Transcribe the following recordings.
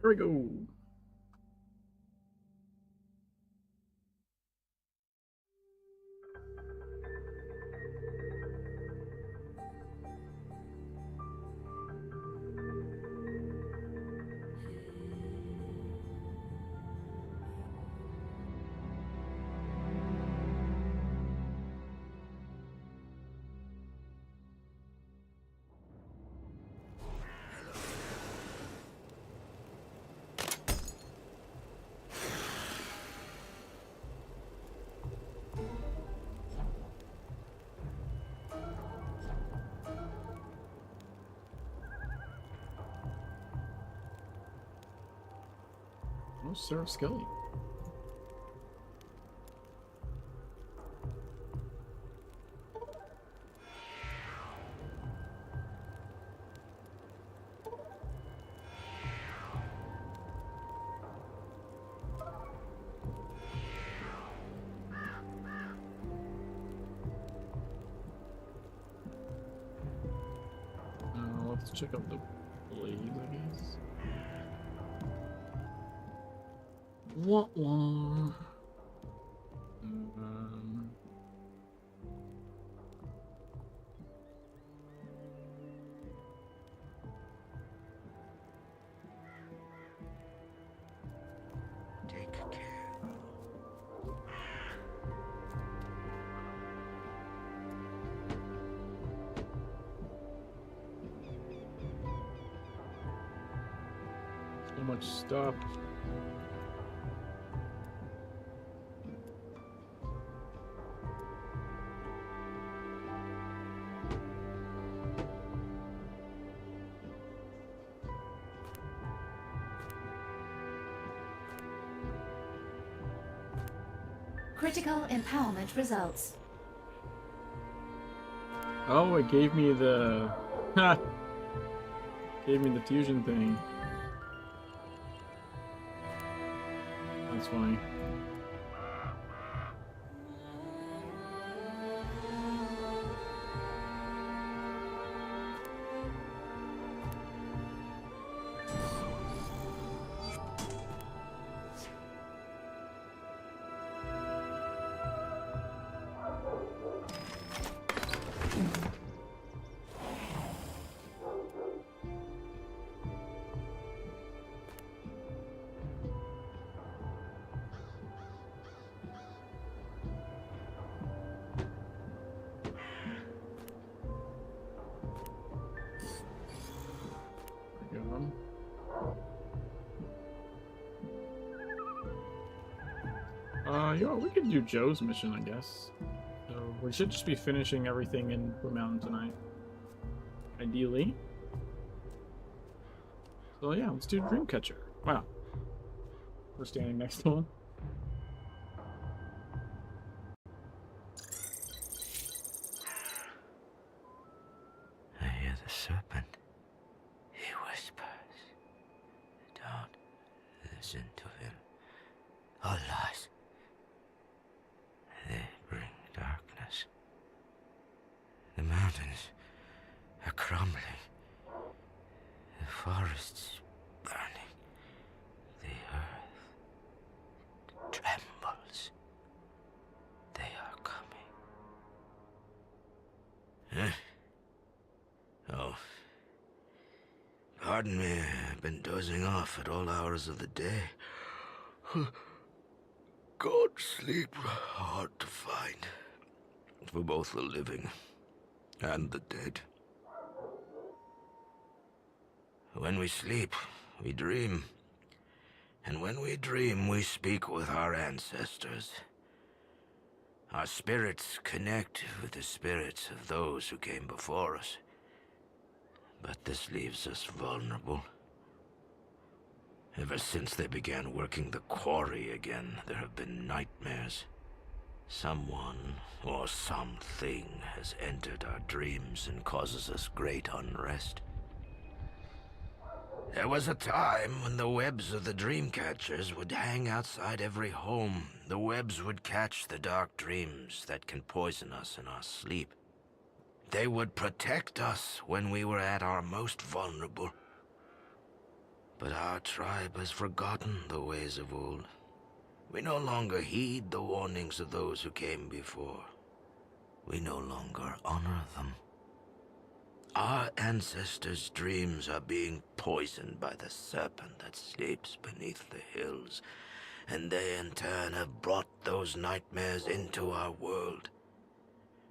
we go. Oh, Sarah Skelly. Let's check out the blades, I guess. Wah wah. Take care. So much stuff. Critical empowerment results. Oh, it gave me the gave me the fusion thing. That's funny. Yo, we could do Joe's mission, I guess. So we should just be finishing everything in Blue Mountain tonight. Ideally. So yeah, let's do Dreamcatcher. Wow. We're standing next to him. I hear the serpent. He whispers. Don't listen to him. All lies. They bring darkness. The mountains are crumbling. The forests burning. The earth trembles. They are coming. Oh. Pardon me, I've been dozing off at all hours of the day. God sleep hard to find for both the living and the dead. When we sleep, we dream. And when we dream, we speak with our ancestors. Our spirits connect with the spirits of those who came before us. But this leaves us vulnerable. Ever since they began working the quarry again, there have been nightmares. Someone or something has entered our dreams and causes us great unrest. There was a time when the webs of the dream catchers would hang outside every home. The webs would catch the dark dreams that can poison us in our sleep. They would protect us when we were at our most vulnerable. But our tribe has forgotten the ways of old. We no longer heed the warnings of those who came before. We no longer honor them. Our ancestors' dreams are being poisoned by the serpent that sleeps beneath the hills, and they in turn have brought those nightmares into our world.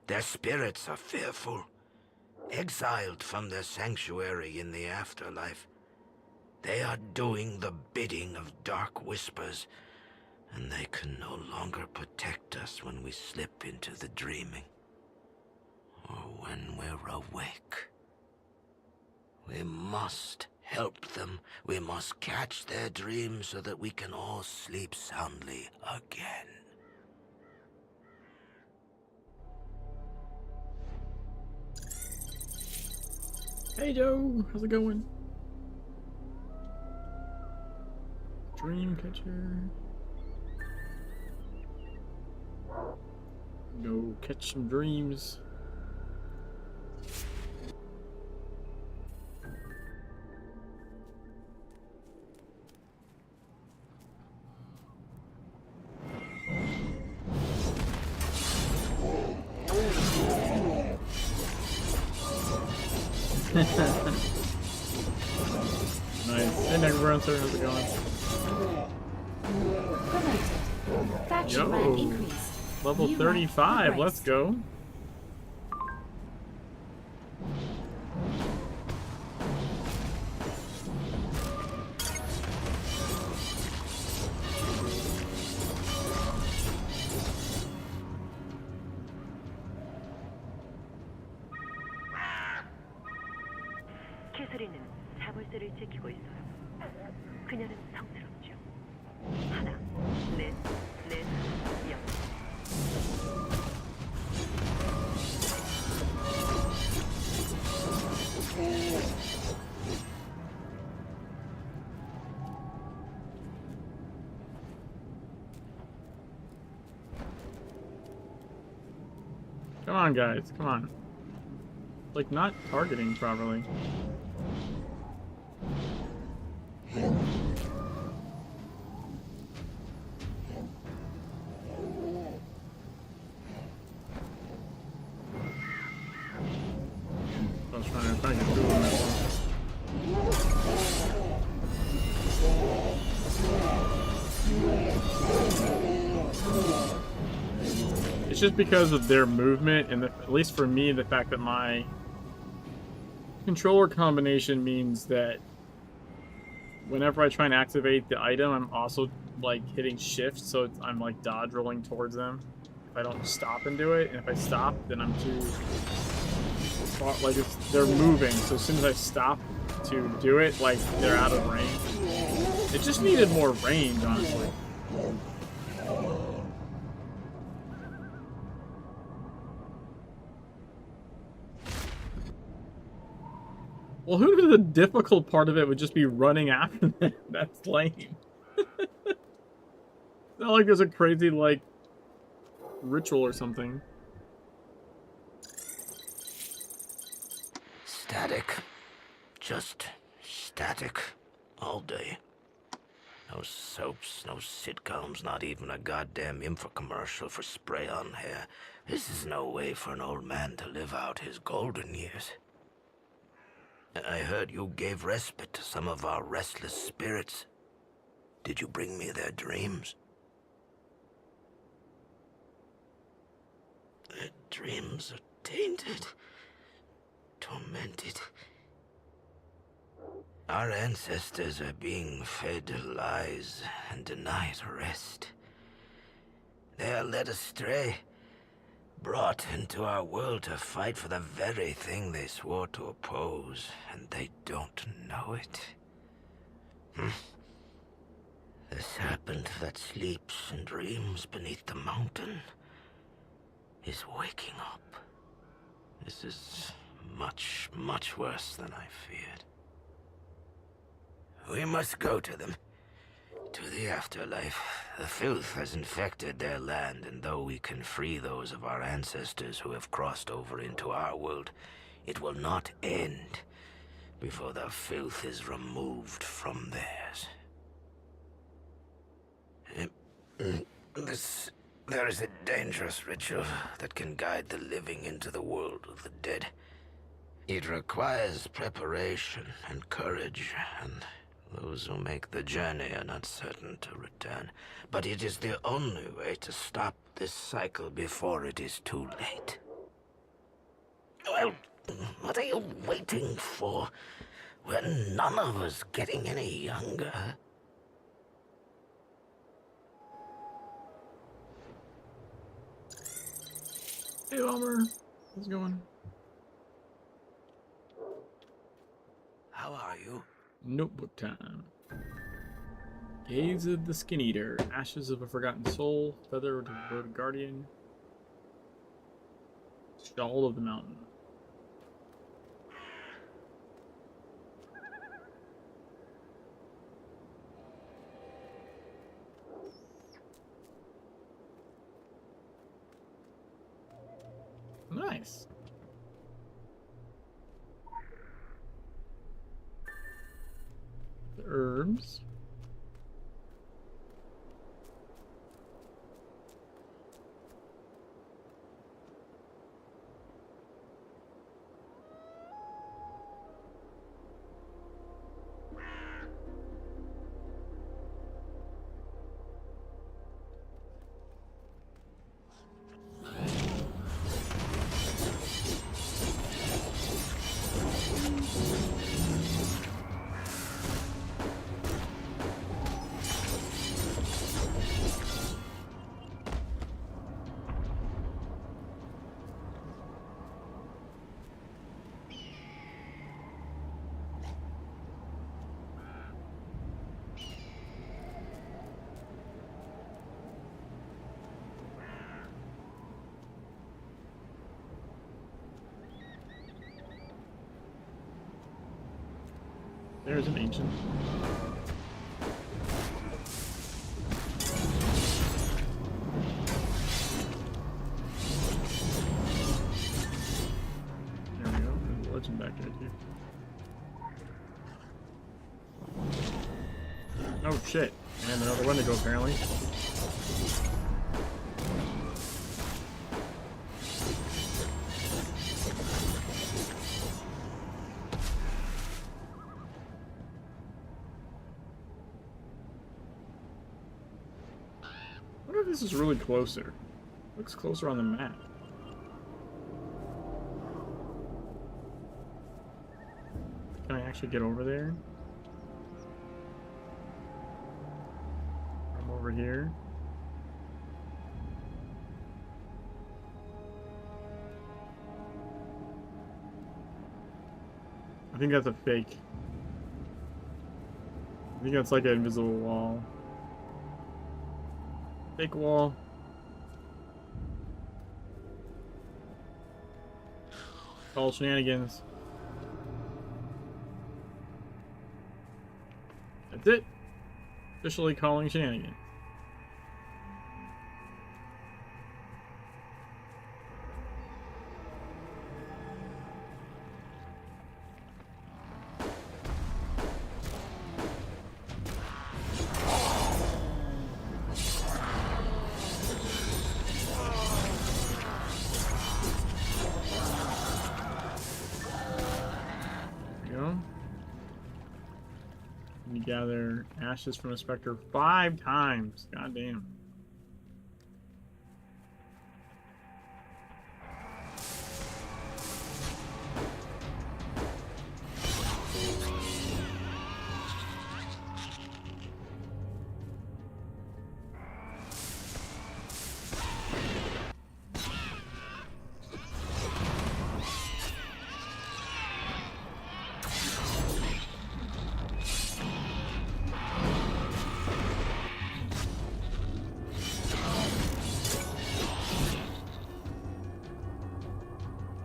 Their spirits are fearful, exiled from their sanctuary in the afterlife. They are doing the bidding of dark whispers, and they can no longer protect us when we slip into the dreaming, or when we're awake. We must help them. We must catch their dreams so that we can all sleep soundly again. Hey Joe, how's it going? Dreamcatcher. Go catch some dreams. Nice. Hey Necromancer, how's it going? Promoted. Faction rank increased. Level New 35, rank let's go. 캐서린은 자물쇠를 지키고 있어요. 그녀는 성스럽죠. 하나, 넷, 여. Come on, guys, come on. Like, not targeting properly. I was trying to get through on that one. It's just because of their movement, and at least for me, the fact that my controller combination means that whenever I try and activate the item, I'm also like hitting shift, so I'm like dodge rolling towards them. If I don't stop and do it, and if I stop, then I'm too far, like they're moving. So as soon as I stop to do it, like they're out of range. It just needed more range, honestly. Well, who knew the difficult part of it would just be running after them? That's lame. It's not like there's a crazy, like, ritual or something. Static. Just static. All day. No soaps, no sitcoms, not even a goddamn infomercial for spray-on hair. This is no way for an old man to live out his golden years. I heard you gave respite to some of our restless spirits. Did you bring me their dreams? Their dreams are tainted, tormented. Our ancestors are being fed lies and denied rest. They are led astray, brought into our world to fight for the very thing they swore to oppose, and they don't know it. The serpent that sleeps and dreams beneath the mountain is waking up. This is much, much worse than I feared. We must go to them. To the afterlife. The filth has infected their land, and though we can free those of our ancestors who have crossed over into our world, it will not end. before the filth is removed from theirs. There is a dangerous ritual that can guide the living into the world of the dead. It requires preparation and courage, and those who make the journey are not certain to return. But it is the only way to stop this cycle before it is too late. Well, what are you waiting for? We're none of us getting any younger. Hey, Elmer. How's it going? How are you? Notebook time. Gaze of the Skin Eater. Ashes of a Forgotten Soul. Feather of the Devoted Guardian. Shawl of the Mountain. Nice. The herbs. There's an ancient. There we go. There's a legend back right here. Oh shit. And another Wendigo apparently. I wonder if this is really closer. Looks closer on the map. Can I actually get over there? I'm over here. I think that's a fake. I think that's like an invisible wall. Fake wall. All shenanigans. That's it. Officially calling shenanigans. You gather ashes from a specter 5 times. God damn.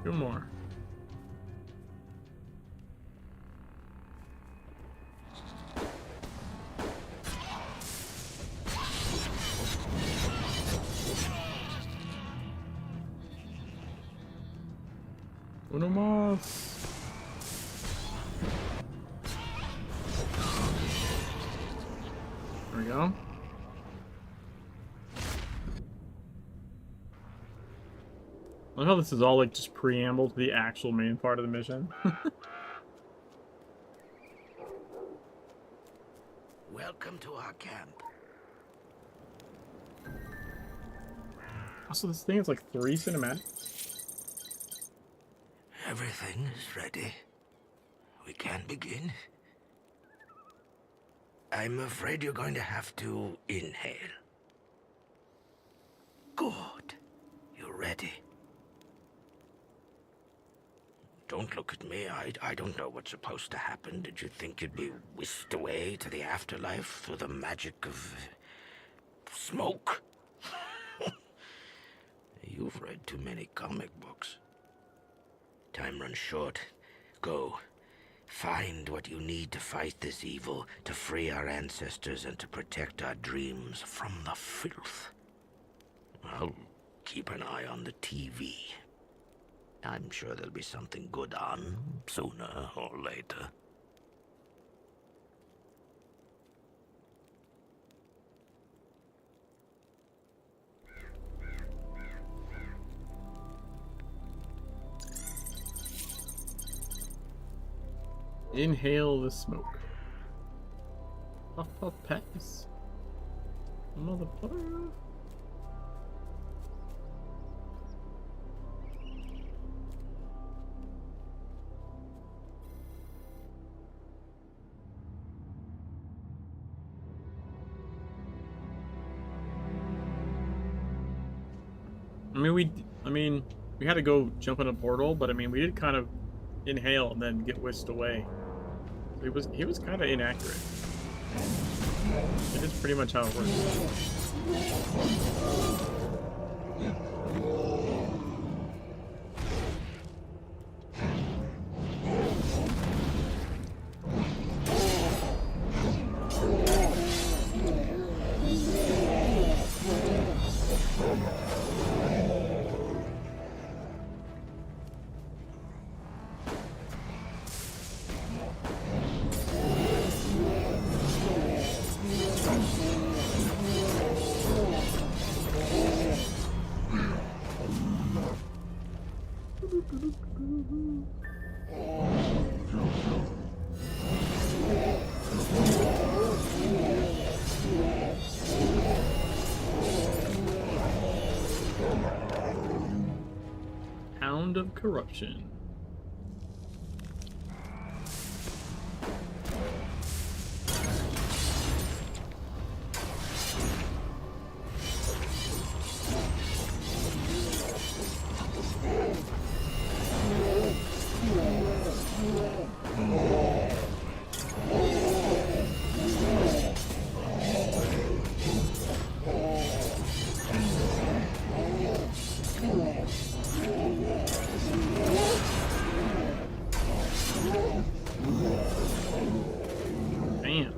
Two more. Uno más. we go. I love how this is all like just preamble to the actual main part of the mission. Welcome to our camp. Also, this thing is like 3 cinematics. Everything is ready. We can begin. I'm afraid you're going to have to inhale. Good. You're ready. Don't look at me. I don't know what's supposed to happen. Did you think you'd be whisked away to the afterlife through the magic of smoke? You've read too many comic books. Time runs short. Go. Find what you need to fight this evil, to free our ancestors, and to protect our dreams from the filth. I'll keep an eye on the TV. I'm sure there'll be something good on, sooner or later. Inhale the smoke. Puff puff pass. Motherfucker. I mean, we had to go jump in a portal, but I mean, we did kind of inhale and then get whisked away. So he was kind of inaccurate. It is pretty much how it works. Hound of corruption. Damn.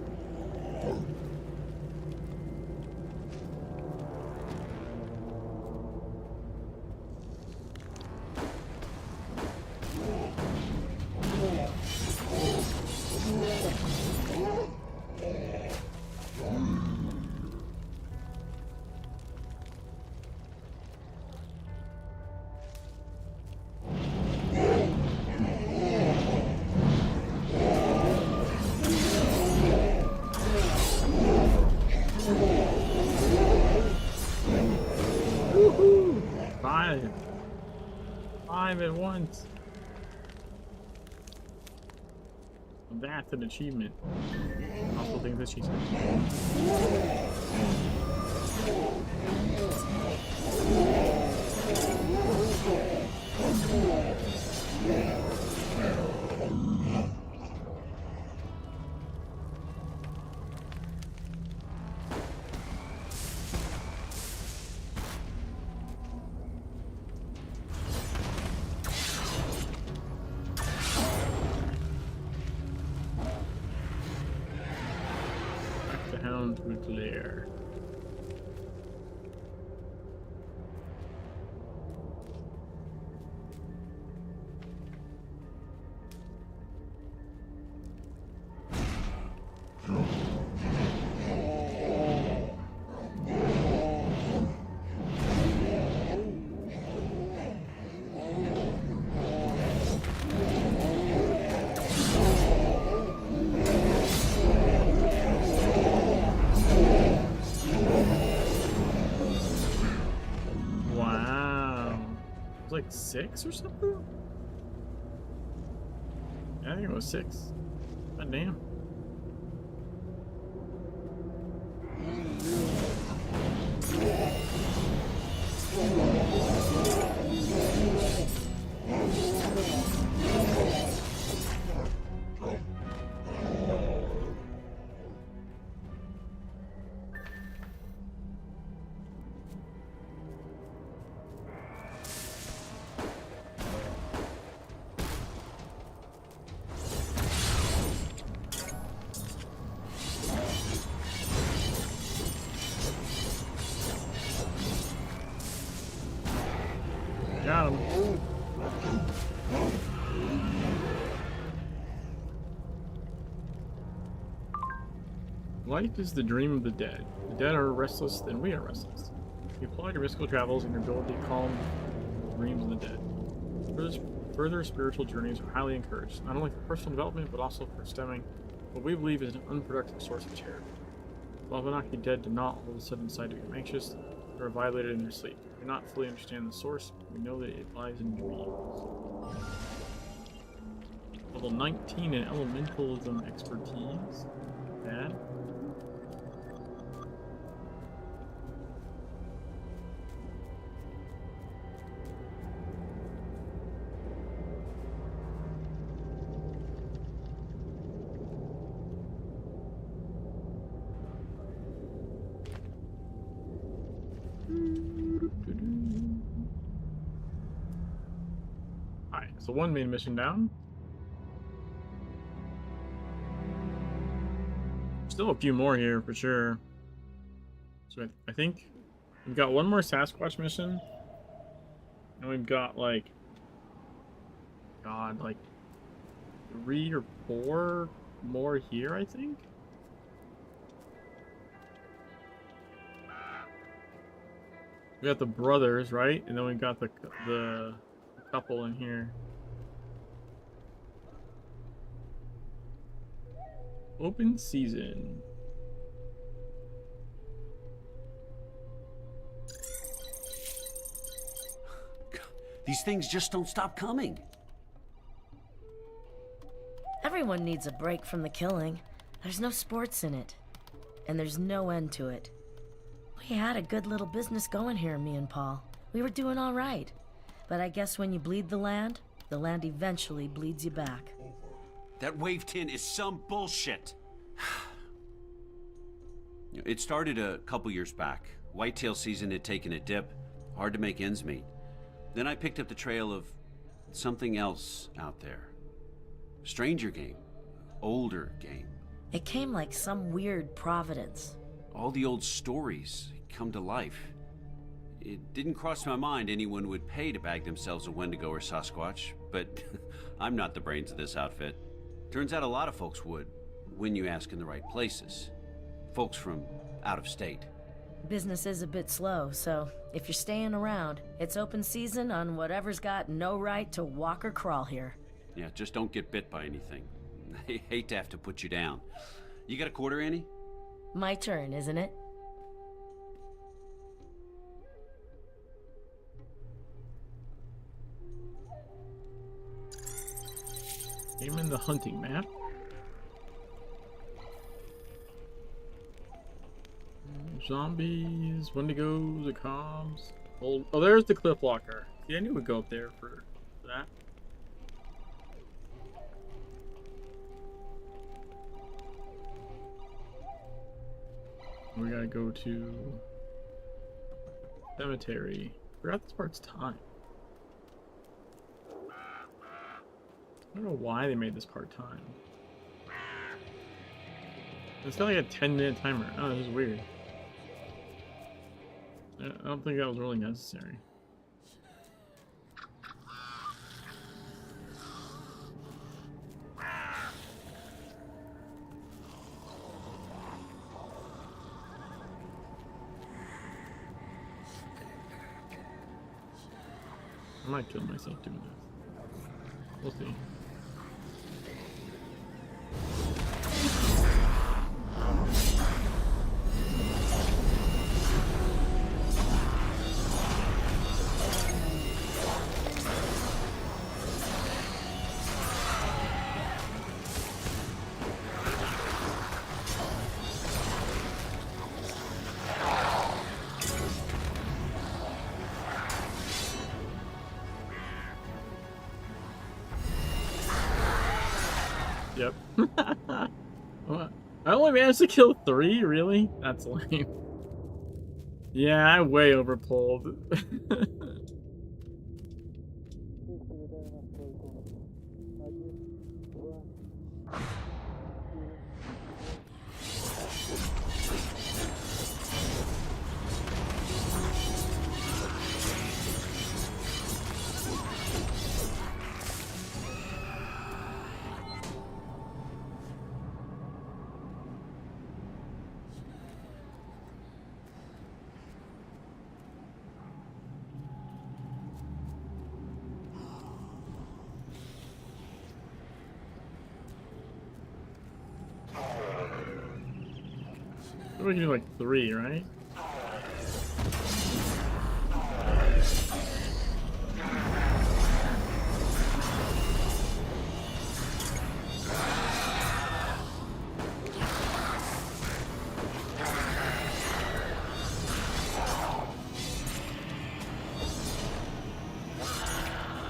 Woohoo! 5. 5 at once. That's an achievement. I also think that she's. The hound would glare. like 6 or something? Yeah, I think it was 6. God damn. Got him. Life is the dream of the dead. The dead are restless, then we are restless. You apply to mystical travels and your ability to calm the dreams of the dead. Further spiritual journeys are highly encouraged, not only for personal development, but also for stemming what we believe is an unproductive source of charity. While the Anunnaki dead do not all of a sudden decide to become anxious, they are violated in their sleep. We do not fully understand the source, we know that it lies in dreams. Level 19 in elementalism expertise. Bad. Alright, so one main mission down. Still a few more here for sure. So I think we've got one more Sasquatch mission. And we've got like, God, like 3 or 4 more here, I think. We got the brothers, right? And then we've got the couple in here. Open season. These things just don't stop coming. Everyone needs a break from the killing. There's no sports in it. And there's no end to it. We had a good little business going here, me and Paul. We were doing all right. But I guess when you bleed the land eventually bleeds you back. That wave 10 is some bullshit. It started a couple years back. Whitetail season had taken a dip. Hard to make ends meet. Then I picked up the trail of something else out there. Stranger game. Older game. It came like some weird providence. All the old stories come to life. It didn't cross my mind anyone would pay to bag themselves a Wendigo or Sasquatch, but I'm not the brains of this outfit. Turns out a lot of folks would, when you ask in the right places. Folks from out of state. Business is a bit slow, so if you're staying around, it's open season on whatever's got no right to walk or crawl here. Yeah, just don't get bit by anything. I hate to have to put you down. You got a quarter, Annie? My turn, isn't it? Aim in the hunting map. Zombies, Wendigos, the Cobbs. Oh, there's the cliff walker. See, I knew we'd go up there for that. We gotta go to cemetery. Forgot this part's time. I don't know why they made this part time. It's got like a 10-minute timer. Oh, this is weird. I don't think that was really necessary. I might kill myself doing this. We'll see. What? I only managed to kill 3? Really? That's lame. Yeah, I way overpulled. We can do like 3, right?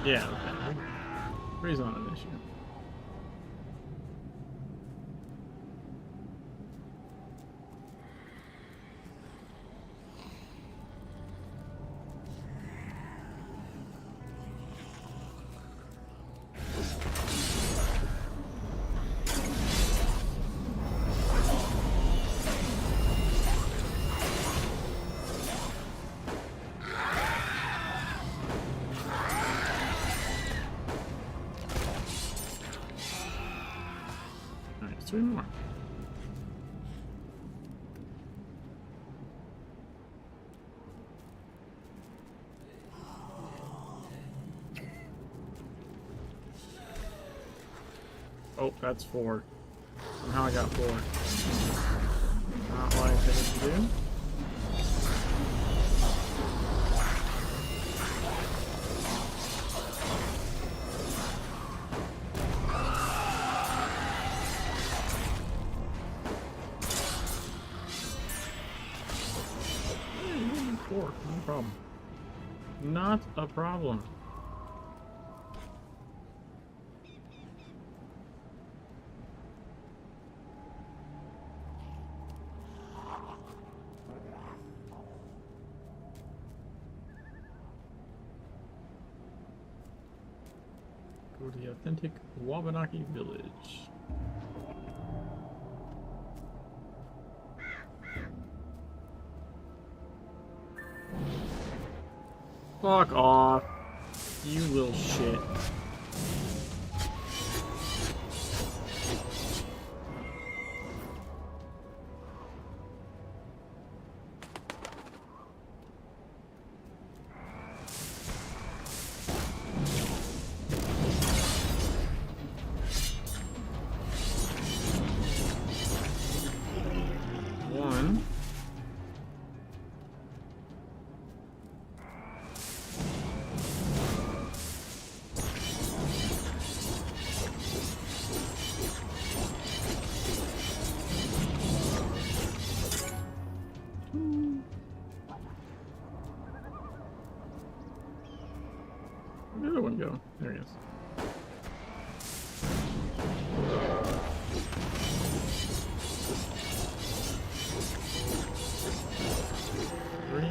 Yeah, okay. 3's not an issue. Alright, 3 more. Oh, that's 4. Somehow I got 4. Not what I intended to do. Hey, 4, no problem. Not a problem. Go to the authentic Wabanaki village. Fuck off. You little shit. One. Where'd the other one go? There he is. Three.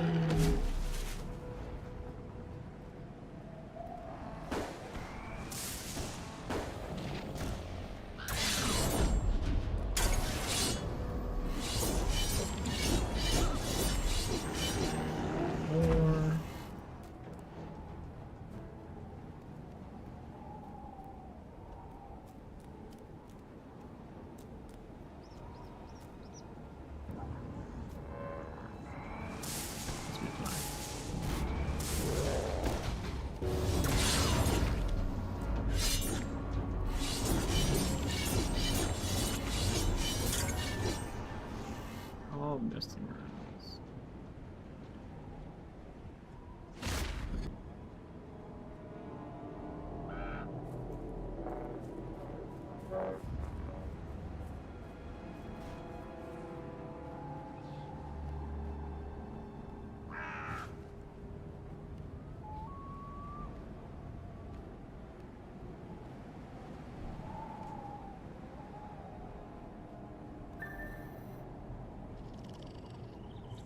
Four. Let's be fine. All nesting grounds.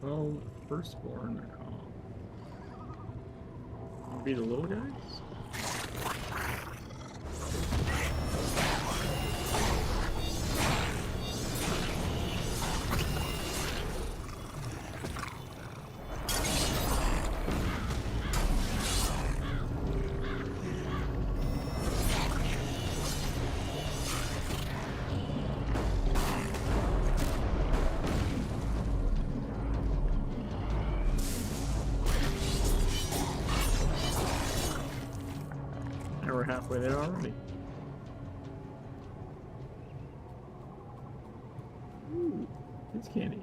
12 firstborn, they're called. Be the little guys? We're halfway there already. Ooh, it's candy.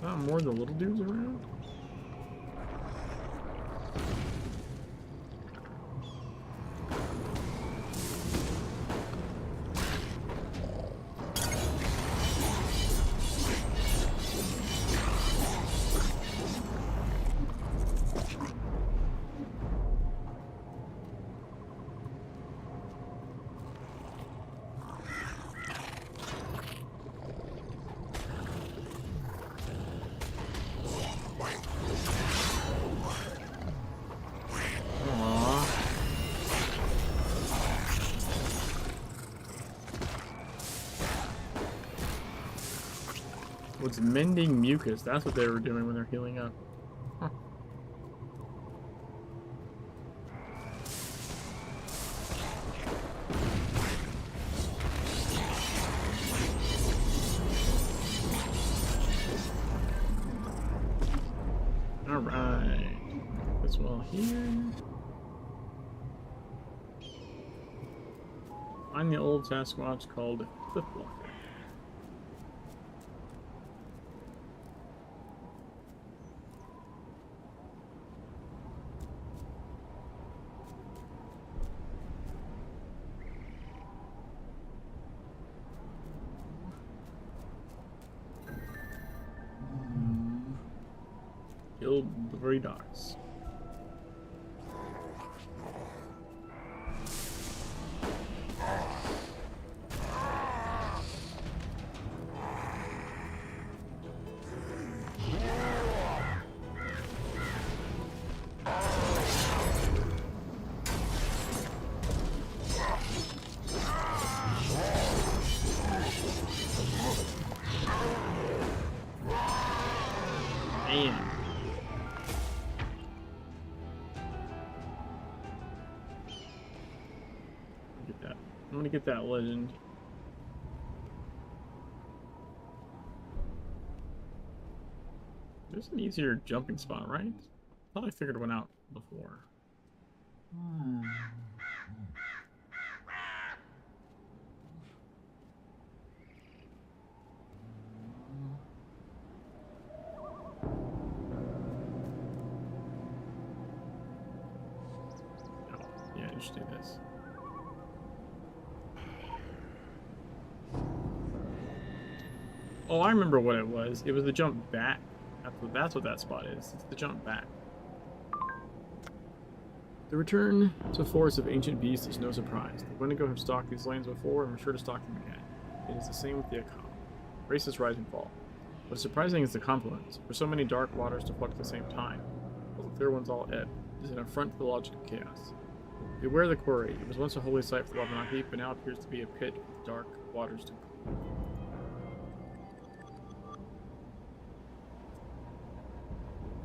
Not more of the little dudes around? What's mending mucus? That's what they were doing when they're healing up. Huh. Alright. This wall here. Find the old Sasquatch called Flipwalker. Killed the very dogs. Damn. Get that. I'm gonna get that legend. There's an easier jumping spot, right? I thought I figured one out before. Oh, yeah, just do this. Oh, I remember what it was. It was the jump back. That's what that spot is. It's the jump back. The return to forest of ancient beasts is no surprise. The Wendigo have stalked these lands before and were sure to stalk them again. It is the same with the Akal. Races rise and fall. What is surprising is the confluence. For so many dark waters to flood at the same time, while the clear ones all ebb. It is an affront to the logic of chaos. Beware the quarry. It was once a holy site for the Wabanaki, but now appears to be a pit with dark waters to pool.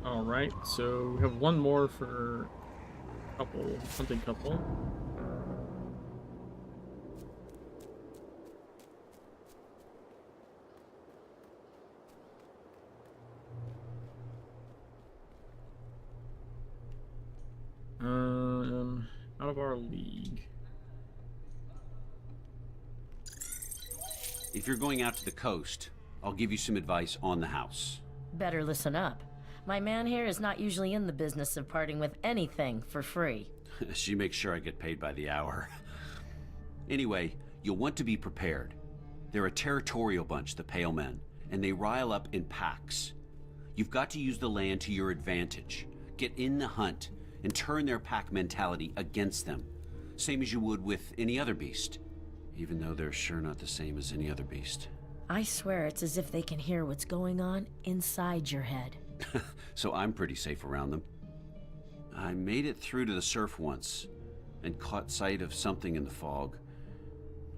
Alright, so we have one more for hunting couple. Out of our league. If you're going out to the coast, I'll give you some advice on the house. Better listen up. My man here is not usually in the business of parting with anything for free. She makes sure I get paid by the hour. Anyway, you'll want to be prepared. They're a territorial bunch, the Pale Men, and they rile up in packs. You've got to use the land to your advantage. Get in the hunt and turn their pack mentality against them, same as you would with any other beast, even though they're sure not the same as any other beast. I swear it's as if they can hear what's going on inside your head. So I'm pretty safe around them. I made it through to the surf once and caught sight of something in the fog.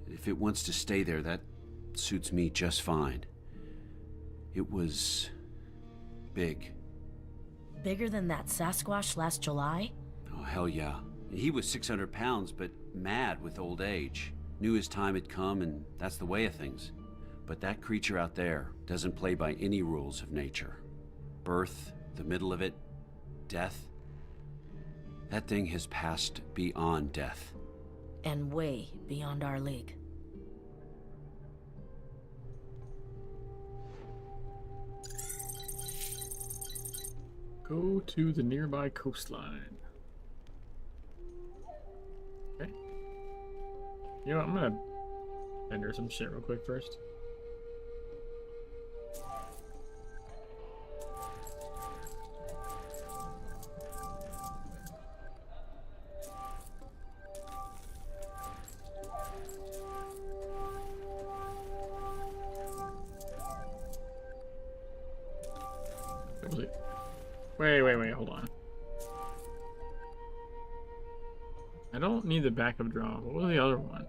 If it wants to stay there, that suits me just fine. It was big. Bigger than that Sasquatch last July? Oh, hell yeah. He was 600 pounds, but mad with old age. Knew his time had come, and that's the way of things. But that creature out there doesn't play by any rules of nature. Birth, the middle of it, death. That thing has passed beyond death. And way beyond our league. Go to the nearby coastline. Okay. You know what, I'm gonna enter some shit real quick first. What was it? Wait, hold on. I don't need the backup draw. What was the other one?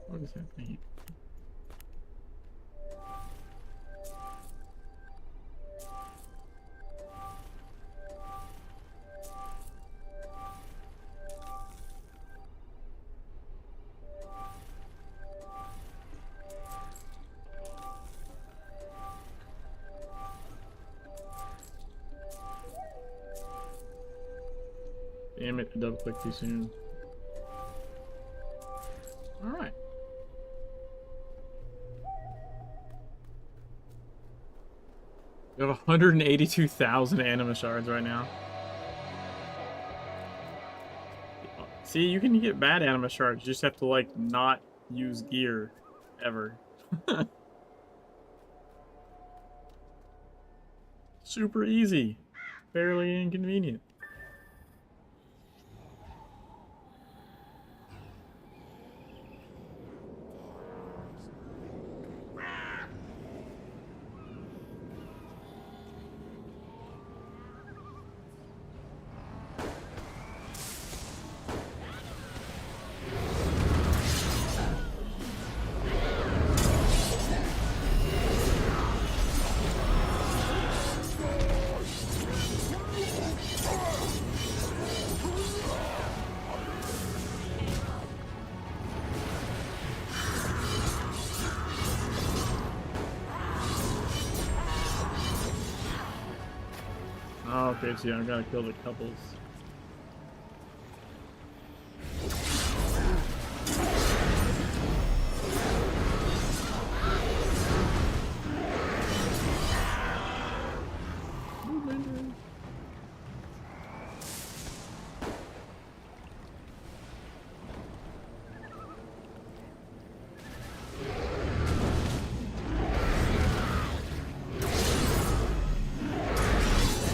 What is happening? Damn it, I double clicked too soon. Alright. We have 182,000 anima shards right now. See, you can get bad anima shards. You just have to, like, not use gear. Ever. Super easy. Fairly inconvenient. Oh, okay, so yeah, I gotta kill the couples.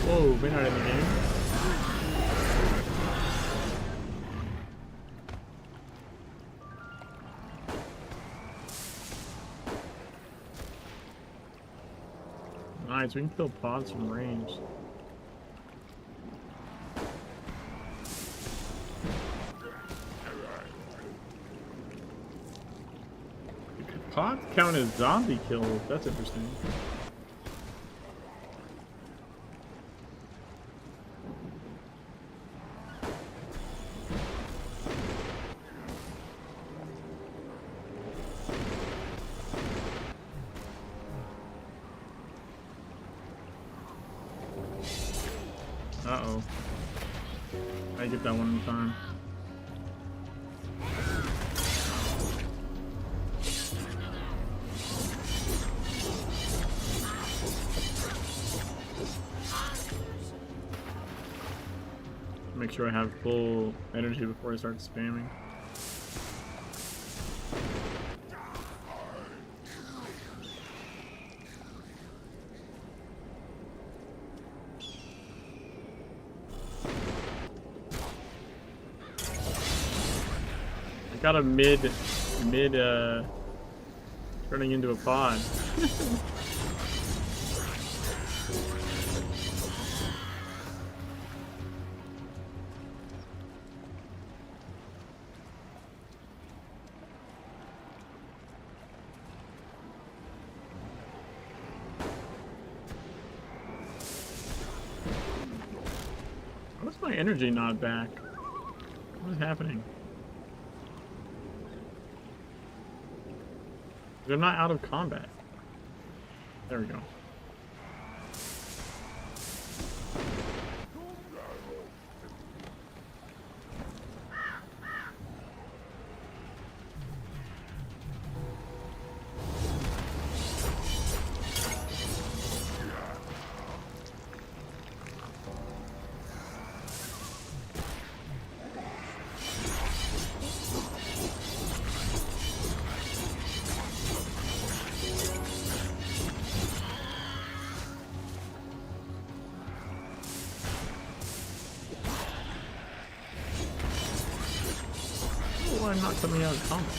Whoa, we're not in the game. Nice, we can kill pods from range. Pods count as zombie kills. That's interesting. Uh-oh. I get that one in time. Make sure I have full energy before I start spamming. I got a mid turning into a pod. What's my energy not back? What is happening? They're not out of combat. There we go. Why I'm not coming out of combat?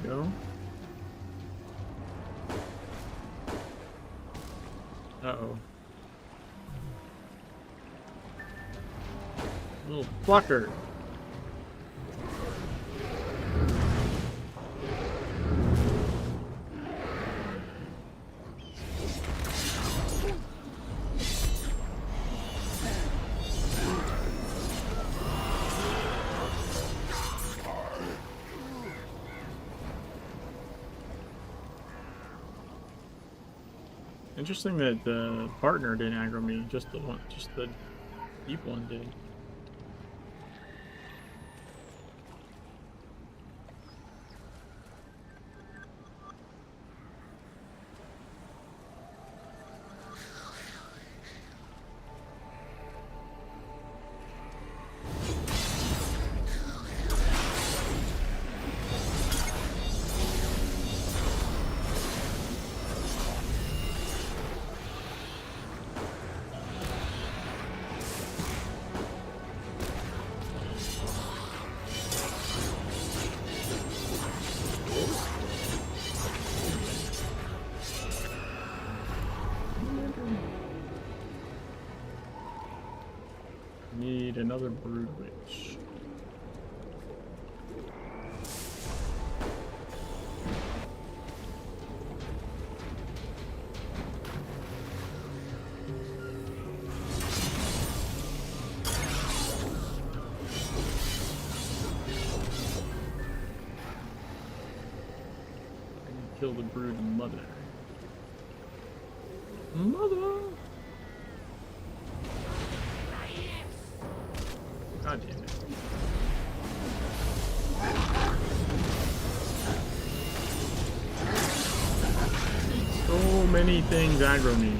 Go. Uh-oh. Little fucker. Interesting that the partner didn't aggro me, just the deep one did. Need another brood witch. Kill the brood mother. Mother! God damn it. So many things aggro me.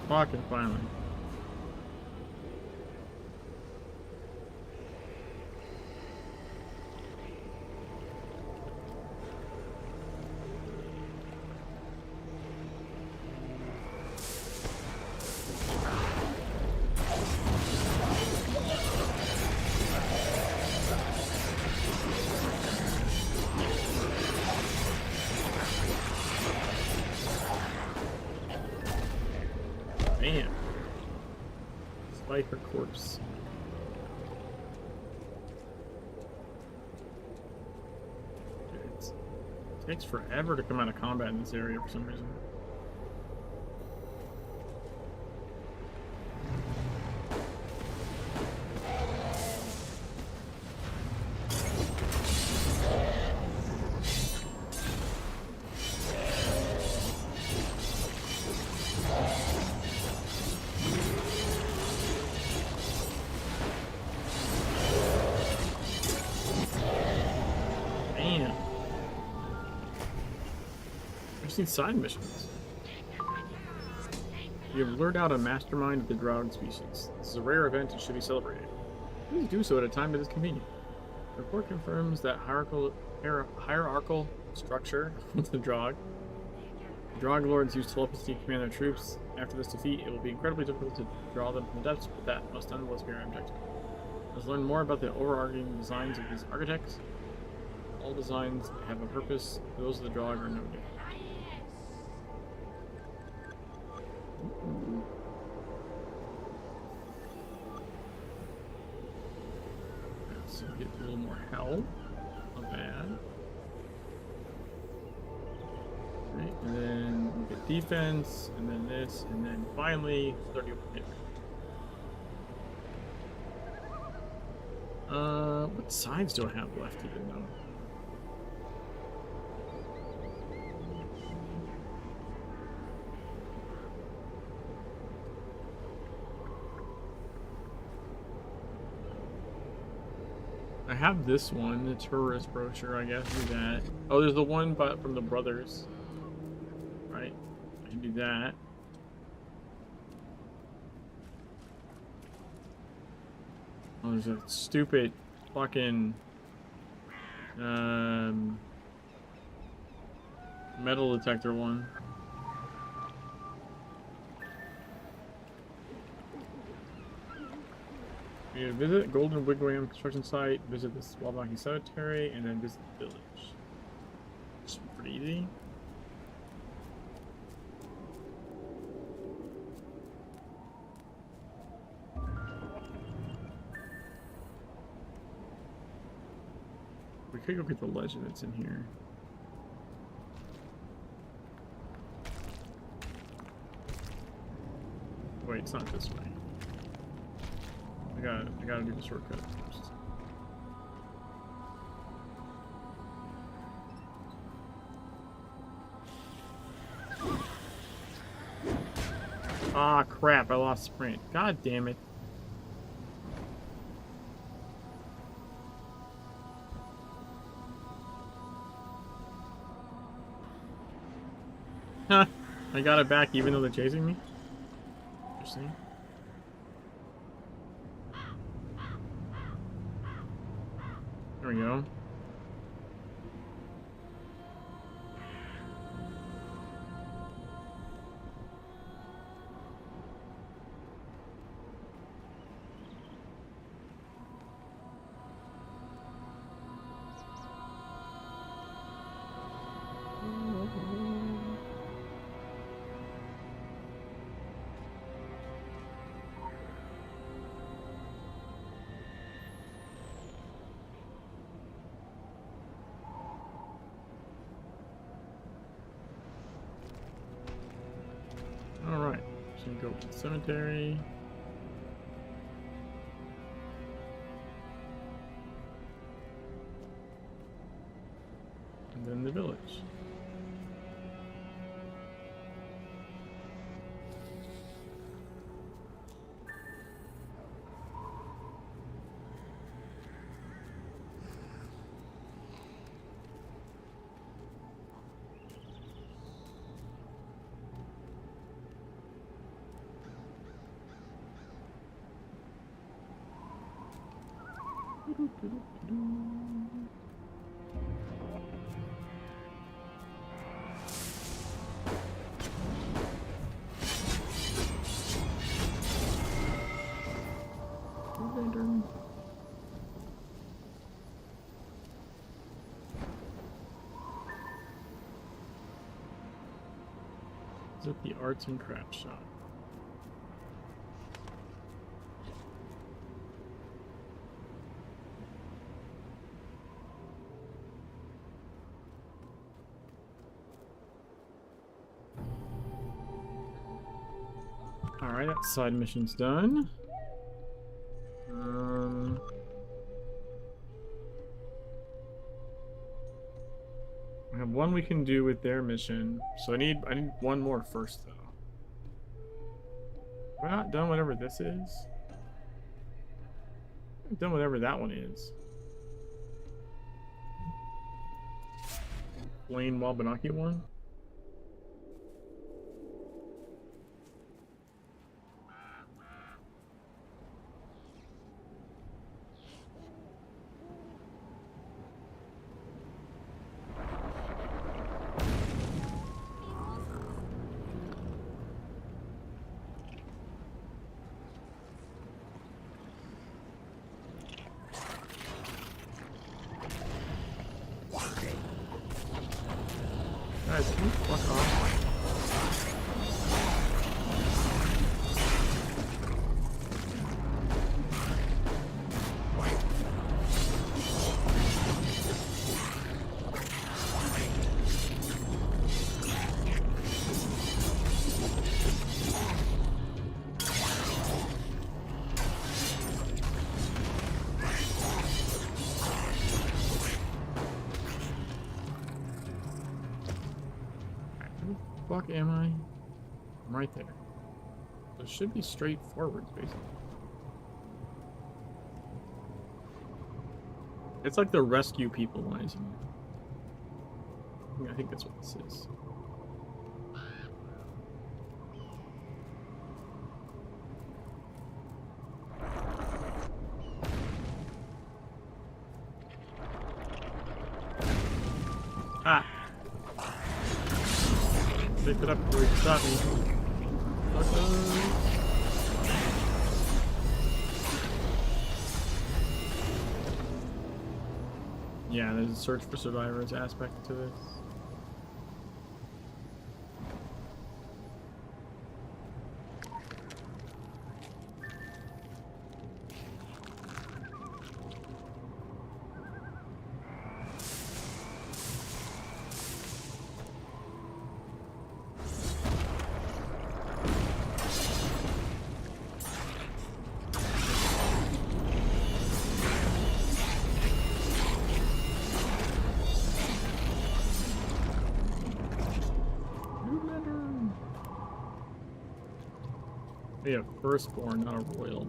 Fucking finally. Damn. Spiker corpse. Dude, it takes forever to come out of combat in this area for some reason. Damn. I've seen side missions. You have lured out a mastermind of the Drow species. This is a rare event and should be celebrated. Please do so at a time that is convenient. The report confirms that hierarchical structure of the Drog. The Drog lords use telepathy to command their troops. After this defeat, it will be incredibly difficult to draw them from the depths, but that must nonetheless be our objective. Let's learn more about the overarching designs of these architects. All designs have a purpose. Those of the Drog are no different. So get a little more health. Not bad. Right, and then we get defense, and then this, and then finally 30 hit. What sides do I have left even though? I have this one, the tourist brochure, I guess. Do that. Oh, there's the one from the brothers. Right? I can do that. Oh, there's a stupid fucking metal detector one. You visit Golden Wigwam construction site, visit the Swabaki Cemetery, and then visit the village. It's pretty easy. We could go get the legend that's in here. Wait, it's not this way. I gotta do the shortcut first. Ah, crap, I lost sprint. God damn it. Huh, I got it back even though they're chasing me? Interesting. There we go. Alright, so you go to the cemetery. And then the village. Lantern. Is it the arts and crafts shop? Alright, that side mission's done. I have one we can do with their mission, so I need one more first though. We're not done whatever this is. I'm done whatever that one is. Plain Wabanaki one. Guys, can you fuck off? Fuck am I? I'm right there. So it should be straight forwards, basically. It's like the rescue people one, isn't it? Yeah, I think that's what this is. Ah! Pick it up before you stop me. Yeah, there's a search for survivors aspect to this. Yeah, firstborn, not a royal.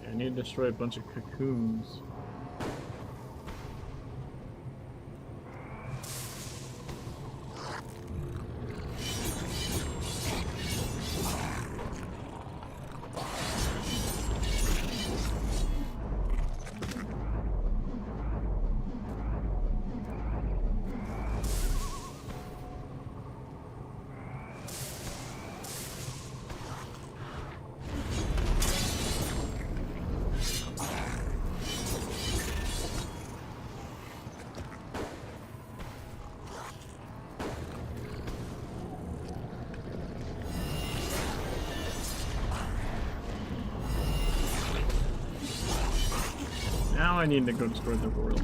I need to destroy a bunch of cocoons. Now I need to go destroy the royal.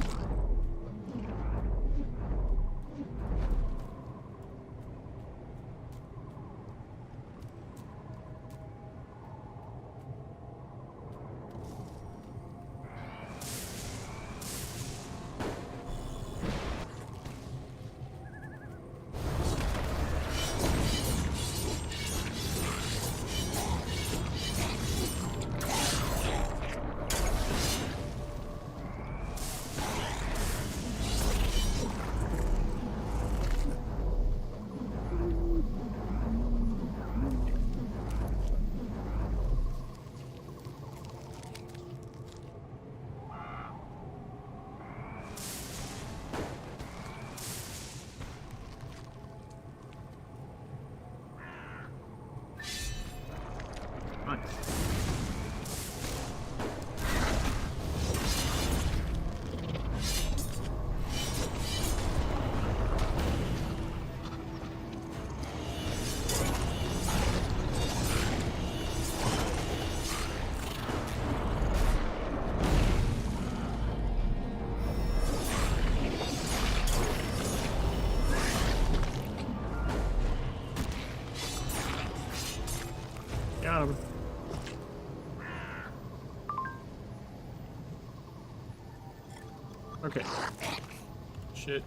shit.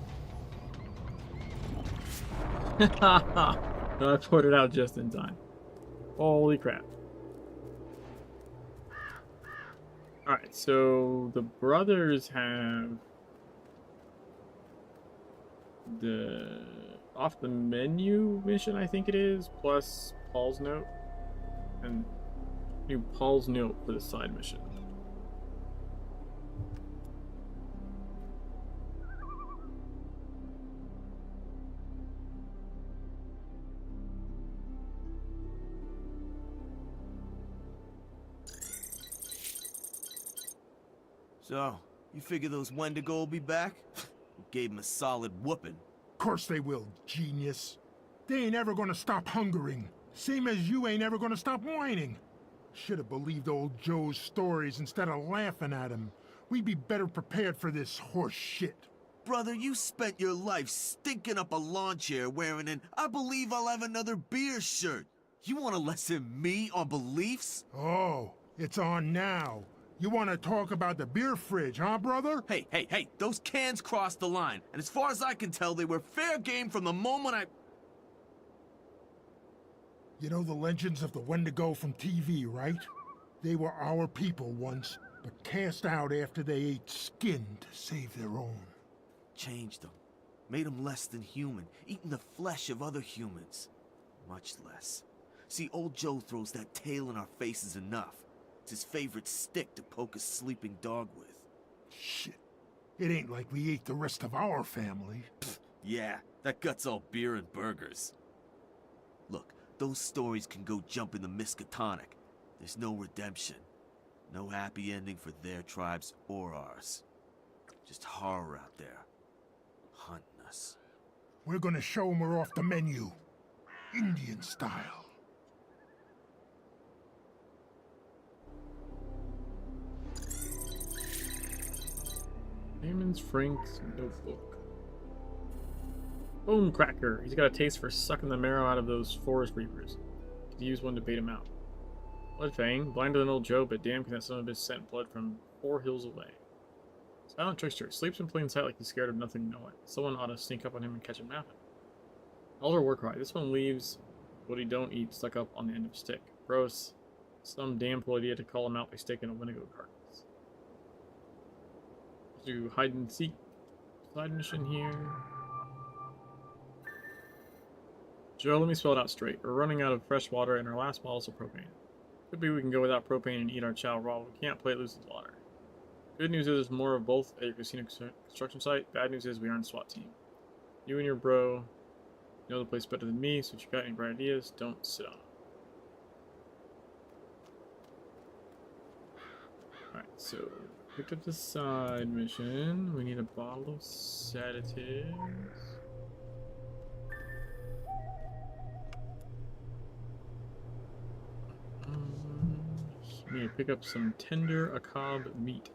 No, I put it out just in time. Holy crap. Alright, so the brothers have the off the menu mission, I think it is, plus Paul's note. And do Paul's note for the side mission. So, you figure those Wendigo will be back? Gave him a solid whooping. Of course they will, genius. They ain't ever gonna stop hungering. Same as you ain't ever gonna stop whining. Should've believed old Joe's stories instead of laughing at him. We'd be better prepared for this horse shit. Brother, you spent your life stinking up a lawn chair wearing an I believe I'll have another beer shirt. You want to lesson me on beliefs? Oh, it's on now. You want to talk about the beer fridge, huh, brother? Hey, those cans crossed the line. And as far as I can tell, they were fair game from the moment I... You know the legends of the Wendigo from TV, right? They were our people once, but cast out after they ate skin to save their own. Changed them. Made them less than human, eating the flesh of other humans. Much less. See, old Joe throws that tail in our faces enough. It's his favorite stick to poke a sleeping dog with. Shit. It ain't like we ate the rest of our family. Pfft, yeah, that gut's all beer and burgers. Look, those stories can go jump in the Miskatonic. There's no redemption. No happy ending for their tribes or ours. Just horror out there. Hunting us. We're gonna show them we're off the menu. Indian style. Raymond's Frank's notebook. Bone Cracker. He's got a taste for sucking the marrow out of those forest reapers. Could use one to bait him out. Bloodfang. Blind to an old Joe, but damn can that son of a bitch scent blood from 4 hills away. Silent Trickster. Sleeps in plain sight like he's scared of nothing no one. Someone ought to sneak up on him and catch him napping. Elder Warcry. This one leaves what he don't eat stuck up on the end of a stick. Gross. Some damn fool idea to call him out by sticking a Wendigo carcass. Do hide and seek side mission here. Joe, let me spell it out straight. We're running out of fresh water and our last bottles of propane. Could be we can go without propane and eat our chow raw, but we can't play it loose with water. Good news is there's more of both at your casino construction site. Bad news is we aren't a SWAT team. You and your bro know the place better than me, so if you got any bright ideas, don't sit on them. Alright, so picked up the side mission. We need a bottle of sedatives. We need to pick up some tender acab meat.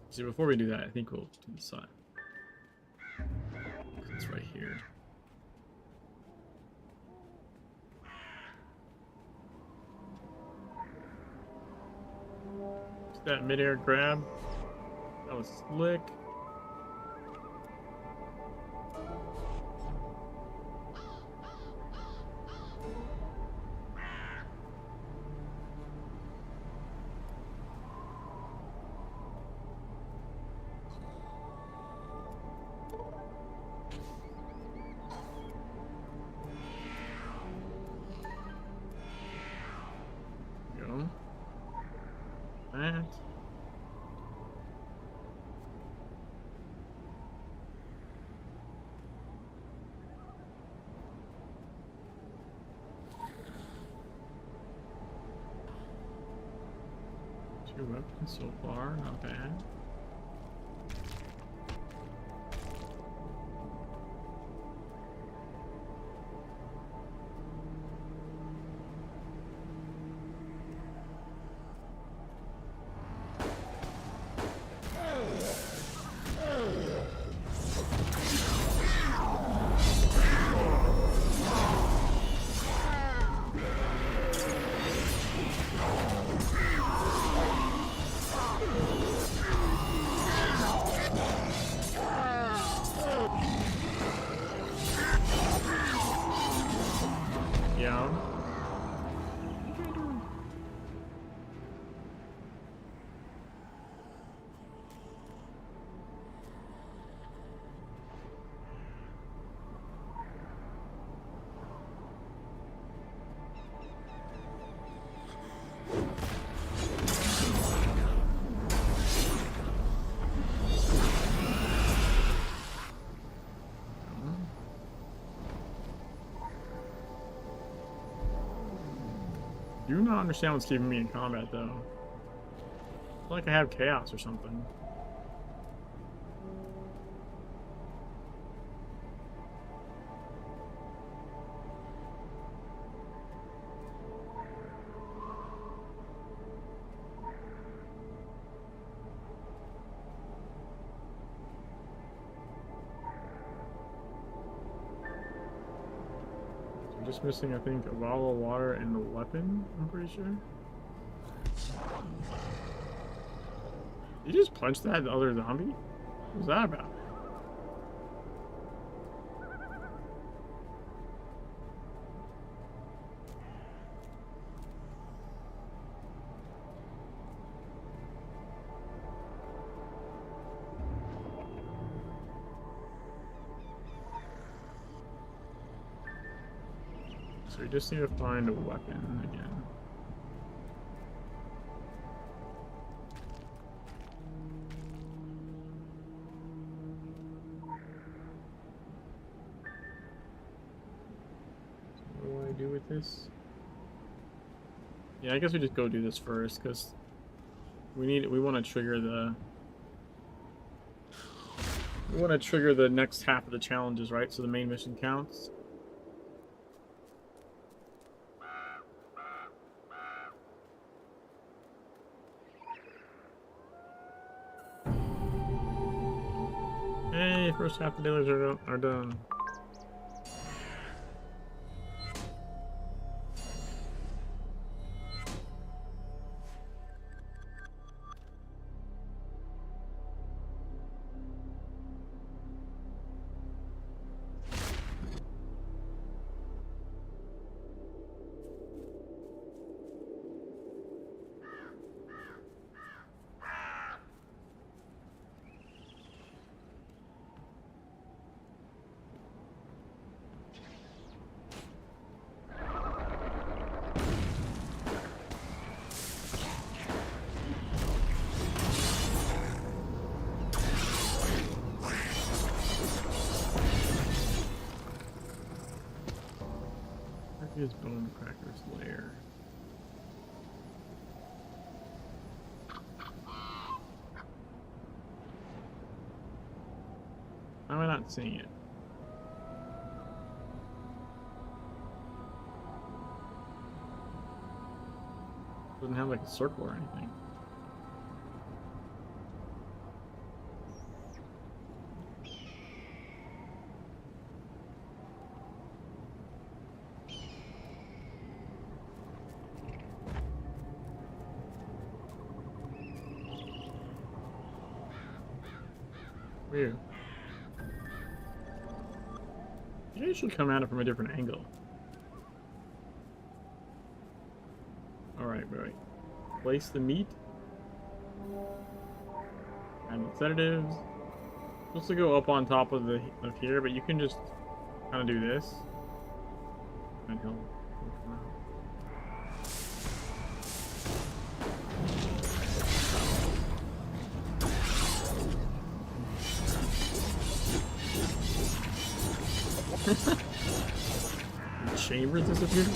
See, before we do that, I think we'll do the side. It's right here. That midair grab. That was slick. Go. That. Two weapons so far, not bad. do not understand what's keeping me in combat, though. I feel like I have chaos or something. I'm just missing, I think, a bottle of water and the weapon, I'm pretty sure. Did you just punch that other zombie? What was that about? So we just need to find a weapon again. So what do I do with this? Yeah, I guess we just go do this first, because we want to trigger the next half of the challenges, right? So the main mission counts. Hey, first half of the dailies are done. Where is Bone Cracker's lair? How am I not seeing it? Doesn't have like a circle or anything. Weird. You guys should come at it from a different angle. Alright, right. Place the meat. And the sedatives. Supposed to go up on top of here, but you can just kind of do this. And he'll come out. The chamber disappeared?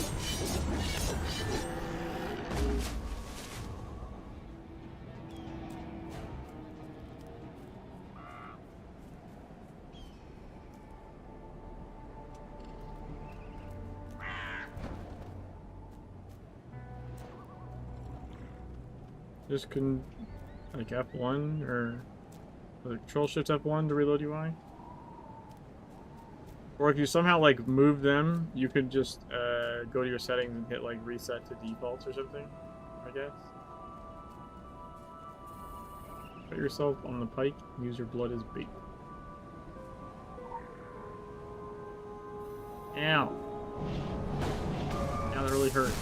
Just couldn't, like, F1 or Control Shift F1 to reload UI? Or if you somehow like move them, you could just go to your settings and hit like reset to defaults or something, I guess. Put yourself on the pike and use your blood as bait. Ow. Ow, that really hurt.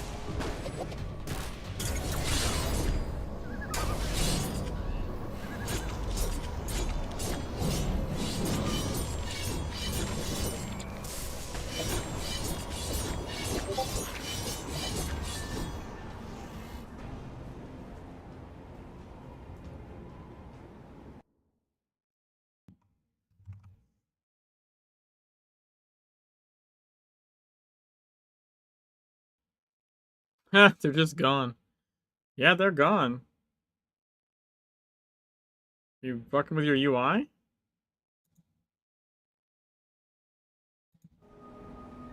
They're just gone. Yeah, they're gone. You fucking with your UI?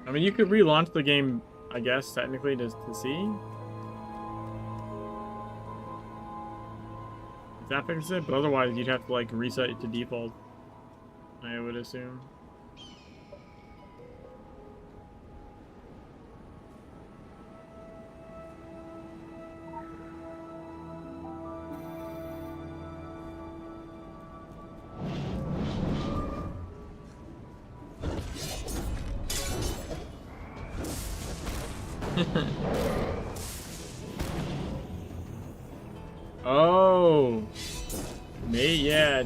I mean, you could relaunch the game, I guess, technically, to see if that fixes it, but otherwise you'd have to, like, reset it to default, I would assume. Oh, yeah.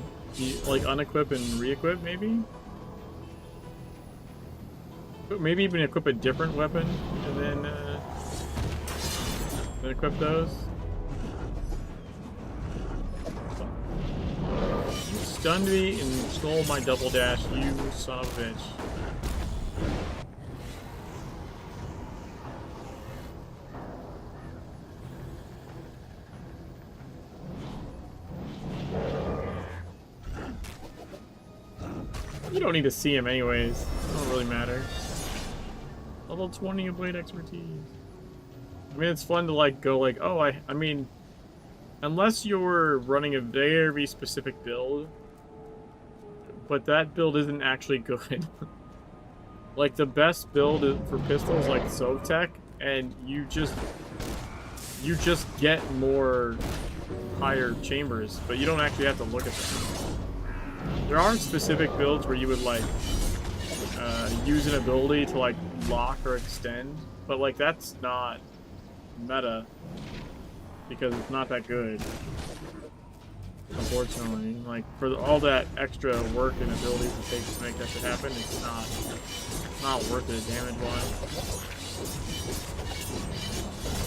Like unequip and re-equip, maybe? But maybe even equip a different weapon and then equip those. You stunned me and stole my double dash, you son of a bitch. You don't need to see him anyways. It don't really matter. Level 20 of blade expertise. I mean, it's fun to like go like, oh, I mean, unless you're running a very specific build, but that build isn't actually good. Like the best build for pistols like Sovtech, and you just get more higher chambers, but you don't actually have to look at them. There are specific builds where you would like use an ability to like lock or extend, but like that's not meta because it's not that good. Unfortunately, like for all that extra work and abilities it takes to make that shit happen, it's not worth it damage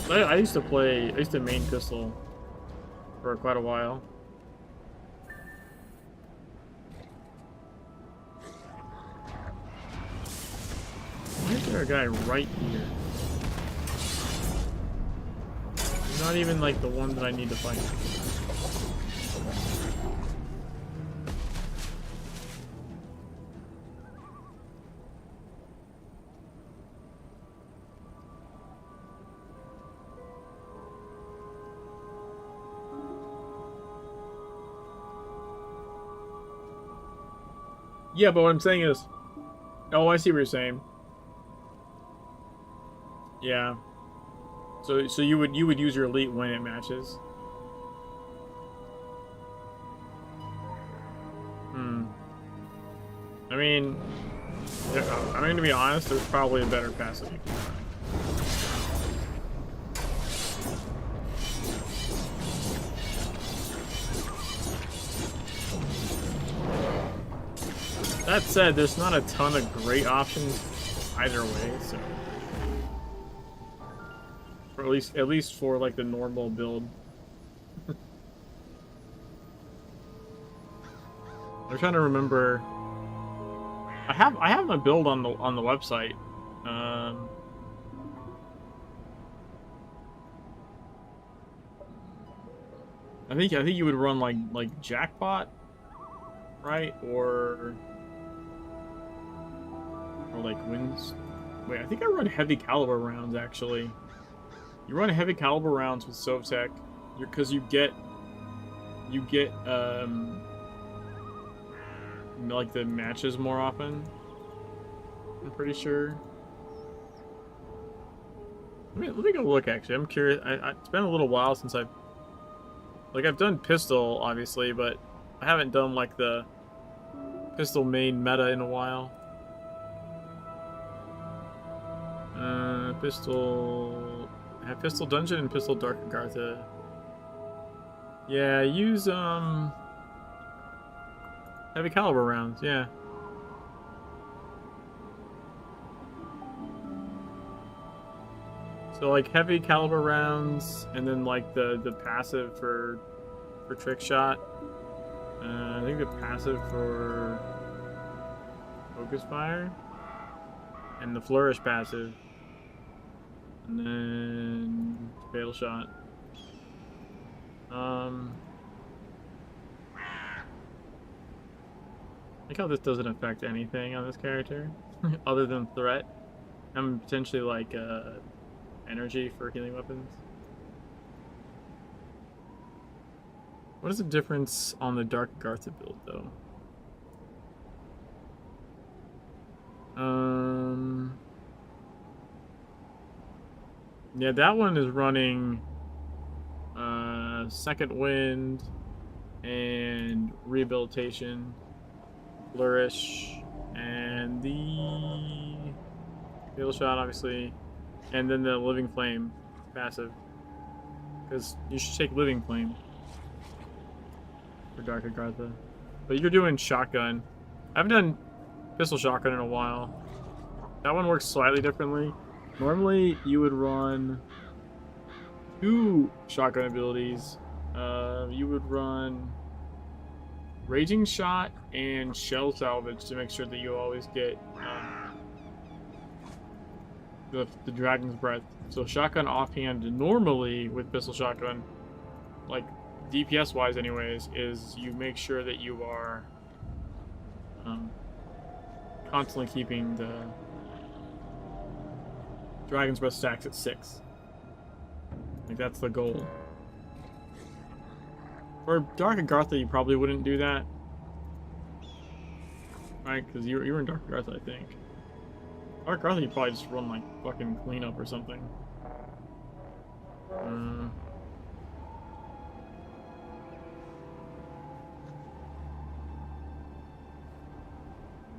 wise. I used to main pistol for quite a while. Why is there a guy right here? He's not even like the one that I need to fight. Yeah, but what I'm saying is... Oh, I see what you're saying. Yeah. So you would use your elite when it matches. I mean, I'm going to be honest, there's probably a better passive you can try. That said, there's not a ton of great options either way, so... Or at least for like the normal build. I'm trying to remember. I have a build on the website. I think you would run like Jackpot, right? Or like Wins. Wait, I think I run heavy caliber rounds actually. You run heavy caliber rounds with Sovtech, because you get like the matches more often. I'm pretty sure. Let me go look actually. I'm curious. It's been a little while since I've done pistol obviously, but I haven't done like the pistol main meta in a while. Pistol. I have Pistol Dungeon and Pistol Dark Agartha. Yeah, use heavy caliber rounds, yeah. So like heavy caliber rounds and then like the passive for trick shot. I think the passive for focus fire and the flourish passive. And then fatal shot. Like how this doesn't affect anything on this character other than threat and potentially like energy for healing weapons. What is the difference on the Dark Agartha build though? Yeah, that one is running Second Wind and Rehabilitation, Flourish, and the Fatal Shot, obviously, and then the Living Flame passive. Because you should take Living Flame for Dark Agartha. But you're doing Shotgun. I haven't done Pistol Shotgun in a while. That one works slightly differently. Normally, you would run 2 shotgun abilities. You would run Raging Shot and Shell Salvage to make sure that you always get the Dragon's Breath. So shotgun offhand normally with Pistol Shotgun, like DPS wise anyways, is you make sure that you are constantly keeping the Dragon's Breath stacks at 6. Like, that's the goal. For Dark Agartha, you probably wouldn't do that. Right? Because you were in Dark Agartha, I think. Dark Agartha, you probably just run, like, fucking cleanup or something.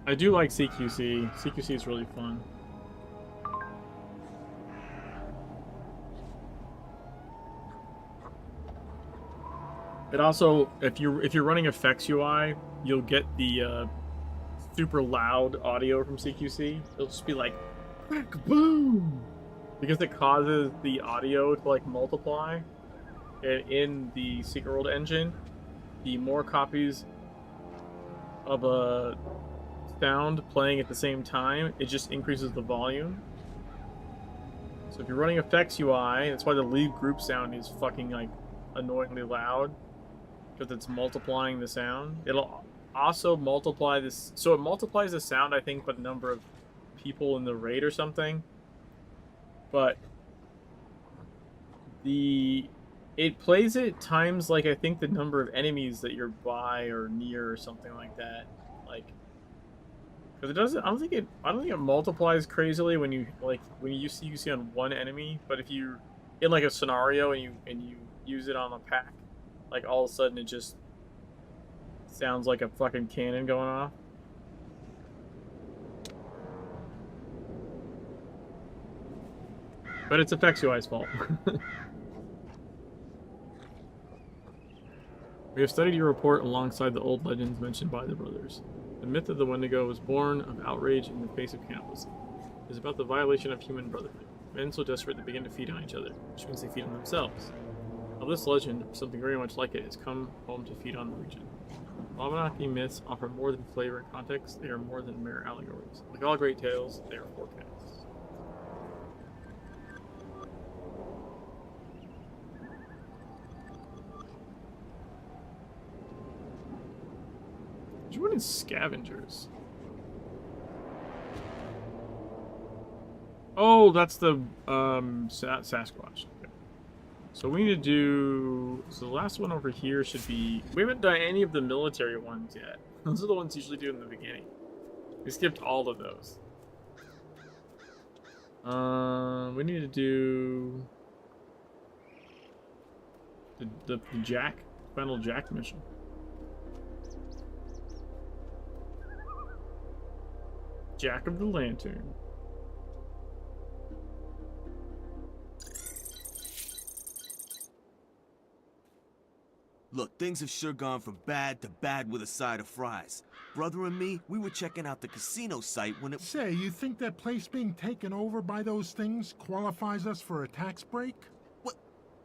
I do like CQC. CQC is really fun. It also, if you're running effects UI, you'll get the super loud audio from CQC. It'll just be like, crack, boom, because it causes the audio to like multiply. And in the Secret World engine, the more copies of a sound playing at the same time, it just increases the volume. So if you're running effects UI, that's why the lead group sound is fucking like annoyingly loud. Because it's multiplying the sound. It'll also multiply this. So it multiplies the sound, I think, by the number of people in the raid or something. But it plays it times like I think the number of enemies that you're by or near or something like that. Like, because it doesn't. I don't think it multiplies crazily when you see on one enemy. But if you're in like a scenario and you use it on a pack. Like, all of a sudden, it just sounds like a fucking cannon going off. But it's effects UI's fault. We have studied your report alongside the old legends mentioned by the brothers. The myth of the Wendigo was born of outrage in the face of cannibalism. It is about the violation of human brotherhood. Men so desperate they begin to feed on each other, which means they feed on themselves. Of this legend, something very much like it has come home to feed on the region. Wabanaki myths offer more than flavor and context, they are more than mere allegories. Like all great tales, they are forecasts. Which one is Scavengers? Oh, that's the Sasquatch. So we need to do... So the last one over here should be... We haven't done any of the military ones yet. Those are the ones usually do in the beginning. We skipped all of those. We need to do... The Jack. Final Jack mission. Jack of the Lantern. Look, things have sure gone from bad to bad with a side of fries. Brother and me, we were checking out the casino site when it... Say, you think that place being taken over by those things qualifies us for a tax break? What?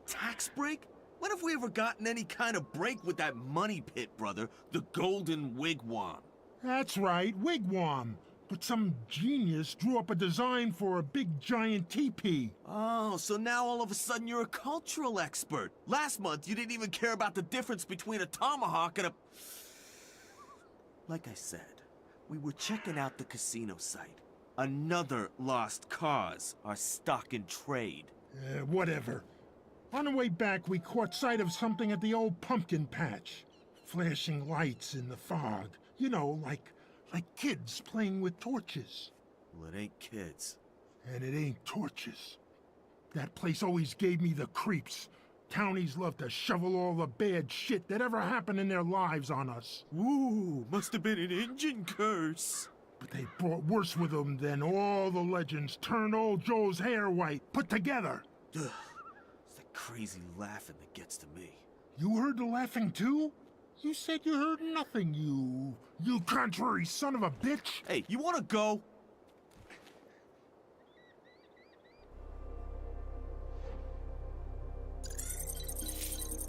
Tax break? When have we ever gotten any kind of break with that money pit, brother? The Golden Wigwam. That's right, wigwam. But some genius drew up a design for a big giant teepee. Oh, so now all of a sudden you're a cultural expert. Last month you didn't even care about the difference between a tomahawk and a... Like I said, we were checking out the casino site. Another lost cause, our stock in trade. Whatever. On the way back, we caught sight of something at the old pumpkin patch. Flashing lights in the fog. You know, like kids playing with torches. Well, it ain't kids. And it ain't torches. That place always gave me the creeps. Townies love to shovel all the bad shit that ever happened in their lives on us. Ooh, must have been an Injun curse. But they brought worse with them than all the legends turned old Joe's hair white put together. Ugh, it's that crazy laughing that gets to me. You heard the laughing too? You said you heard nothing, you contrary son of a bitch. Hey, you wanna go?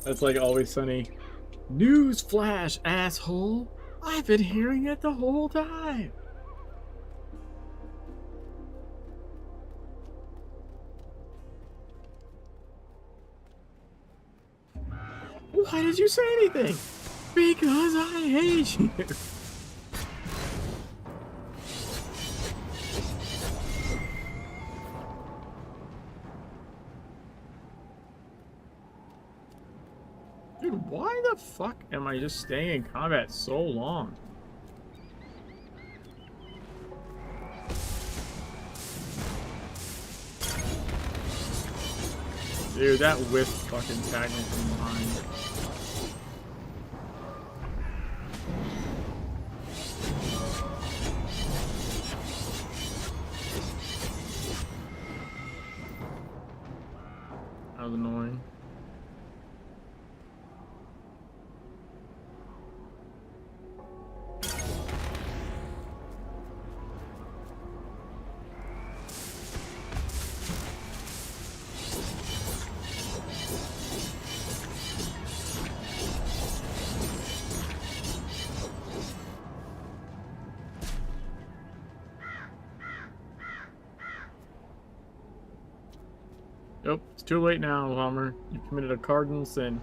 That's like Always Sunny. News flash, asshole! I've been hearing it the whole time. Why did you say anything? Because I hate you. Dude, why the fuck am I just staying in combat so long? Dude, that wisp fucking tagged me from behind. That was annoying. Nope, it's too late now, Homer. You committed a cardinal sin.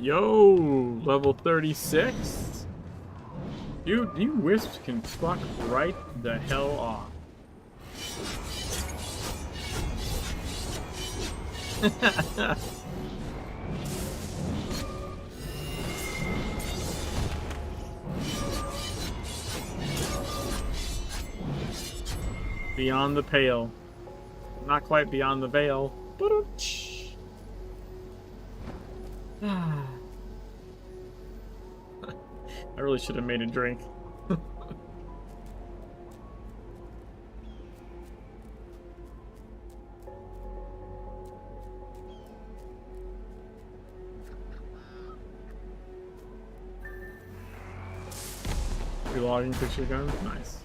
Yo, level 36? Dude, you wisps can fuck right the hell off. Beyond the pale. Not quite beyond the veil. I really should have made a drink. Relogging picture gun? Nice.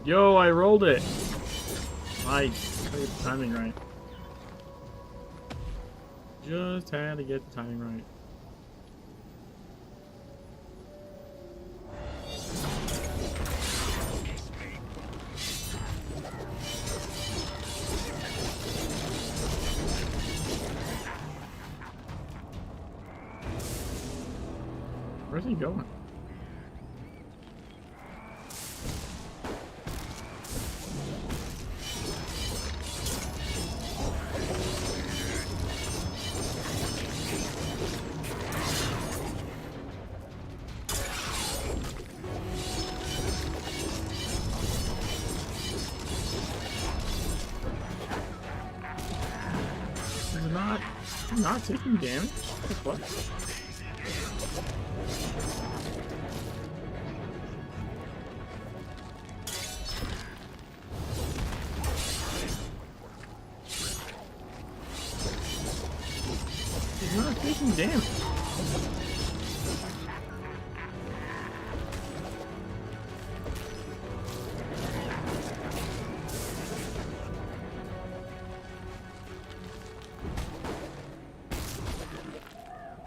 Yo, I rolled it. Nice. I get the timing right. Just had to get the timing right. Where's he going? He's not taking damage? What? He's not taking damage.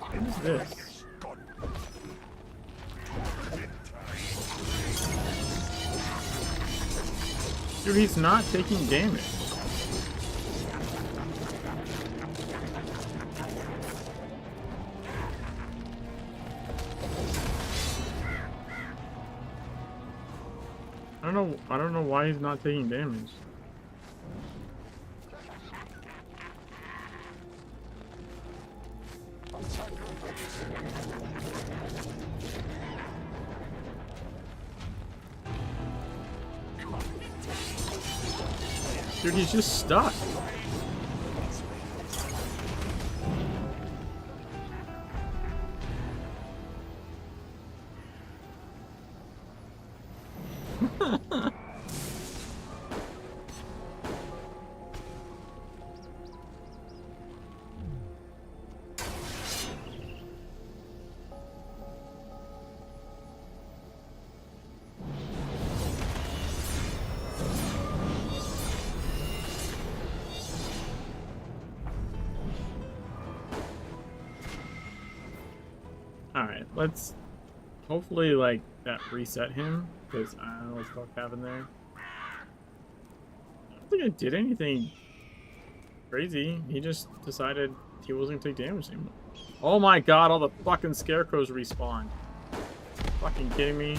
What is this? Dude, he's not taking damage. I don't know why he's not taking damage. Dude, he's just stuck. Alright, let's hopefully like that reset him, because I don't know what the fuck happened there. I don't think I did anything crazy. He just decided he wasn't gonna take damage anymore. Oh my god, all the fucking scarecrows respawned. Fucking kidding me?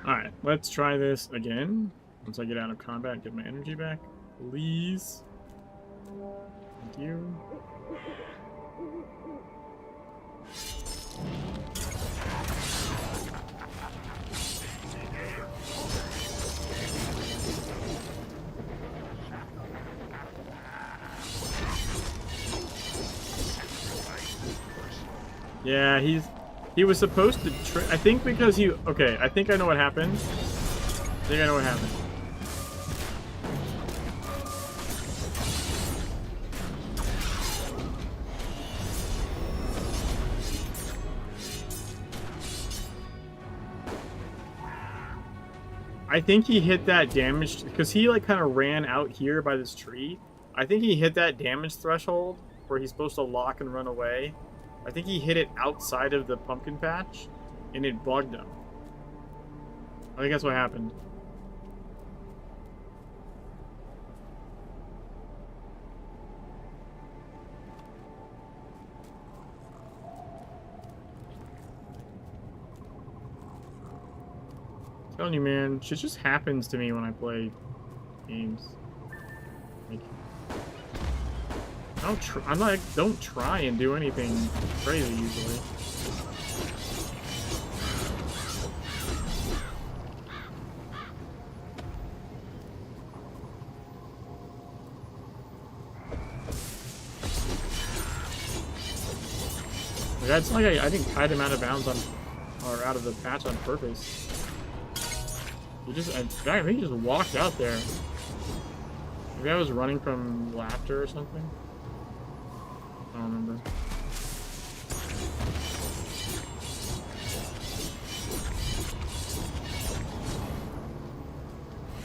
Alright, let's try this again. Once I get out of combat and get my energy back. Please. Thank you. Yeah, he was supposed to I think because he... Okay, I think I know what happened. I think I know what happened. I think he hit that damage... Because he, like, kind of ran out here by this tree. I think he hit that damage threshold where he's supposed to lock and run away. I think he hit it outside of the pumpkin patch, and it bugged him. I think that's what happened. I'm telling you, man, shit just happens to me when I play games. Like, don't try and do anything crazy usually. That's like I think tied him out of bounds on, or out of the patch on purpose. He just, I think he just walked out there. Maybe I was running from laughter or something. I don't remember.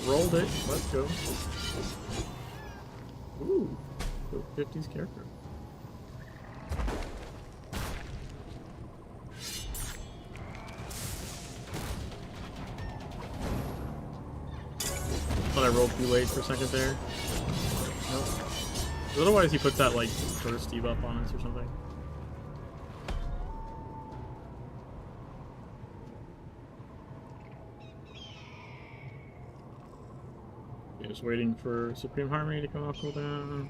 Rolled it. Let's go. Ooh, 50s character. Thought I rolled too late for a second there. Nope. Otherwise he puts that like first Steve up on us or something. Yeah, just waiting for Supreme Harmony to come off cooldown.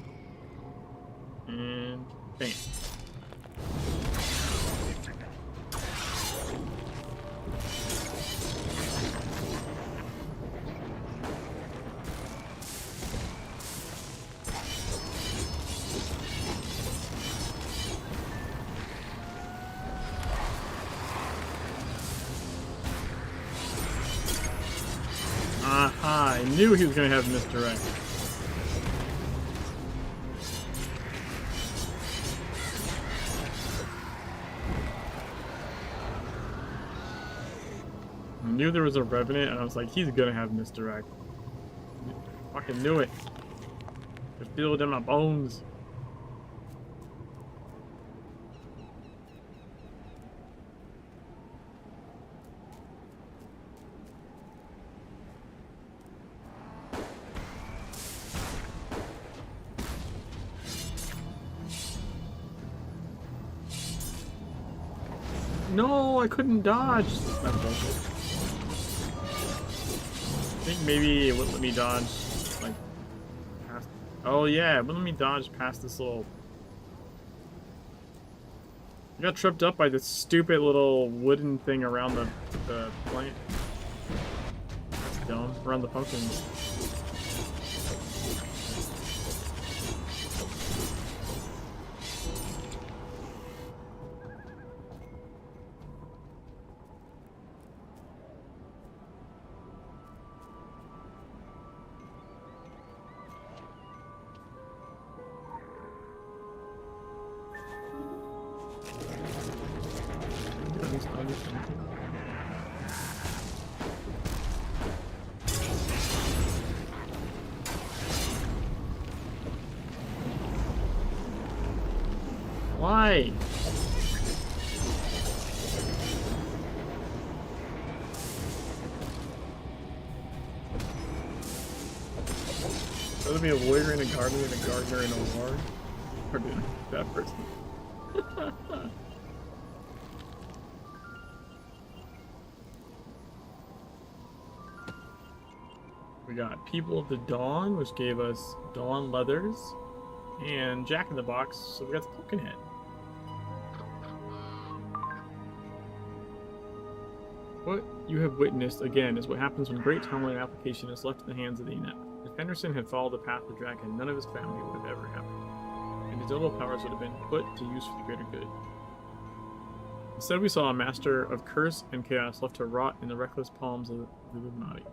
And bam. Aha, I knew he was going to have misdirect. I knew there was a Revenant, and I was like, he's going to have misdirect. Fucking knew it. Just feel it in my bones. No, I couldn't dodge. That's bullshit. I think maybe it wouldn't let me dodge, like, past... Oh yeah, it wouldn't let me dodge past this little... I got tripped up by this stupid little wooden thing around the plant. That's dumb. Around the pumpkin. Why? That'll be a warrior and a gardener and a gardener and a ward. Or dude, that person. We got People of the Dawn, which gave us Dawn Leathers, and Jack in the Box, so we got the Pumpkinhead. What you have witnessed, again, is what happens when great timeline application is left in the hands of the inept. If Henderson had followed the path of Dragon, none of his family would have ever happened, and his evil powers would have been put to use for the greater good. Instead, we saw a master of curse and chaos left to rot in the reckless palms of the Illuminati.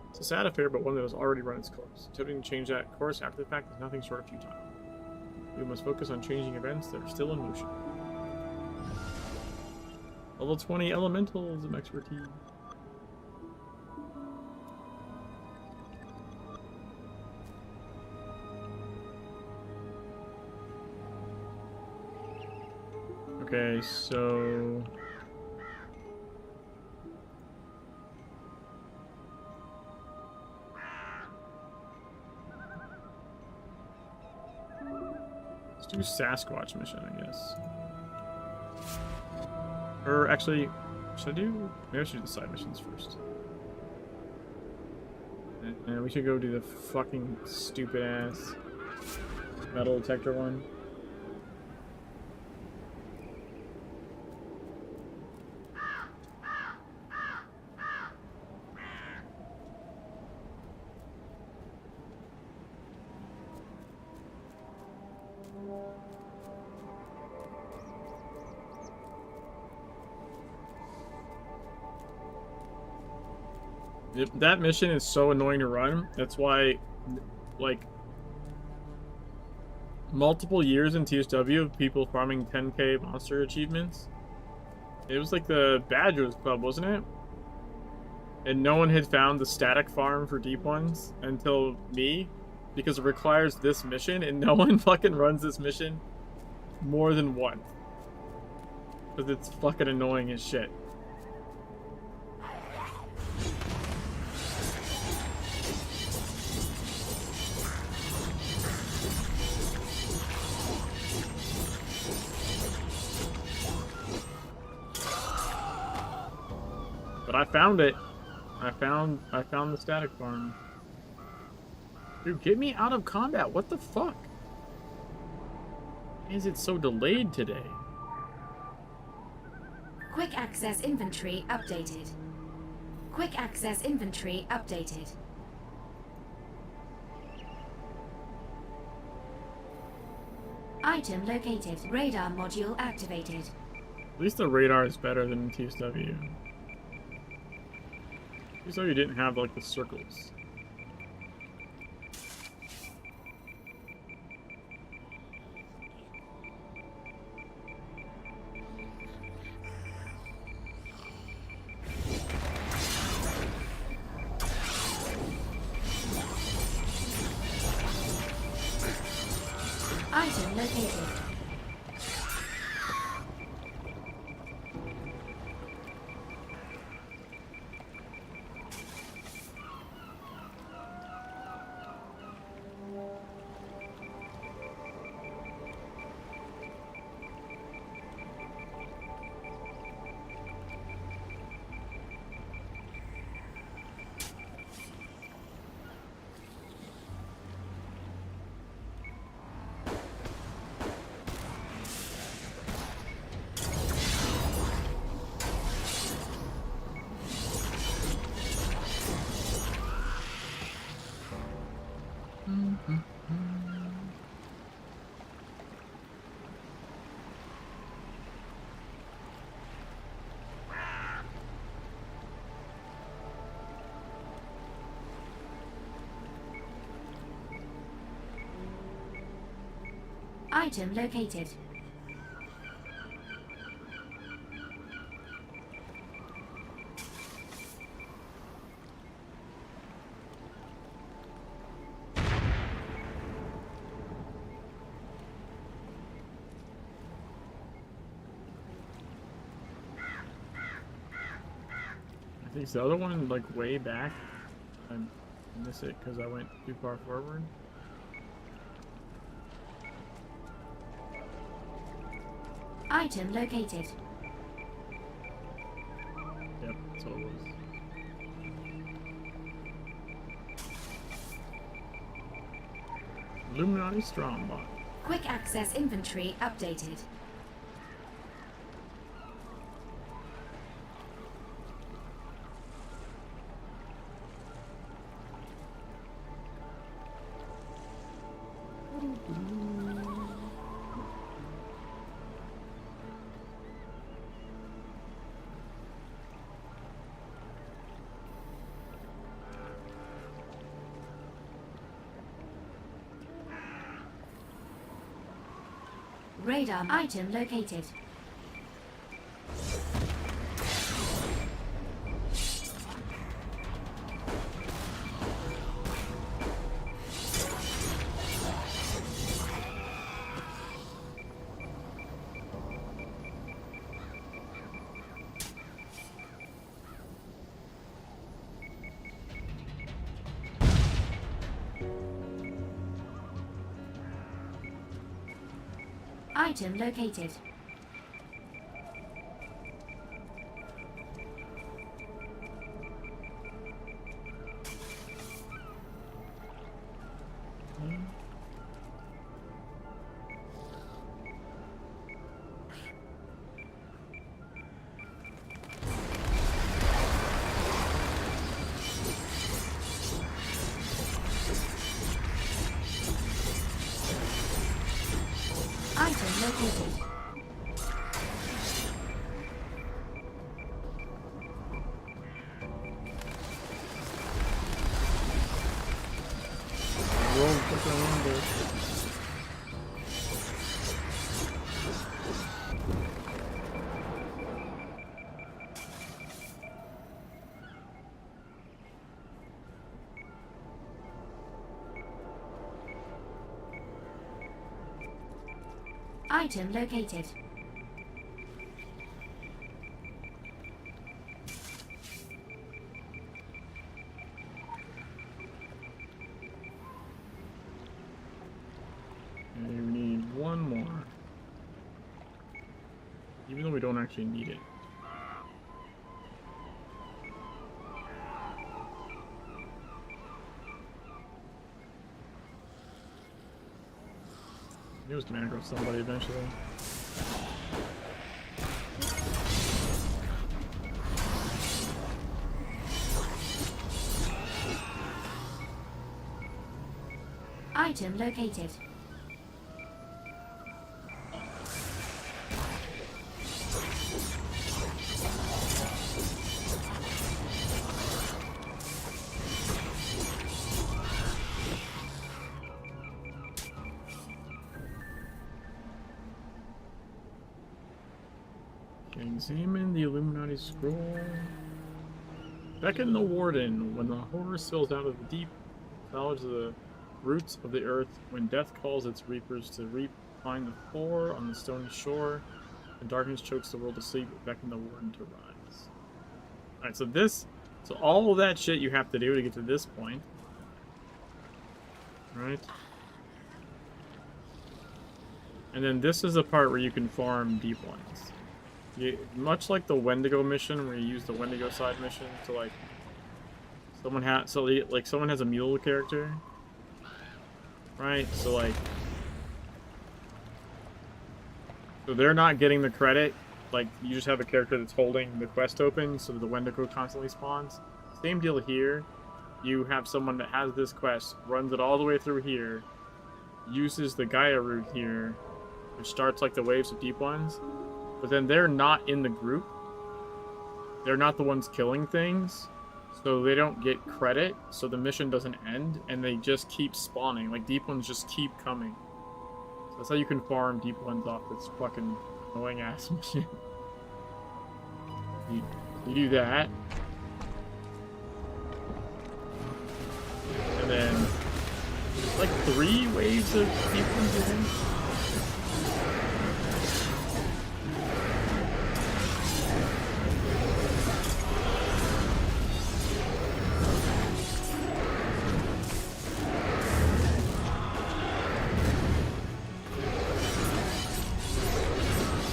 It's a sad affair, but one that has already run its course. Attempting to change that course after the fact is nothing short of futile. We must focus on changing events that are still in motion. Level 20 Elementalism expertise. Okay, so... do Sasquatch mission, I guess. Or actually, should I do? Maybe I should do the side missions first. And we should go do the fucking stupid ass metal detector one. That mission is so annoying to run. That's why, like, multiple years in TSW of people farming 10k monster achievements. It was like the Badgers Club, wasn't it? And no one had found the static farm for deep ones until me, because it requires this mission, and no one fucking runs this mission more than once. Because it's fucking annoying as shit. But I found it. I found the static farm. Dude, get me out of combat. What the fuck? Why is it so delayed today? Quick access inventory updated. Quick access inventory updated. Item located. Radar module activated. At least the radar is better than TSW. TSW didn't have like the circles. Item located. Item located. I think the other one like way back. I miss it because I went too far forward. Item located. Yep, that's all it was. Illuminati Strongbot. Quick access inventory updated. Radar item located. Item located. Item located. Roll, put that on there. Item located. And we need one more. Even though we don't actually need it. It was gonna aggro somebody eventually. Item located. Examine the Illuminati scroll. Beckon the Warden. When the horror spills out of the deep, knowledge of the roots of the earth, when death calls its reapers to reap, find the four on the stony shore, and darkness chokes the world to sleep, beckon the Warden to rise. Alright, so all of that shit you have to do to get to this point. Right? And then this is the part where you can farm deep ones. Much like the Wendigo mission, where you use the Wendigo side mission to like someone has a mule character, right? So they're not getting the credit. Like you just have a character that's holding the quest open, so that the Wendigo constantly spawns. Same deal here. You have someone that has this quest, runs it all the way through here, uses the Gaia route here, which starts like the waves of deep ones. But then they're not in the group. They're not the ones killing things. So they don't get credit. So the mission doesn't end. And they just keep spawning. Like, deep ones just keep coming. So that's how you can farm deep ones off this fucking annoying ass mission. You do that. And then, like 3 waves of deep ones, I think.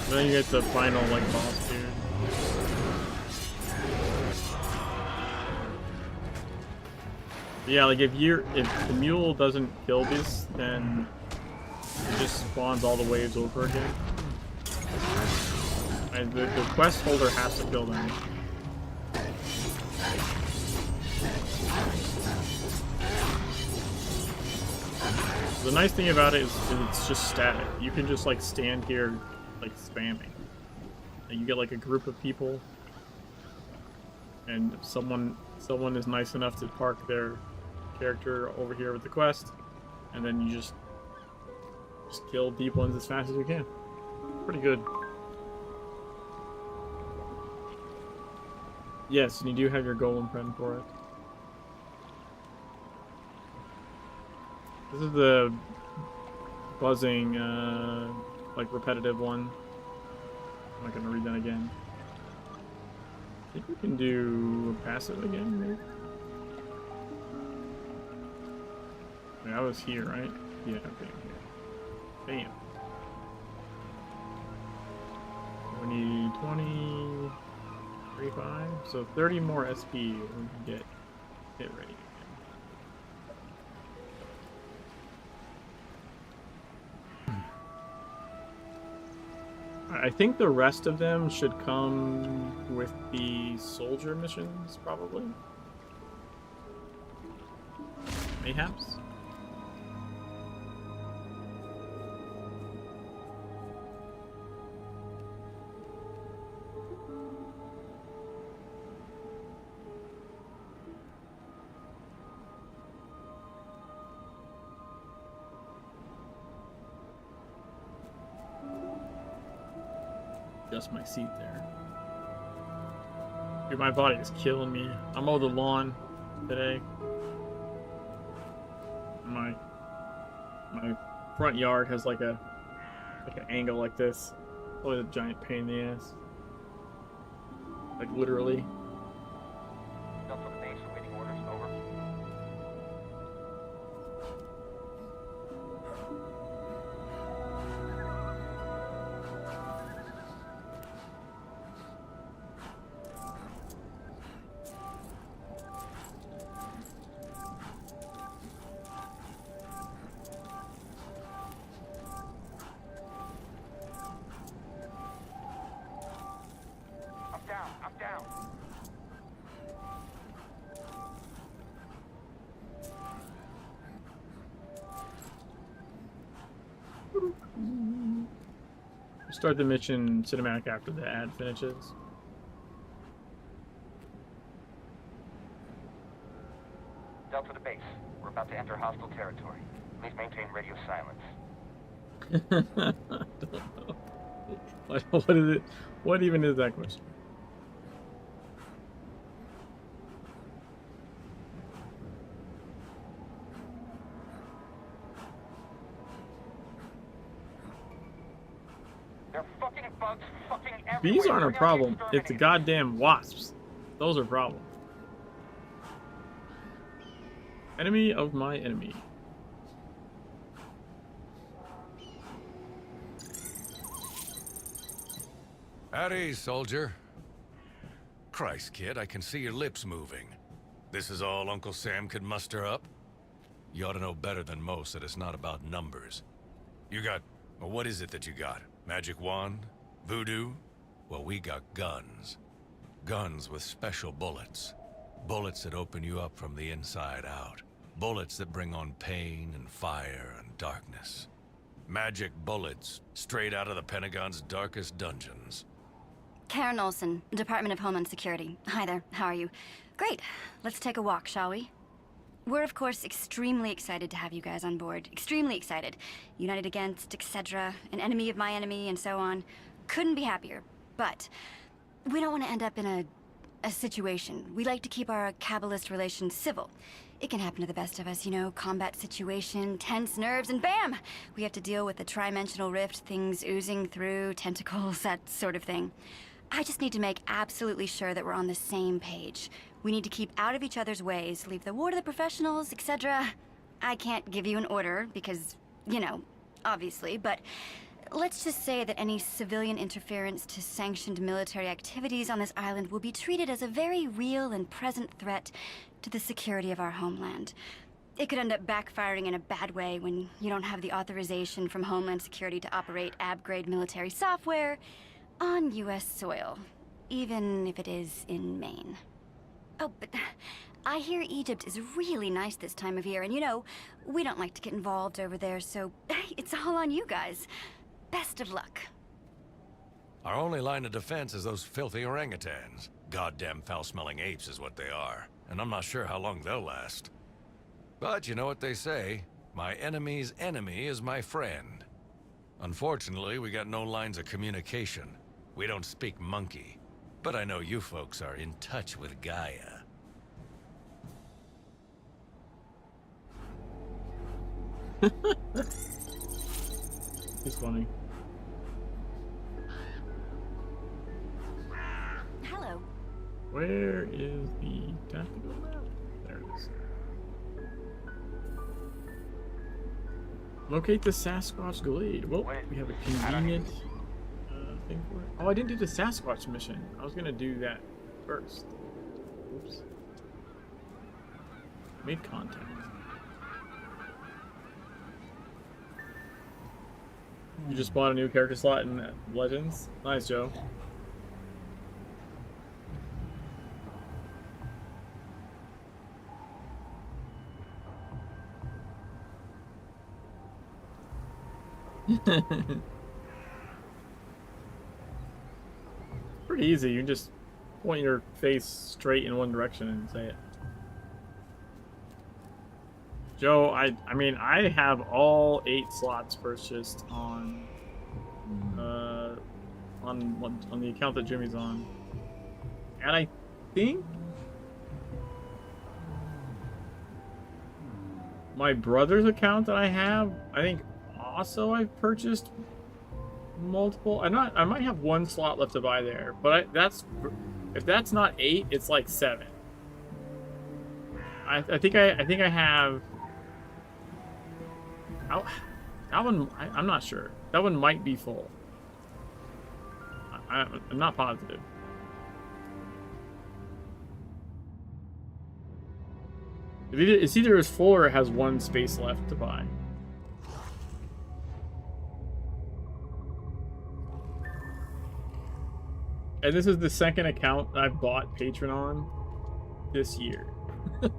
Then you get the final like boss dude. Yeah, like if the mule doesn't kill this, then it just spawns all the waves over again. And the quest holder has to kill them. The nice thing about it is it's just static. You can just like stand here like spamming. And you get like a group of people, and someone is nice enough to park their character over here with the quest, and then you just kill deep ones as fast as you can. Pretty good. Yes, and you do have your golem friend for it. This is the buzzing, like repetitive one. I'm not gonna read that again. I think we can do passive again, maybe? Wait, I was here, right? Yeah, okay, I'm here. Bam. 20, 35, so 30 more SP we can get hit ready. I think the rest of them should come with the soldier missions, probably. Mayhaps. Adjust my seat there. Dude, my body is killing me. I mowed the lawn today. My front yard has like an angle like this. Always a giant pain in the ass. Like literally. Delta to base, awaiting orders. Over. I'm down. Start the mission cinematic after the ad finishes. Delta to base. We're about to enter hostile territory. Please maintain radio silence. I don't know. What is it? What even is that question? There are fucking bugs fucking everywhere. Bees aren't a Bring out the problem. It's the exterminator. goddamn wasps. Those are a problem. Enemy of my enemy. At ease, soldier. Christ, kid, I can see your lips moving. This is all Uncle Sam could muster up? You ought to know better than most that it's not about numbers. You got... well, what is it that you got? Magic wand? Voodoo? Well, we got guns. Guns with special bullets. Bullets that open you up from the inside out. Bullets that bring on pain and fire and darkness. Magic bullets, straight out of the Pentagon's darkest dungeons. Karen Olson, Department of Homeland Security. Hi there, how are you? Great, let's take a walk, shall we? We're of course extremely excited to have you guys on board. Extremely excited. United against, etc., an enemy of my enemy, and so on. Couldn't be happier. But we don't want to end up in a situation. We like to keep our cabalist relations civil. It can happen to the best of us, you know, combat situation, tense nerves, and bam! We have to deal with the trimensional rift, things oozing through, tentacles, that sort of thing. I just need to make absolutely sure that we're on the same page. We need to keep out of each other's ways, leave the war to the professionals, etc. I can't give you an order because, you know, obviously, but let's just say that any civilian interference to sanctioned military activities on this island will be treated as a very real and present threat to the security of our homeland. It could end up backfiring in a bad way when you don't have the authorization from Homeland Security to operate ab-grade military software on U.S. soil, even if it is in Maine. Oh, but I hear Egypt is really nice this time of year, and you know, we don't like to get involved over there, so it's all on you guys. Best of luck. Our only line of defense is those filthy orangutans. Goddamn foul-smelling apes is what they are, and I'm not sure how long they'll last. But you know what they say, my enemy's enemy is my friend. Unfortunately, we got no lines of communication. We don't speak monkey. But I know you folks are in touch with Gaia. It's funny. Hello. Where is the tactical map? There it is. Locate the Sasquatch Glade. Well, we have a convenient thing for it? Oh, I didn't do the Sasquatch mission. I was gonna do that first. Oops. Made contact. You just bought a new character slot in Legends? Nice, Joe. Pretty easy. You can just point your face straight in one direction and say it. Joe, I mean, I have all 8 slots purchased on the account that Jimmy's on, and I think my brother's account that I have, I think also I've purchased multiple. I might have 1 slot left to buy there, but if that's not 8, it's like 7. I think I have. That one, I'm not sure. That one might be full. I'm not positive. It's either as full or it has 1 space left to buy. And this is the second account I've bought Patron on this year. I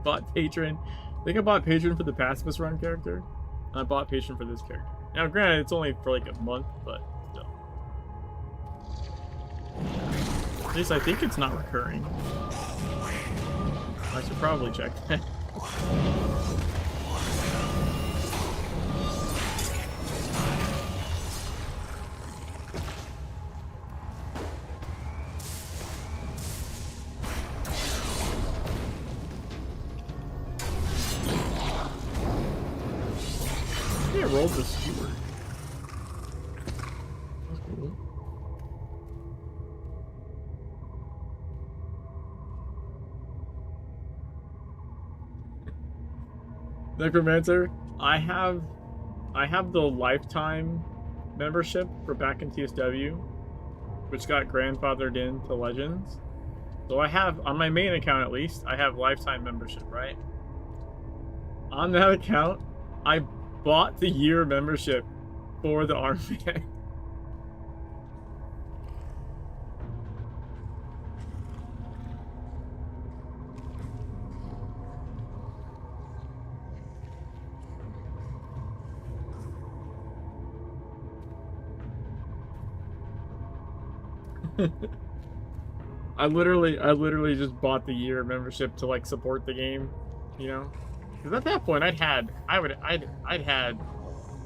bought Patron. I think I bought Patron for the Pacifist Run character. And I bought Patron for this character. Now, granted, it's only for like a month, but still. At least I think it's not recurring. I should probably check that. Rolled the skewer. That's cool. Necromancer, I have the lifetime membership for back in TSW, which got grandfathered into Legends. So I have, on my main account at least, I have lifetime membership, right? On that account, I bought the year membership for the armband. I literally just bought the year membership to like support the game, you know? Because at that point, I'd had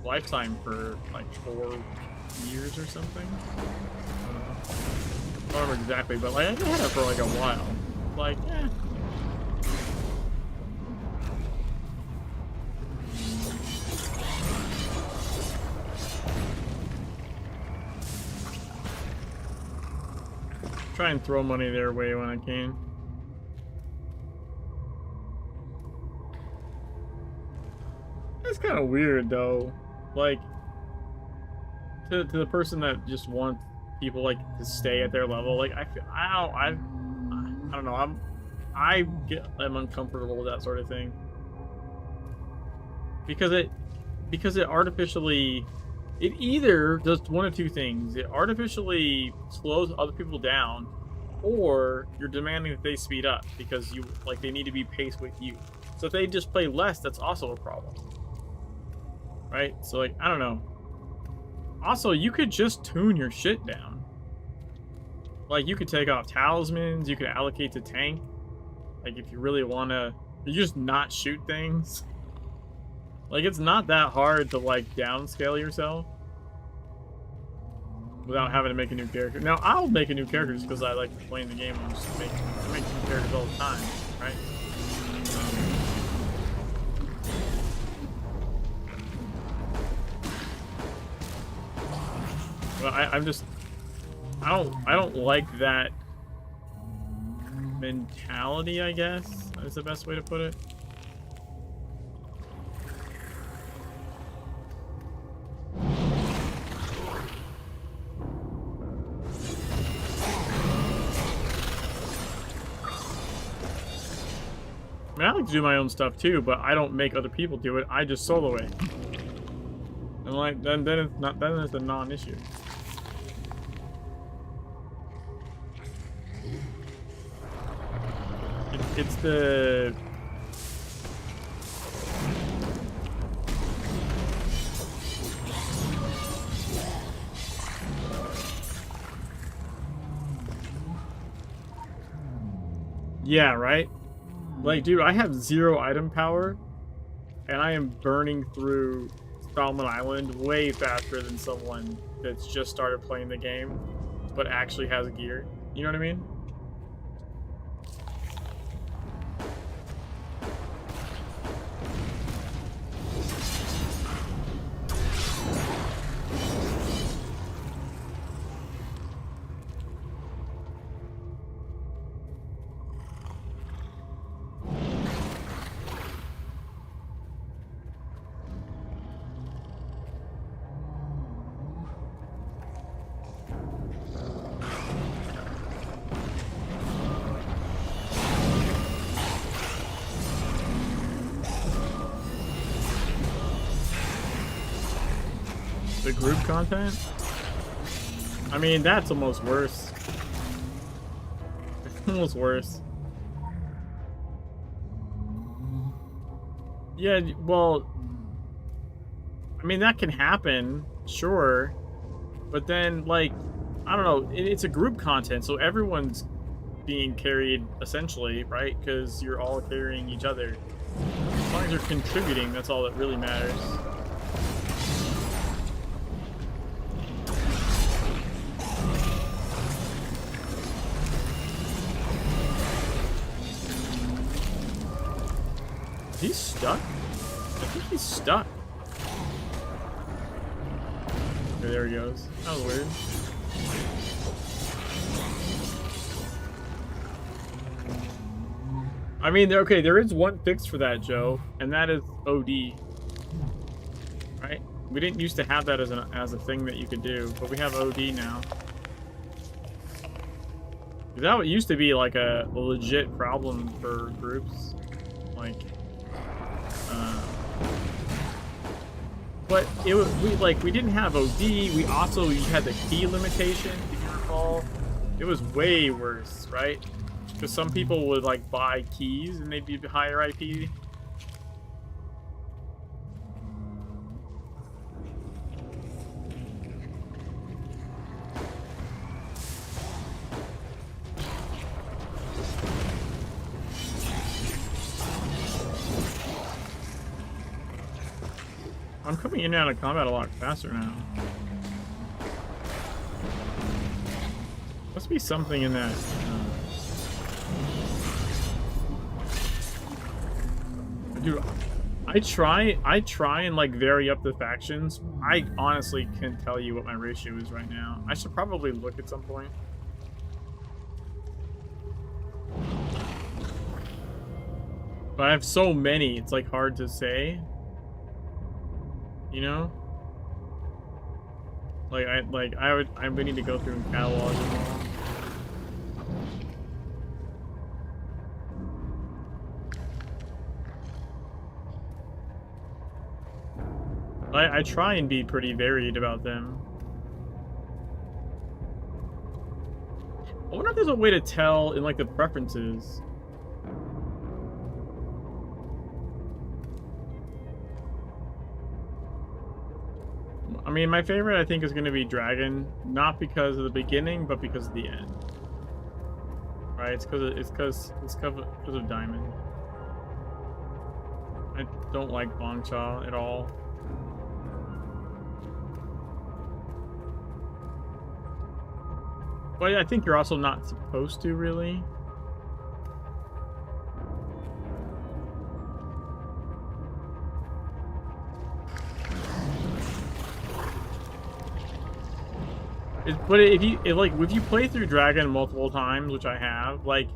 lifetime for like 4 years or something. I don't remember exactly, but like I had it for like a while. Like, eh. Try and throw money their way when I can. It's kind of weird though, like to the person that just wants people like to stay at their level. Like I don't know. I'm uncomfortable with that sort of thing because it artificially, it either does one of two things. It artificially slows other people down, or you're demanding that they speed up because they need to be paced with you. So if they just play less, that's also a problem. Right? So, like, I don't know. Also, you could just tune your shit down. Like, you could take off talismans, you could allocate to tank. Like, if you really want to... You just not shoot things. Like, it's not that hard to, like, downscale yourself. Without having to make a new character. Now, I'll make a new character just because I like playing the game and just make new characters all the time, right? But I don't like that mentality, I guess, is the best way to put it. mean, I like to do my own stuff too, but I don't make other people do it. I just solo it. And like then it's not, then it's a non-issue. It's the yeah, right? Like, dude, I have 0 item power, and I am burning through Solomon Island way faster than someone that's just started playing the game, but actually has gear. You know what I mean? The group content? I mean, that's almost worse. It's almost worse. Yeah, well, I mean, that can happen, sure. But then, like, I don't know, it's a group content, so everyone's being carried, essentially, right? Because you're all carrying each other. As long as you're contributing, that's all that really matters. He's stuck? I think he's stuck. Okay, there he goes. That was weird. I mean, okay, there is one fix for that, Joe, and that is OD. Right? We didn't used to have that as a thing that you could do, but we have OD now. That used to be like a legit problem for groups. Like, but it was, we didn't have OD. We also had the key limitation, if you recall. It was way worse, right? Because some people would like buy keys and they'd be higher IP. I'm coming in and out of combat a lot faster now. Must be something in that. Dude, I try and like vary up the factions. I honestly can't tell you what my ratio is right now. I should probably look at some point. But I have so many, it's like hard to say. You know? I would need to go through and catalog them all. I try and be pretty varied about them. I wonder if there's a way to tell in like the preferences. I mean, my favorite I think is going to be Dragon, not because of the beginning, but because of the end. Right? It's because of Diamond. I don't like Bongcha at all. But I think you're also not supposed to, really. But if you play through Dragon multiple times, which I have, like,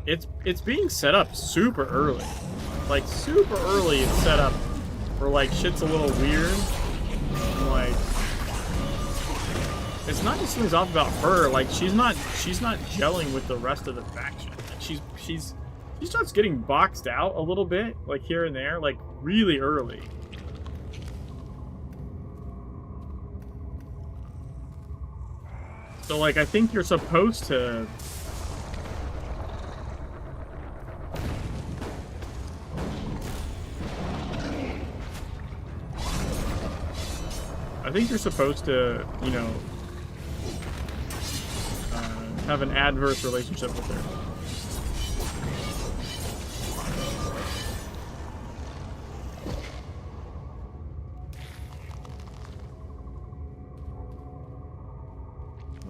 it's being set up super early. Like, super early it's set up where, like, shit's a little weird. Like, it's not just something's off about her. Like, she's not gelling with the rest of the faction. Like, She starts getting boxed out a little bit, like here and there, like really early. So like I think you're supposed to you know, have an adverse relationship with her.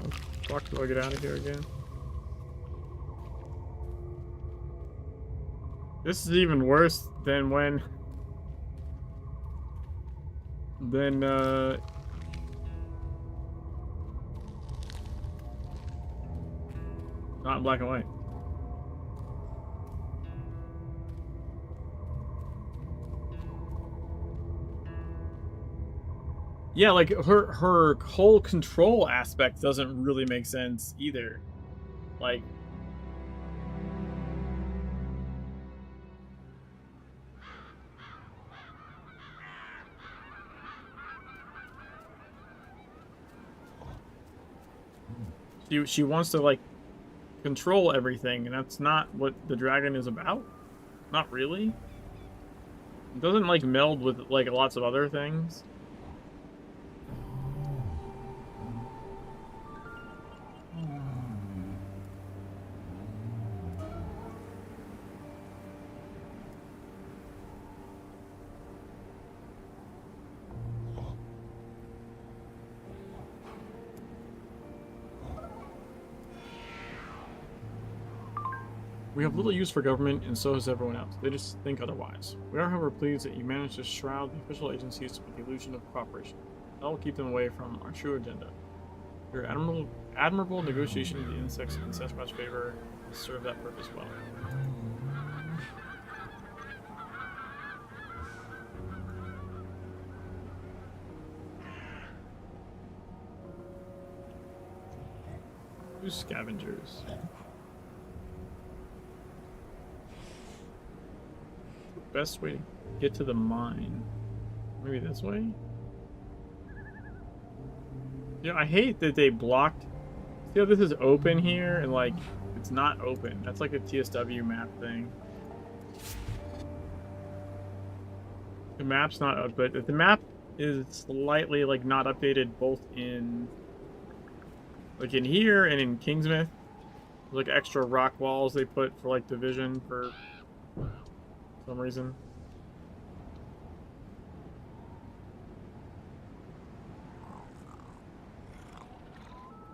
Oh, fuck, do I get out of here again? This is even worse than when... not in black and white. Yeah, like her whole control aspect doesn't really make sense either. Like she wants to like control everything, and that's not what the dragon is about. Not really. It doesn't like meld with like lots of other things. We have little use for government, and so has everyone else. They just think otherwise. We are, however, pleased that you managed to shroud the official agencies with the illusion of cooperation. That will keep them away from our true agenda. Your admirable negotiation of the insects in Sasquatch favor will serve that purpose well. Who's scavengers? Best way to get to the mine. Maybe this way? Yeah, I hate that they blocked. See how this is open here and like it's not open. That's like a TSW map thing. The map's not up, but the map is slightly like not updated both in like in here and in Kingsmouth. Like extra rock walls they put for like division for some reason.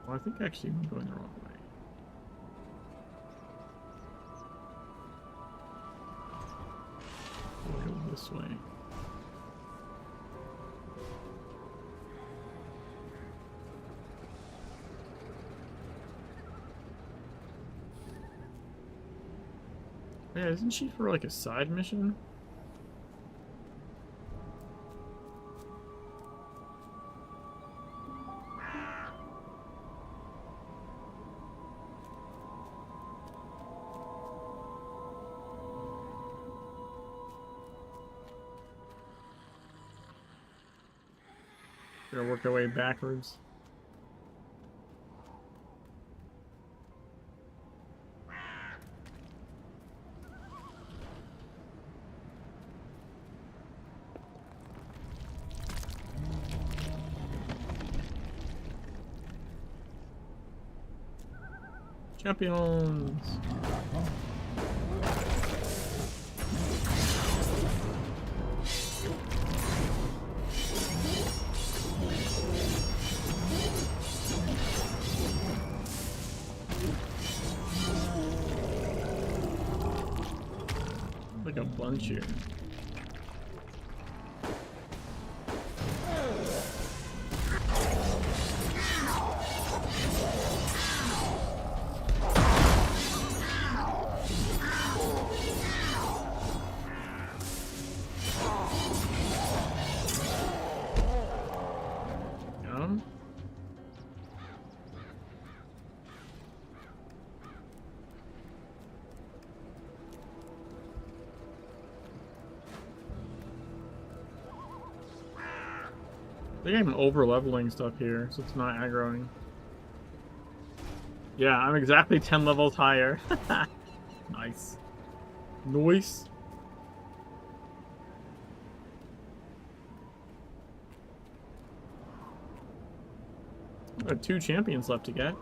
Well, I think actually I'm going the wrong way. I'll go this way. Yeah, isn't she for like a side mission? Gonna work our way backwards. Champions! Like a bunch here. I think I'm over-leveling stuff here, so it's not aggroing. Yeah, I'm exactly 10 levels higher. Nice. Nice. I've got 2 champions left to get.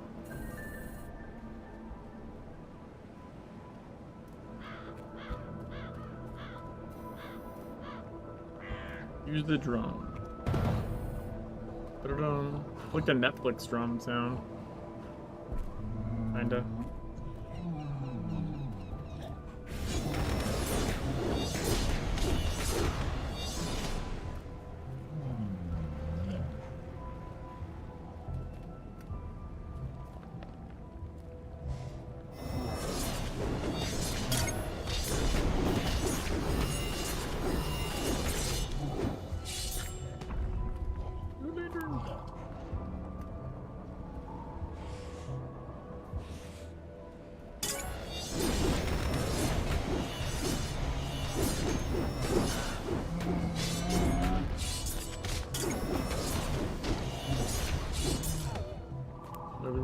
Use the drum. Ba-da-dum. Like the Netflix drum sound. Kinda.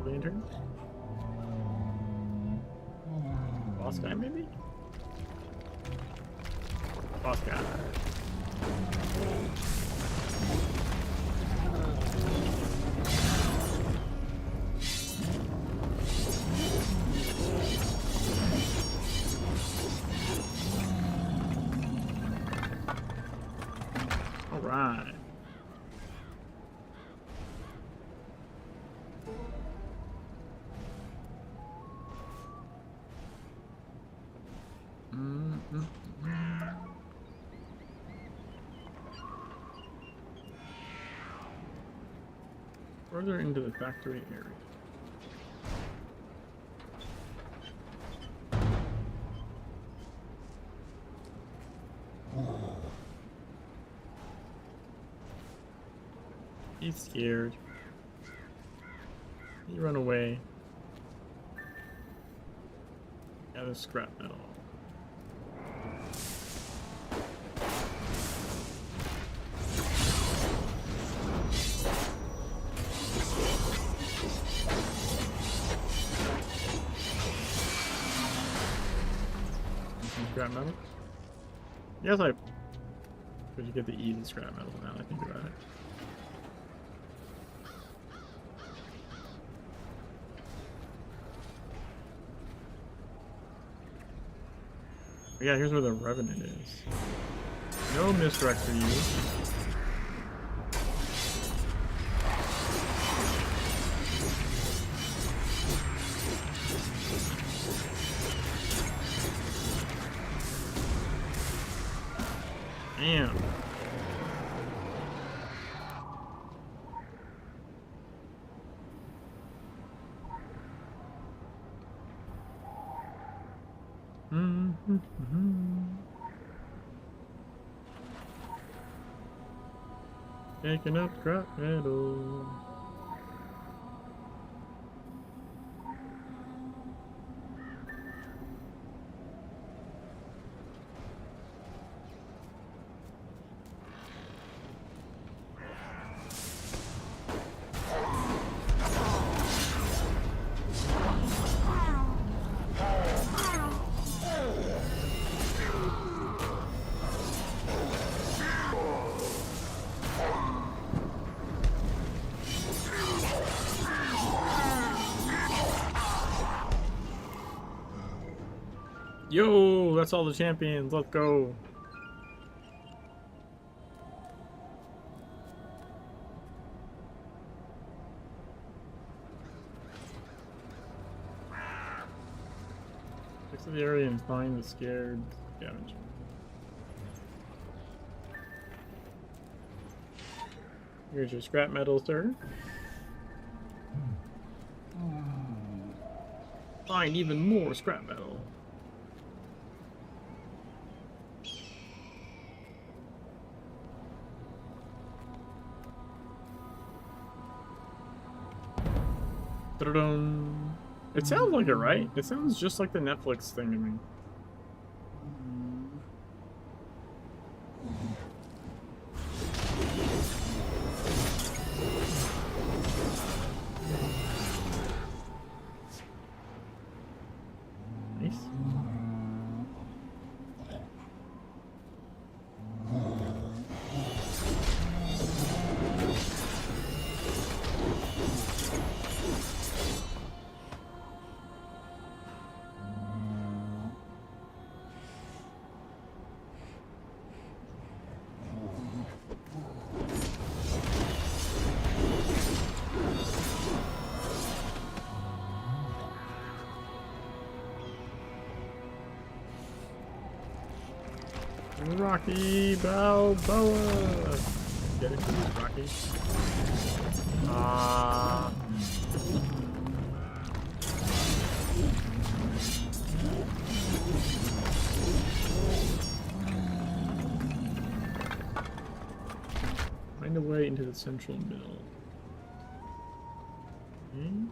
Lantern? Boss guy, maybe? Boss guy. All right. Further into the factory area. He's scared. He run away. Gather scrap metal. Scrap metal? Yes, I could you get the E to scrap metal now I think about it. Yeah, here's where the Revenant is. No misdirect for you. Damn. Taking up scrap metal. Yo, that's all the champions. Let's go. Fix the area and find the scared scavenger. Here's your scrap metal, sir. Find even more scrap metal. It sounds like it, right? It sounds just like the Netflix thing to me. base. Rocky Balboa! Get it, please, Rocky. Find a way into the central mill. Hmm?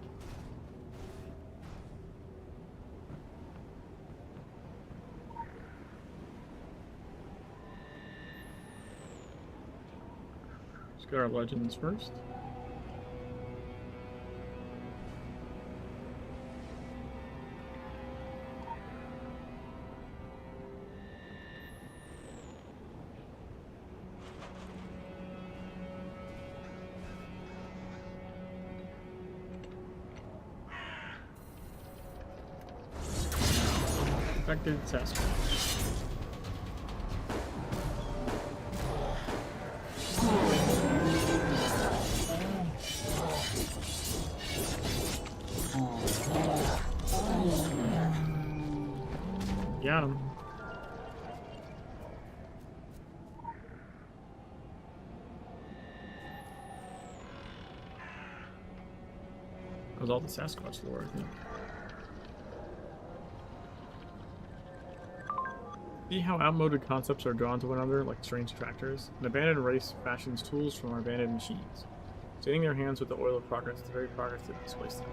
Let's get our legends first. Infected Sasquatch. Got him. That was all the Sasquatch lore, I think. See how outmoded concepts are drawn to one another like strange tractors? An abandoned race fashions tools from our abandoned machines, staining their hands with the oil of progress, the very progress that displaced them.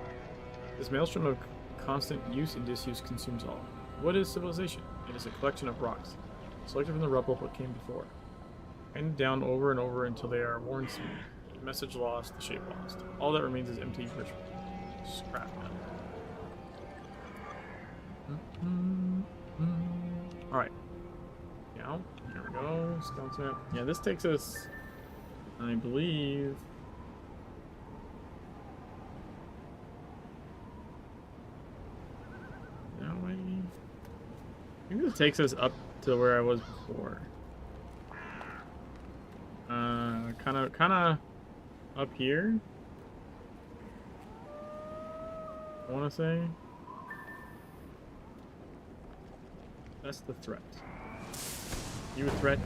This maelstrom of constant use and disuse consumes all. What is civilization? It is a collection of rocks, selected from the rubble of what came before, handed down over and over until they are worn smooth. The message lost, the shape lost. All that remains is empty ritual. Scrap metal. Alright. Now, here we go. Skeleton map. Yeah, this takes us, I believe, that way. I think this takes us up to where I was before. Kind of up here. I want to say. That's the threat. You a threat?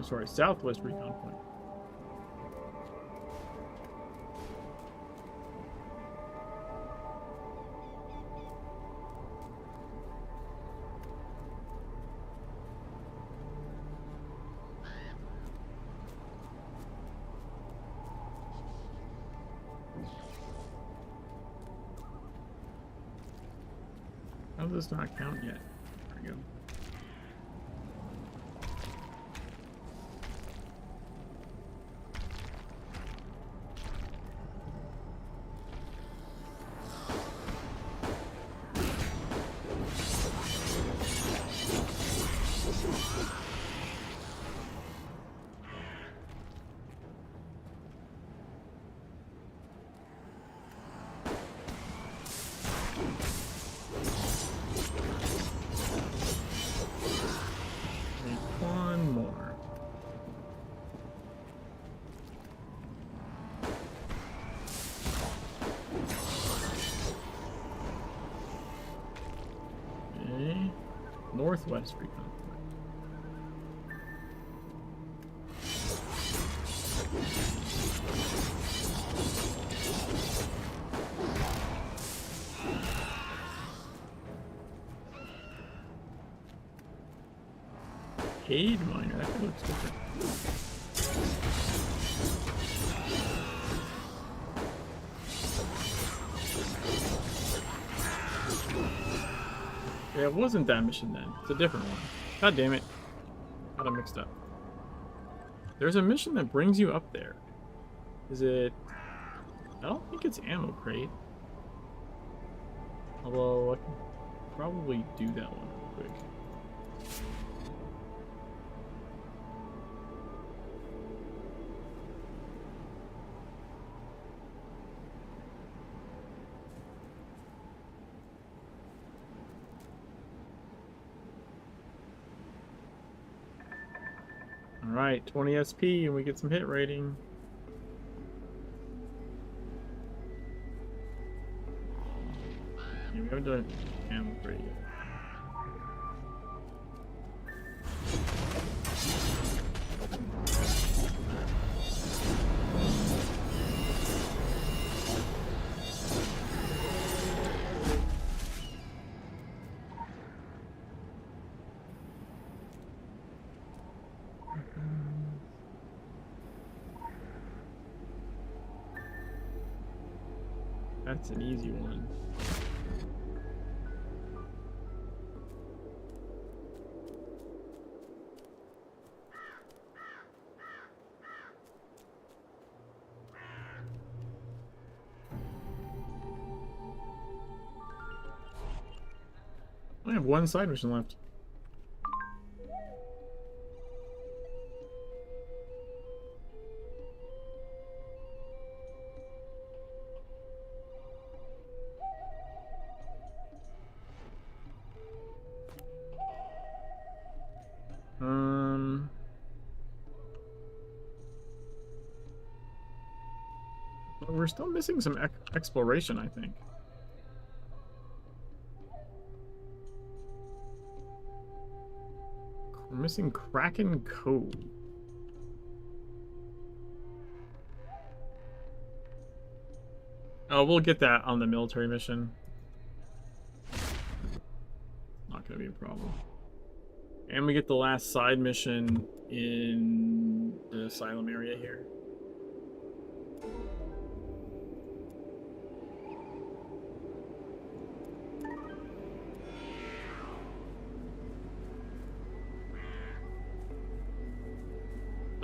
Sorry, southwest recon point. How does this not count yet? There we go. Northwest recon point. Aid miner. That looks different. Yeah, it wasn't that mission then. It's a different one. God damn it. Got them mixed up. There's a mission that brings you up there. Is it... I don't think it's ammo crate. Although, I can probably do that one real quick. Alright, 20 SP and we get some hit rating. Yeah, we haven't done ammo crate yet. That's an easy one. I have one side mission left. We're still missing some exploration, I think. We're missing Kraken Cove. Oh, we'll get that on the military mission. Not gonna be a problem. And we get the last side mission in the asylum area here.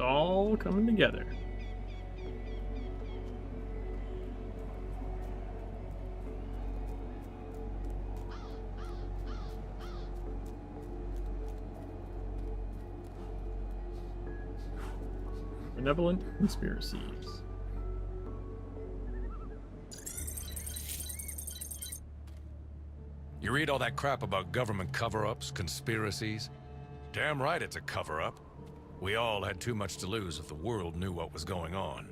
All coming together. Benevolent conspiracies. You read all that crap about government cover-ups, conspiracies? Damn right it's a cover-up. We all had too much to lose if the world knew what was going on.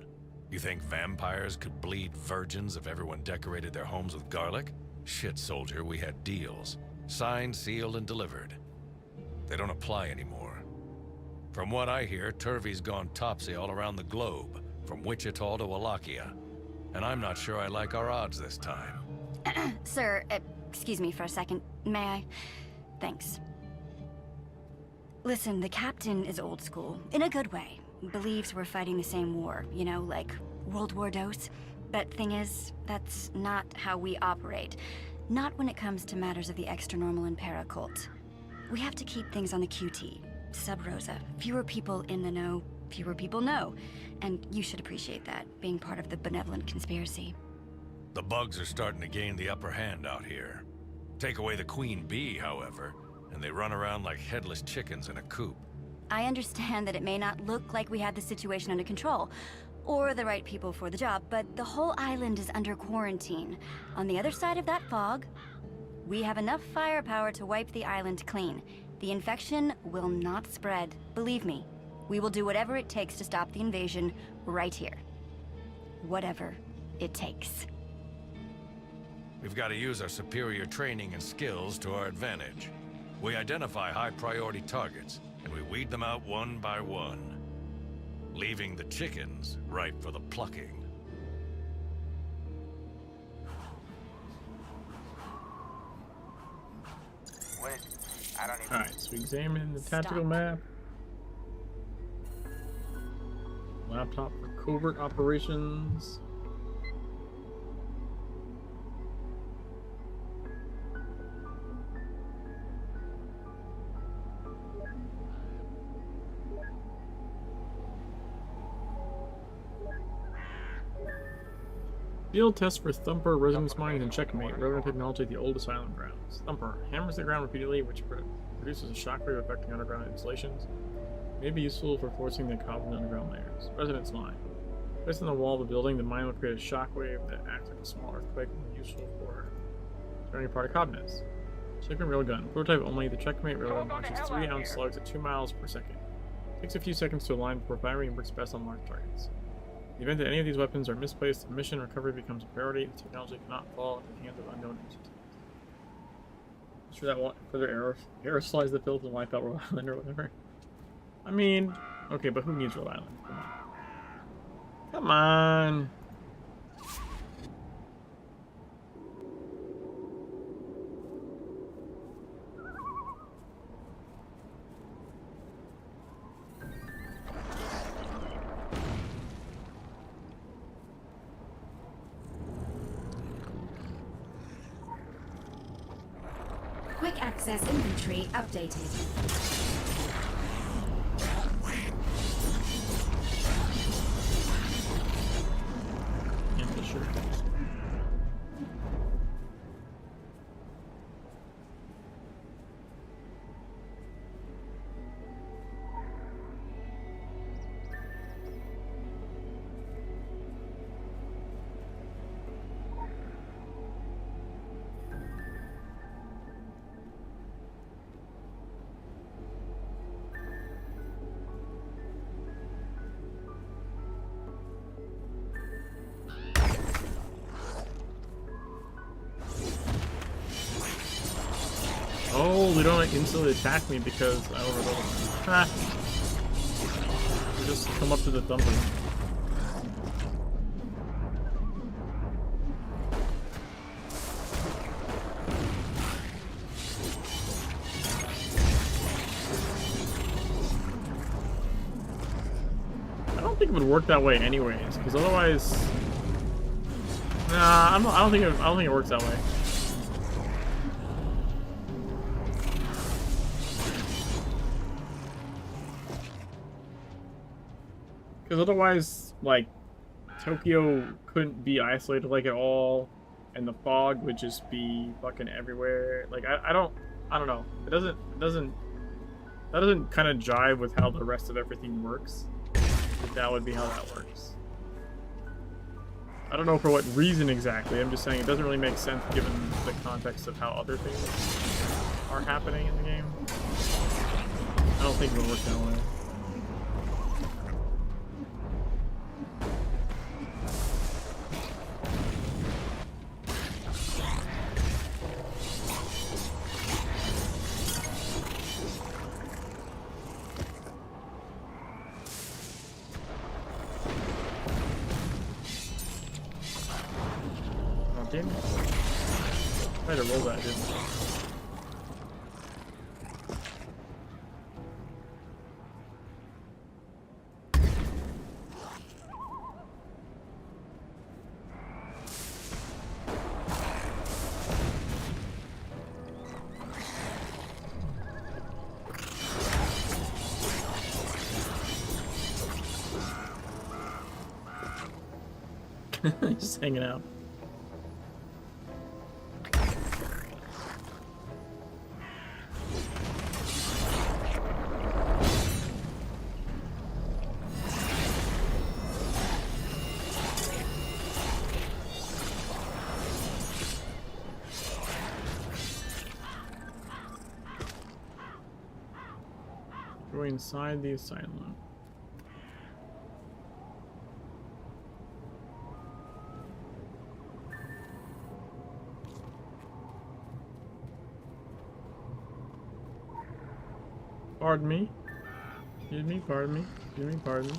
You think vampires could bleed virgins if everyone decorated their homes with garlic? Shit, soldier, we had deals. Signed, sealed, and delivered. They don't apply anymore. From what I hear, Turvey's gone topsy all around the globe, from Wichita to Wallachia. And I'm not sure I like our odds this time. Sir, excuse me for a second. May I? Thanks. Listen, the captain is old school, in a good way. Believes we're fighting the same war, you know, like World War Dos. But thing is, that's not how we operate. Not when it comes to matters of the extra-normal and paracult. We have to keep things on the QT. Sub Rosa. Fewer people in the know, fewer people know. And you should appreciate that, being part of the benevolent conspiracy. The bugs are starting to gain the upper hand out here. Take away the queen bee, however, and they run around like headless chickens in a coop. I understand that it may not look like we had the situation under control, or the right people for the job, but the whole island is under quarantine. On the other side of that fog, we have enough firepower to wipe the island clean. The infection will not spread. Believe me, we will do whatever it takes to stop the invasion right here. Whatever it takes. We've got to use our superior training and skills to our advantage. We identify high-priority targets, and we weed them out one by one, leaving the chickens ripe for the plucking. Wait, I don't even... Alright, so we examine the tactical map. Laptop for covert operations. Field test for Thumper, Resonance Mines, and Checkmate. Relevant technology at the old asylum grounds. Thumper hammers the ground repeatedly, which produces a shockwave affecting underground installations. May be useful for forcing the cobbled underground layers. Resonance Mine. Placed on the wall of a building, the mine will create a shockwave that acts like a small earthquake and is useful for turning apart a cob nest. Checkmate railgun. Prototype only. The Checkmate railgun launches 3-ounce slugs at 2 miles per second. Takes a few seconds to align before firing and works best on large targets. In the event that any of these weapons are misplaced, mission recovery becomes a priority. The technology cannot fall into the hands of unknown entities. Sure that won't further aerosolize the field and wipe out Rhode Island or whatever. I mean, okay, but who needs Rhode Island? Come on. Come on. Quick access inventory updated. Oh, they don't instantly attack me because I overloaded them. Ha! They just come up to the thumper. I don't think it would work that way anyways, because otherwise, nah, I don't think it works that way. Because otherwise, like, Tokyo couldn't be isolated like at all, and the fog would just be fucking everywhere. Like, I don't know. That doesn't kind of jive with how the rest of everything works. But that would be how that works. I don't know for what reason exactly. I'm just saying it doesn't really make sense given the context of how other things are happening in the game. I don't think it would work that way. I tried to roll that, didn't I? Just hanging out. Go inside the asylum. Pardon me. Excuse me, pardon me. Excuse me, pardon me.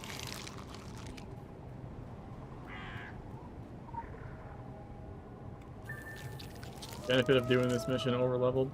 Benefit of doing this mission over leveled.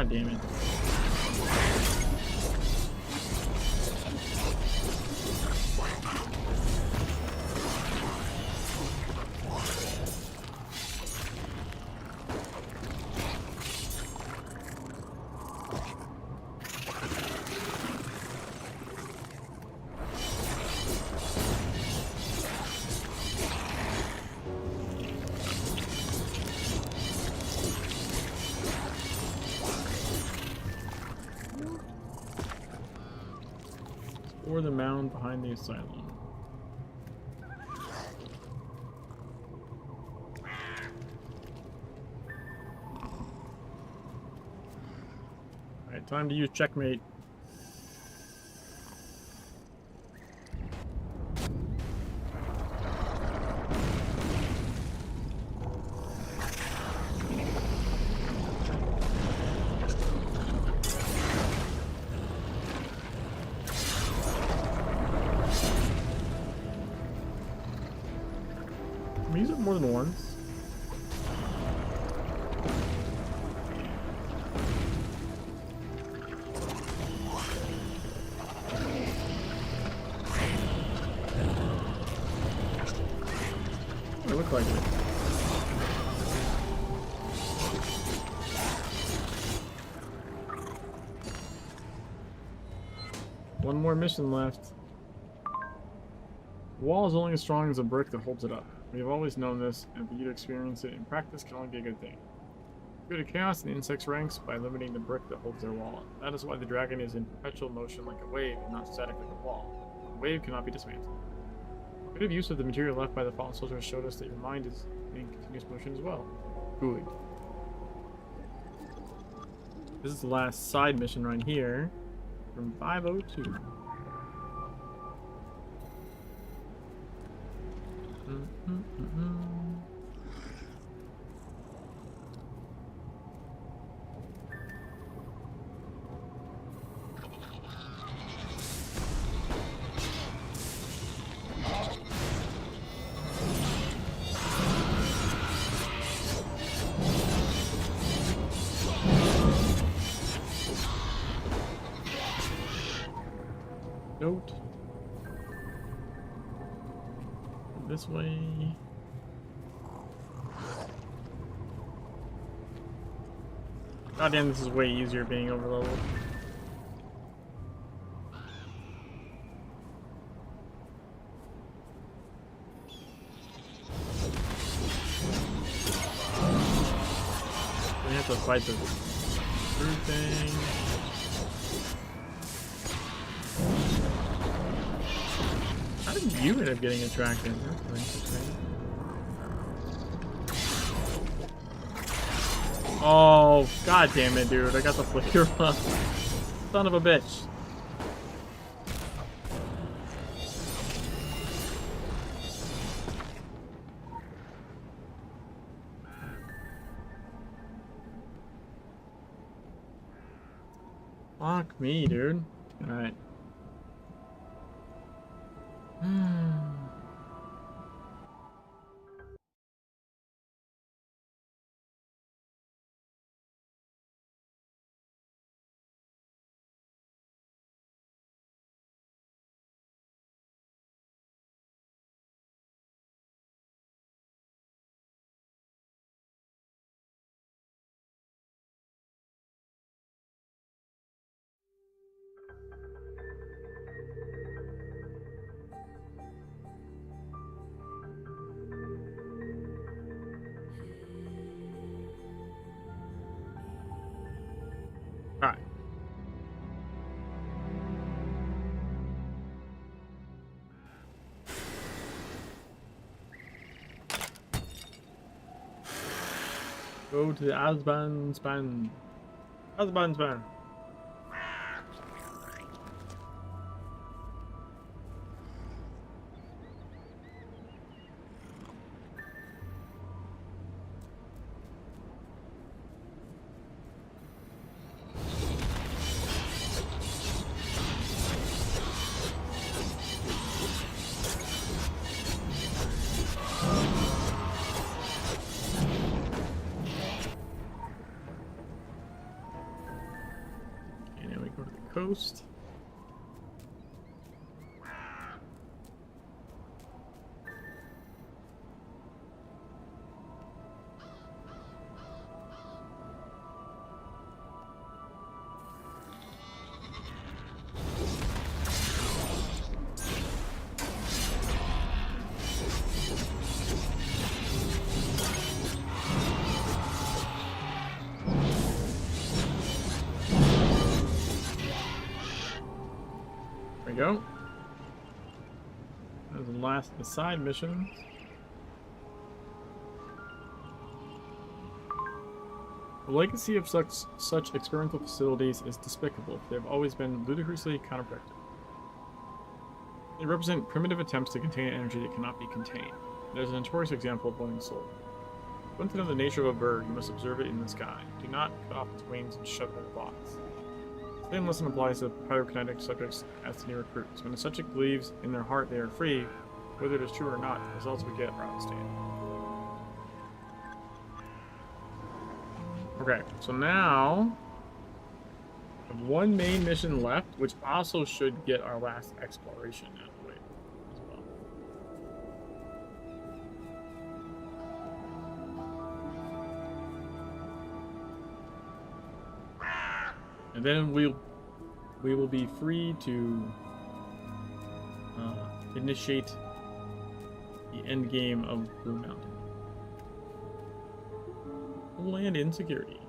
God damn it. Or the mound behind the asylum. Alright, time to use checkmate. Can we use it more than once? It looked like it. One more mission left. The wall is only as strong as the brick that holds it up. We have always known this, and for you to experience it in practice can only be a good thing. Go to chaos in the insect's ranks by limiting the brick that holds their wall. That is why the dragon is in perpetual motion like a wave and not static like a wall. A wave cannot be dismantled. Good use of the material left by the fallen soldiers showed us that your mind is in continuous motion as well. Good. This is the last side mission right here from 502. Note. This way. Goddamn, this is way easier being over leveled. We have to fight the screw thing. How did you end up getting attracted? That's interesting. Oh, god damn it, dude. I got the flicker up. Son of a bitch. Fuck me, dude. Alright. Alright. Go to the Asban span. Asban span. coast. There we go. There's the last the side mission. The legacy of such experimental facilities is despicable. They have always been ludicrously counterproductive. They represent primitive attempts to contain energy that cannot be contained. There's a notorious example of blowing soul. When to know the nature of a bird, you must observe it in the sky. Do not cut off its wings and shove it in a box. The same lesson applies to pyrokinetic subjects as to new recruits. When a subject believes in their heart they are free, whether it is true or not, the results we get are outstanding. Okay, so now we have one main mission left, which also should get our last exploration out of the way as well. And then we will be free to initiate the end game of Blue Mountain. Land insecurity.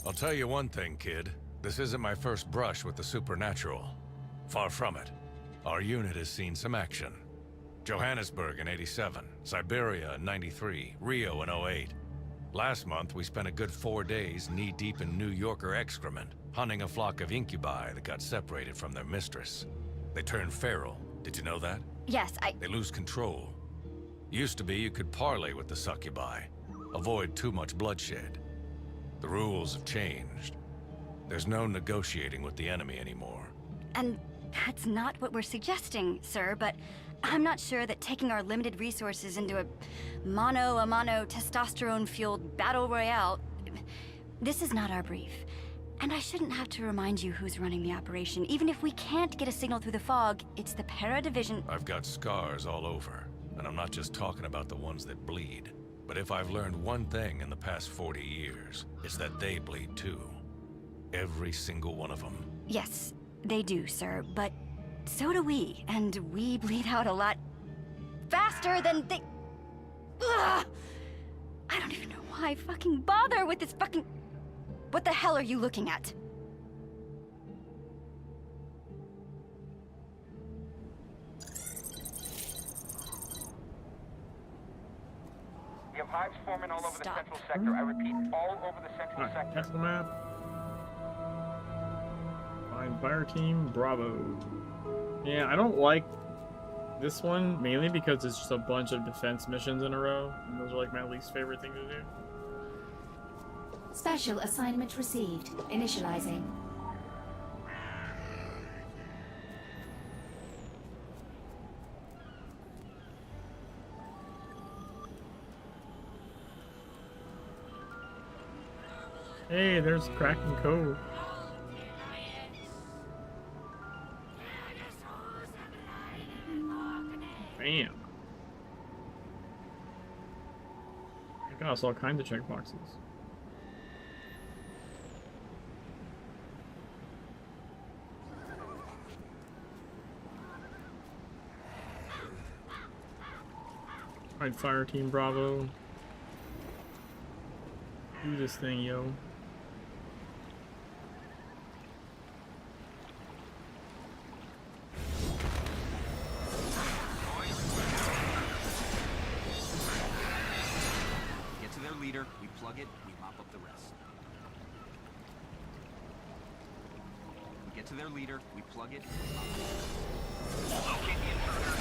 I'll tell you one thing, kid. This isn't my first brush with the supernatural. Far from it. Our unit has seen some action. Johannesburg in '87, Siberia in '93, Rio in '08. Last month, we spent a good 4 days knee-deep in New Yorker excrement, hunting a flock of incubi that got separated from their mistress. They turned feral. Did you know that? Yes, They lose control. Used to be you could parley with the succubi, avoid too much bloodshed. The rules have changed. There's no negotiating with the enemy anymore. And that's not what we're suggesting, sir, but I'm not sure that taking our limited resources into a mano testosterone-fueled battle royale... This is not our brief. And I shouldn't have to remind you who's running the operation. Even if we can't get a signal through the fog, it's the Para Division... I've got scars all over, and I'm not just talking about the ones that bleed. But if I've learned one thing in the past 40 years, it's that they bleed too. Every single one of them. Yes, they do, sir, but so do we, and we bleed out a lot faster than they... Ugh! I don't even know why I fucking bother with this fucking... What the hell are you looking at? We have hives forming all over the central sector. I repeat, all over the central sector. Test the map. Find fire team Bravo. Yeah, I don't like this one mainly because it's just a bunch of defense missions in a row, and those are like my least favorite thing to do. Special assignment received. Initializing. Hey, there's Kraken Cove. Bam. I got all kinds of checkboxes. Alright, Fire Team Bravo. Do this thing, yo. Get to their leader, we plug it, we mop up the rest. We get to their leader, we plug it, we mop up the rest. Locate the intruder.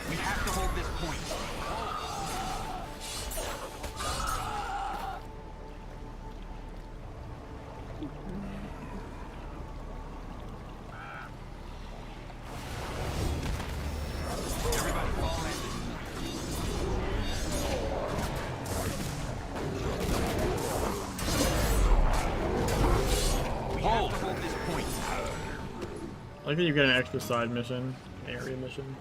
We have to hold this point. Everybody fall in. like that you get an extra side mission, area mission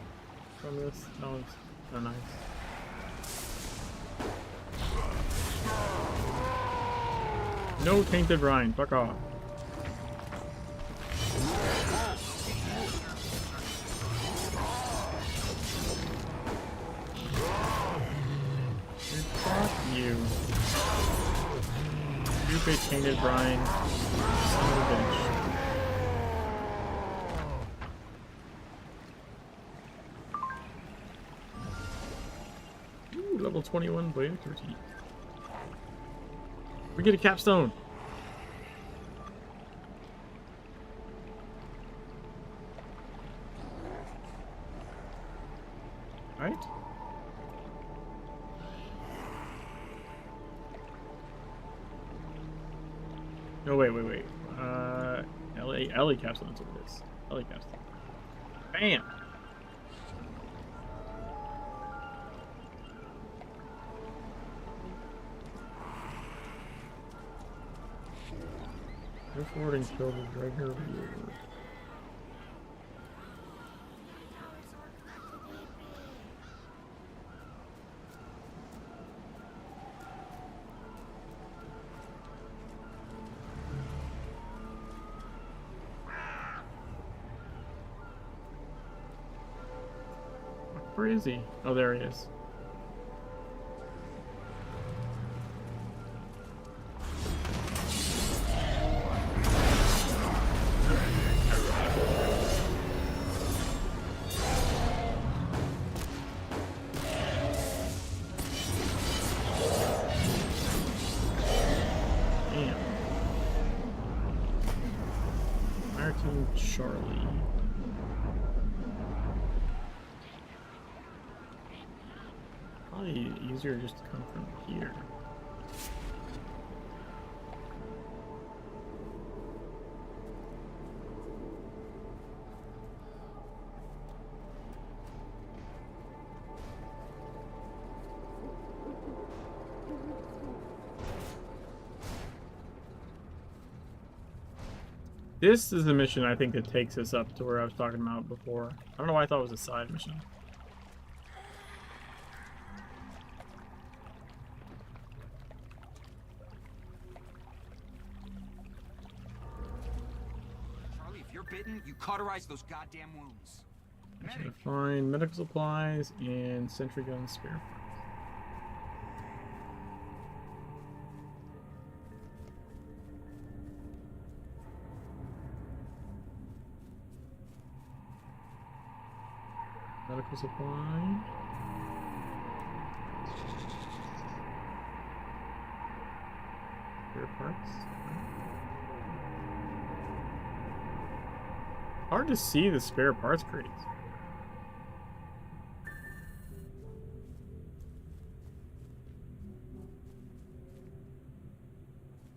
from this. That one's so nice. No tainted brine, fuck off. Fuck you. Stupid tainted brine. Son of a bitch. Ooh, level 21 blade of 13. We get a capstone. Right? No, wait. Ellie capstone, that's what it is. Ellie capstone. Bam! Go forward and kill the Dragon Lord. Where is he? Oh, there he is. Damn. American Charlie. Probably easier just to come from here. This is the mission I think that takes us up to where I was talking about before. I don't know why I thought it was a side mission. Bitten, you cauterize those goddamn wounds. I should find medical supplies and sentry gun spare parts. Medical supply. Spare parts. Hard to see the spare parts crates.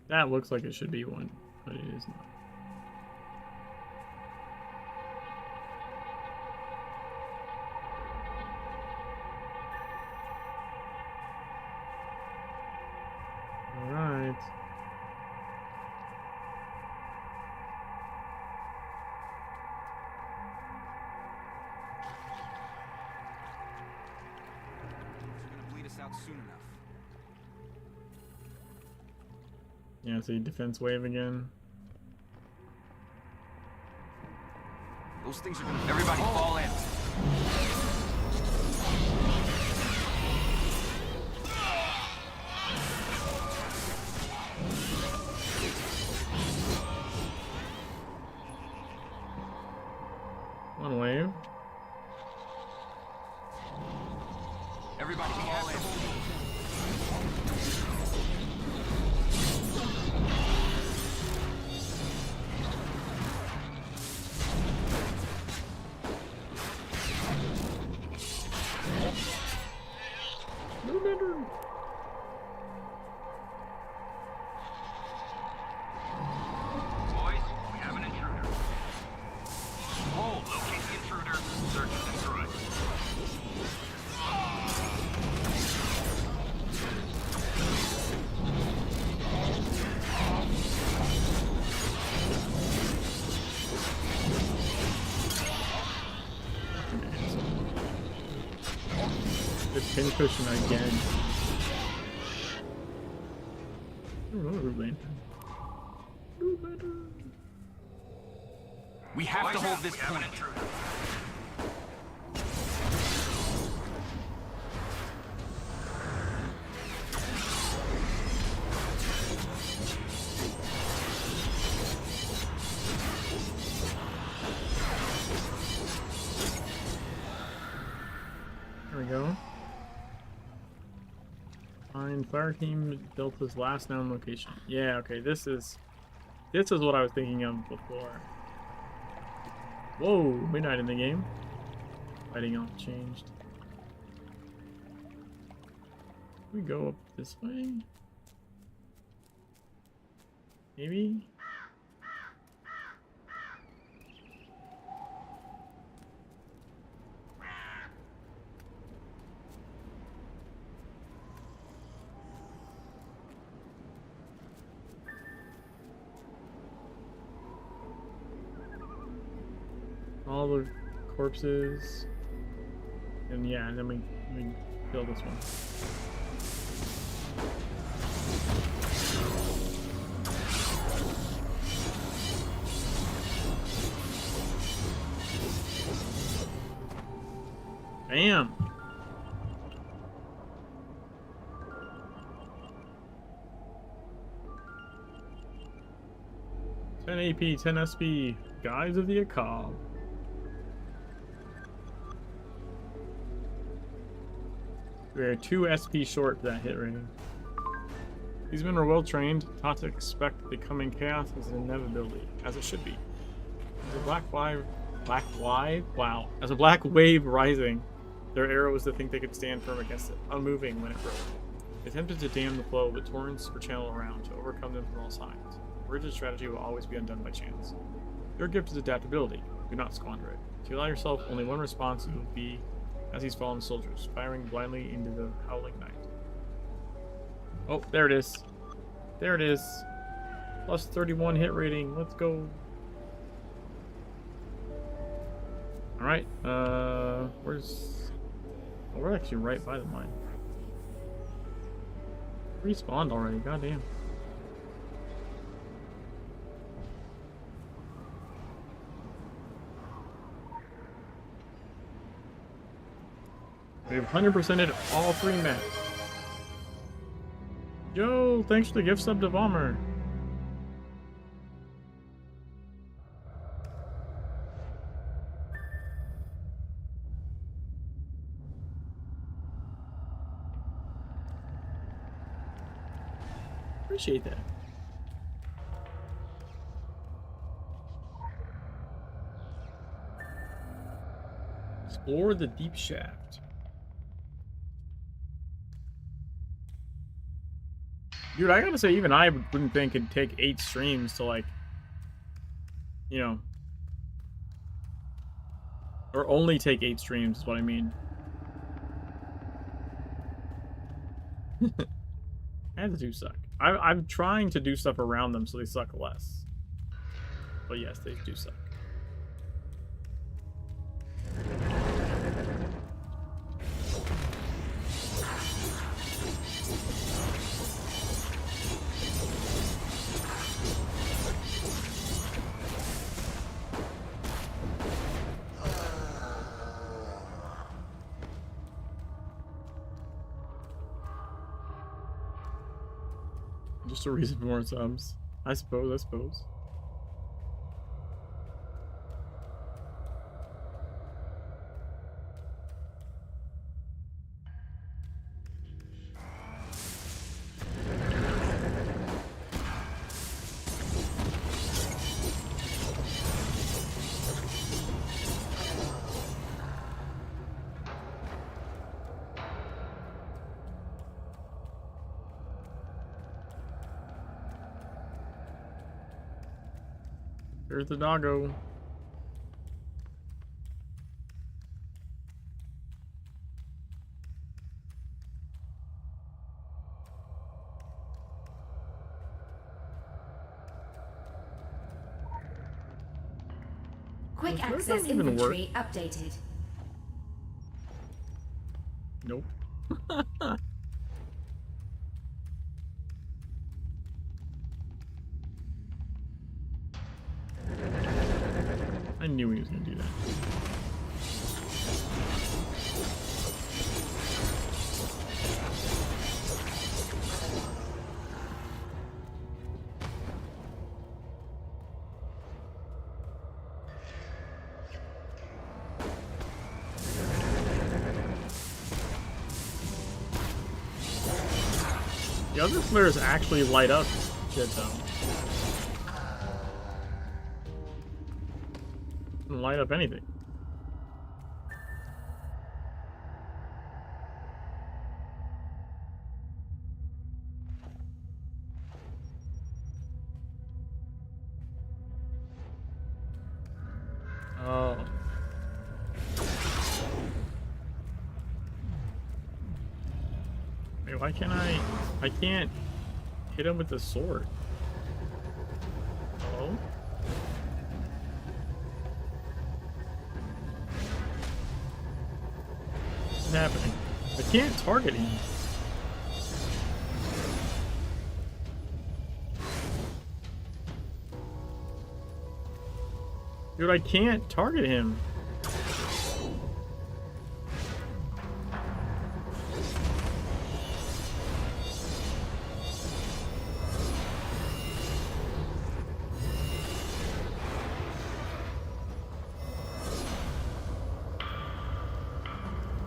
That looks like it should be one, but it is not. All right. Out soon enough. Yeah, see defense wave again. Those things are gonna. Everybody fall in. One wave. Everybody fall in. No matter. Boys, we have an intruder. Hold, locate the intruder. Search and destroy. pincushion again. Another root lantern. Root lantern. We have to hold this point. There we go. Find fire team Delta's last known location. Yeah, okay, this is what I was thinking of before. Whoa, midnight in the game. Fighting all changed. We go up this way? Maybe? All the corpses, and yeah, and then we kill this one. Bam! $10 AP, 10 SP, Guys of the Akal. We're 2 SP short for that hit rating. These men are well trained, taught to expect the coming chaos as an inevitability, as it should be. As a As a black wave rising, their arrow was to think they could stand firm against it, unmoving when it broke. They attempted to dam the flow, but torrents were channeled around to overcome them from all sides. A rigid strategy will always be undone by chance. Your gift is adaptability. Do not squander it. If you allow yourself only one response, it will be as these fallen soldiers, firing blindly into the howling night. Oh, there it is. There it is. Plus 31 hit rating. Let's go. Alright, where's... Oh, we're actually right by the mine. Respawned already, goddamn. We've 100%ed all 3 maps. Yo, thanks for the gift sub to Vollmer. Appreciate that. Explore the deep shaft. Dude, I gotta say, even I wouldn't think it'd take 8 streams to, like, you know, or only take 8 streams is what I mean. Ads do suck. I'm trying to do stuff around them so they suck less. But yes, they do suck. Just a reason for more subs. I suppose. Here's the doggo. Quick access inventory updated. Nope. I knew he was gonna do that. The other flares actually light up shit though. Doesn't light up anything. Oh. Wait, why can't I can't hit him with the sword. Oh? What's happening? I can't target him. Dude, I can't target him.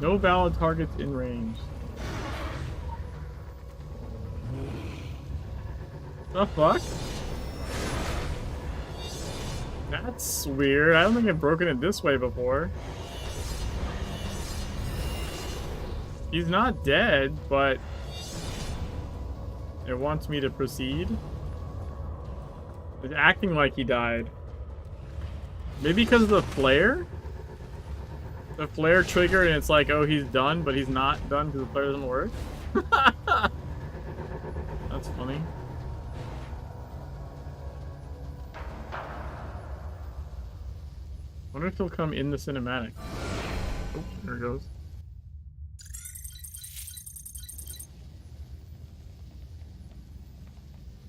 No valid targets in range. The fuck? That's weird. I don't think I've broken it this way before. He's not dead, but it wants me to proceed. It's acting like he died. Maybe because of the flare? The flare triggered and it's like, oh, he's done, but he's not done because the flare doesn't work. That's funny. Wonder if he'll come in the cinematic. Oh, there it goes.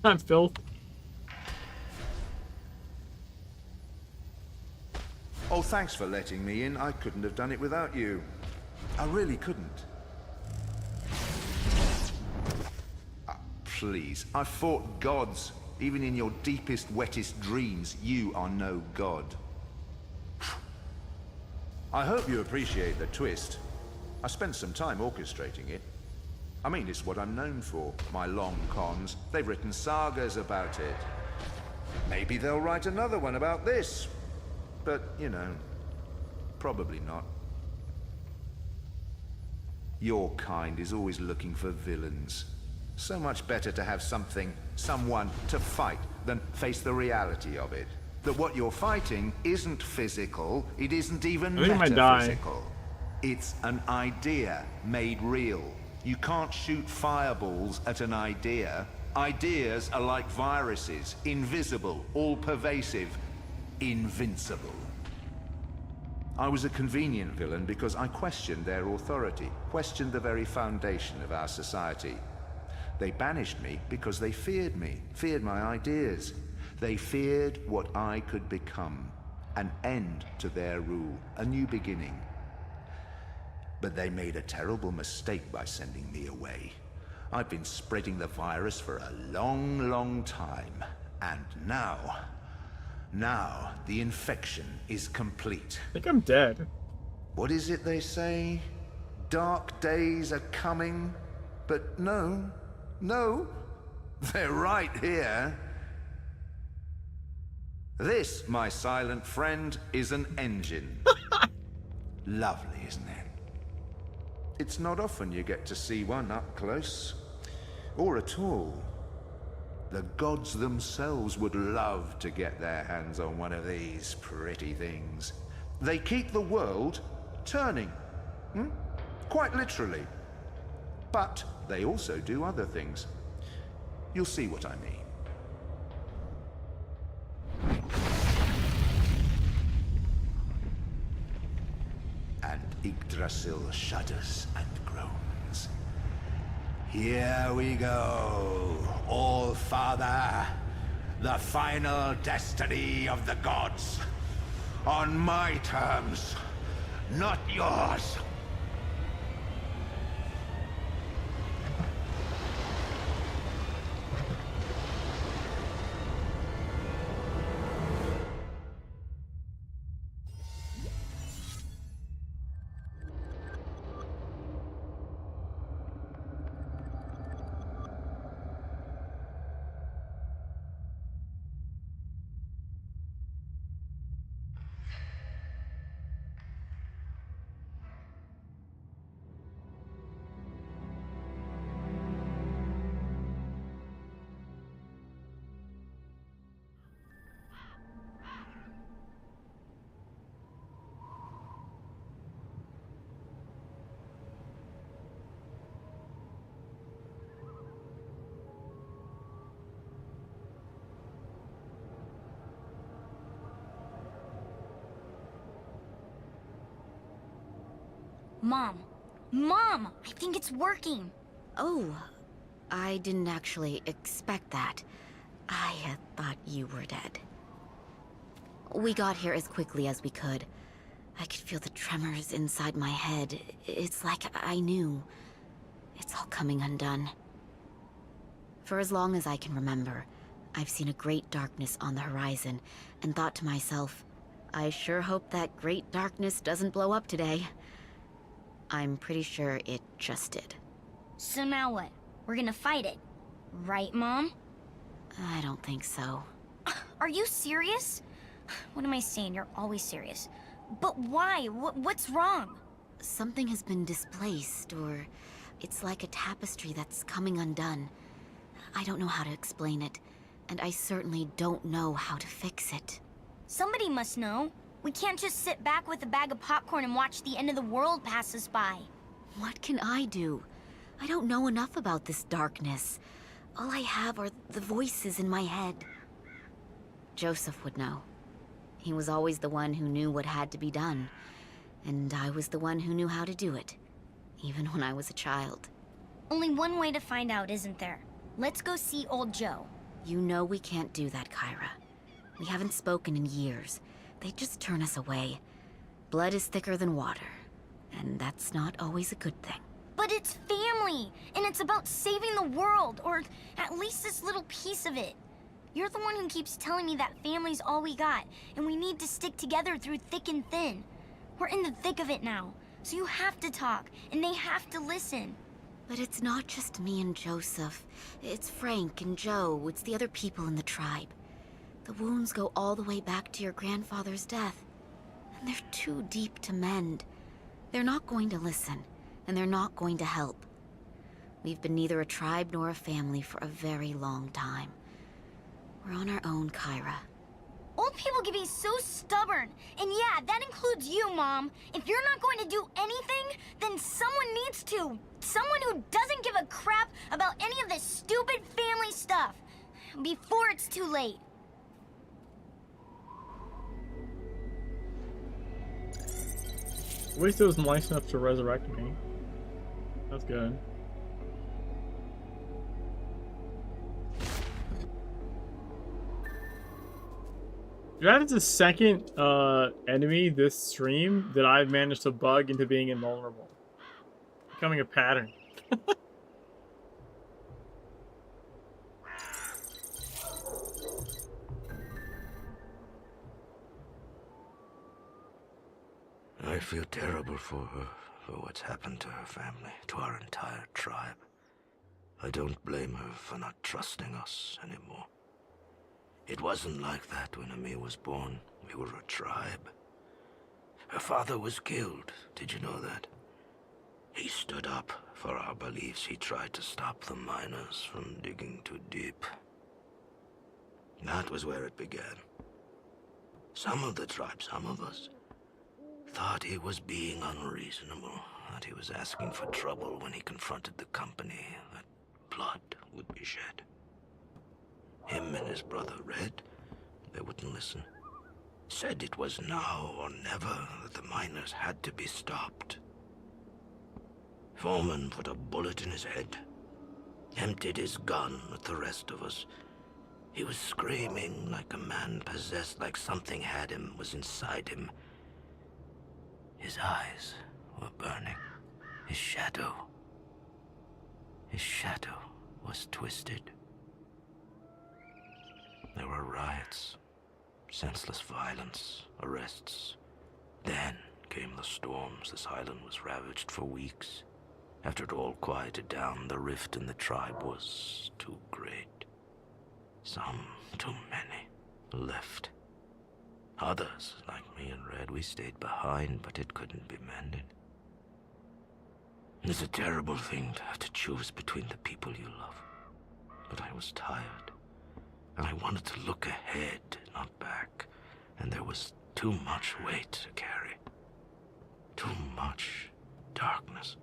I'm filth. Oh, thanks for letting me in. I couldn't have done it without you. I really couldn't. Please, I fought gods. Even in your deepest, wettest dreams, you are no god. I hope you appreciate the twist. I spent some time orchestrating it. I mean, it's what I'm known for. My long cons. They've written sagas about it. Maybe they'll write another one about this. But, you know, probably not. Your kind is always looking for villains. So much better to have someone to fight than face the reality of it. That what you're fighting isn't physical, it isn't even metaphysical. It's an idea made real. You can't shoot fireballs at an idea. Ideas are like viruses, invisible, all-pervasive, invincible. I was a convenient villain because I questioned their authority, questioned the very foundation of our society. They banished me because they feared me, feared my ideas. They feared what I could become, an end to their rule, a new beginning. But they made a terrible mistake by sending me away. I've been spreading the virus for a long, long time, and now the infection is complete. I think I'm dead. What is it they say? Dark days are coming, but no, they're right here. This, my silent friend, is an engine. Lovely, isn't it? It's not often you get to see one up close, or at all. The gods themselves would love to get their hands on one of these pretty things. They keep the world turning, quite literally. But they also do other things. You'll see what I mean. And Yggdrasil shudders and groans. Here we go, All Father. The final destiny of the gods. On my terms, not yours. Mom! Mom! I think it's working! Oh, I didn't actually expect that. I had thought you were dead. We got here as quickly as we could. I could feel the tremors inside my head. It's like I knew. It's all coming undone. For as long as I can remember, I've seen a great darkness on the horizon, and thought to myself, I sure hope that great darkness doesn't blow up today. I'm pretty sure it just did. So now what? We're gonna fight it. Right, Mom? I don't think so. Are you serious? What am I saying? You're always serious. But why? What's wrong? Something has been displaced, or it's like a tapestry that's coming undone. I don't know how to explain it, and I certainly don't know how to fix it. Somebody must know. We can't just sit back with a bag of popcorn and watch the end of the world pass us by. What can I do? I don't know enough about this darkness. All I have are the voices in my head. Joseph would know. He was always the one who knew what had to be done. And I was the one who knew how to do it, even when I was a child. Only one way to find out, isn't there? Let's go see old Joe. You know we can't do that, Kyra. We haven't spoken in years. They'd just turn us away. Blood is thicker than water, and that's not always a good thing. But it's family, and it's about saving the world, or at least this little piece of it. You're the one who keeps telling me that family's all we got, and we need to stick together through thick and thin. We're in the thick of it now, so you have to talk, and they have to listen. But it's not just me and Joseph. It's Frank and Joe. It's the other people in the tribe. The wounds go all the way back to your grandfather's death, and they're too deep to mend. They're not going to listen, and they're not going to help. We've been neither a tribe nor a family for a very long time. We're on our own, Kyra. Old people can be so stubborn, and yeah, that includes you, Mom. If you're not going to do anything, then someone needs to. Someone who doesn't give a crap about any of this stupid family stuff. Before it's too late. At least it was nice enough to resurrect me. That's good. That is the second enemy this stream that I've managed to bug into being invulnerable. Becoming a pattern. I feel terrible for her, for what's happened to her family, to our entire tribe. I don't blame her for not trusting us anymore. It wasn't like that when Amir was born. We were a tribe. Her father was killed. Did you know that? He stood up for our beliefs. He tried to stop the miners from digging too deep. That was where it began. Some of the tribe, some of us, thought he was being unreasonable, that he was asking for trouble when he confronted the company, that blood would be shed. Him and his brother Red, they wouldn't listen. Said it was now or never, that the miners had to be stopped. Foreman put a bullet in his head. emptied his gun at the rest of us. He was screaming like a man possessed, like something had him, was inside him. His eyes were burning. His shadow was twisted. There were riots, senseless violence, arrests. Then came the storms. This island was ravaged for weeks. After it all quieted down, the rift in the tribe was too great. Some, too many, left. Others, like me and Red, we stayed behind, but it couldn't be mended. It's a terrible thing to have to choose between the people you love. But I was tired, and I wanted to look ahead, not back. And there was too much weight to carry. Too much darkness.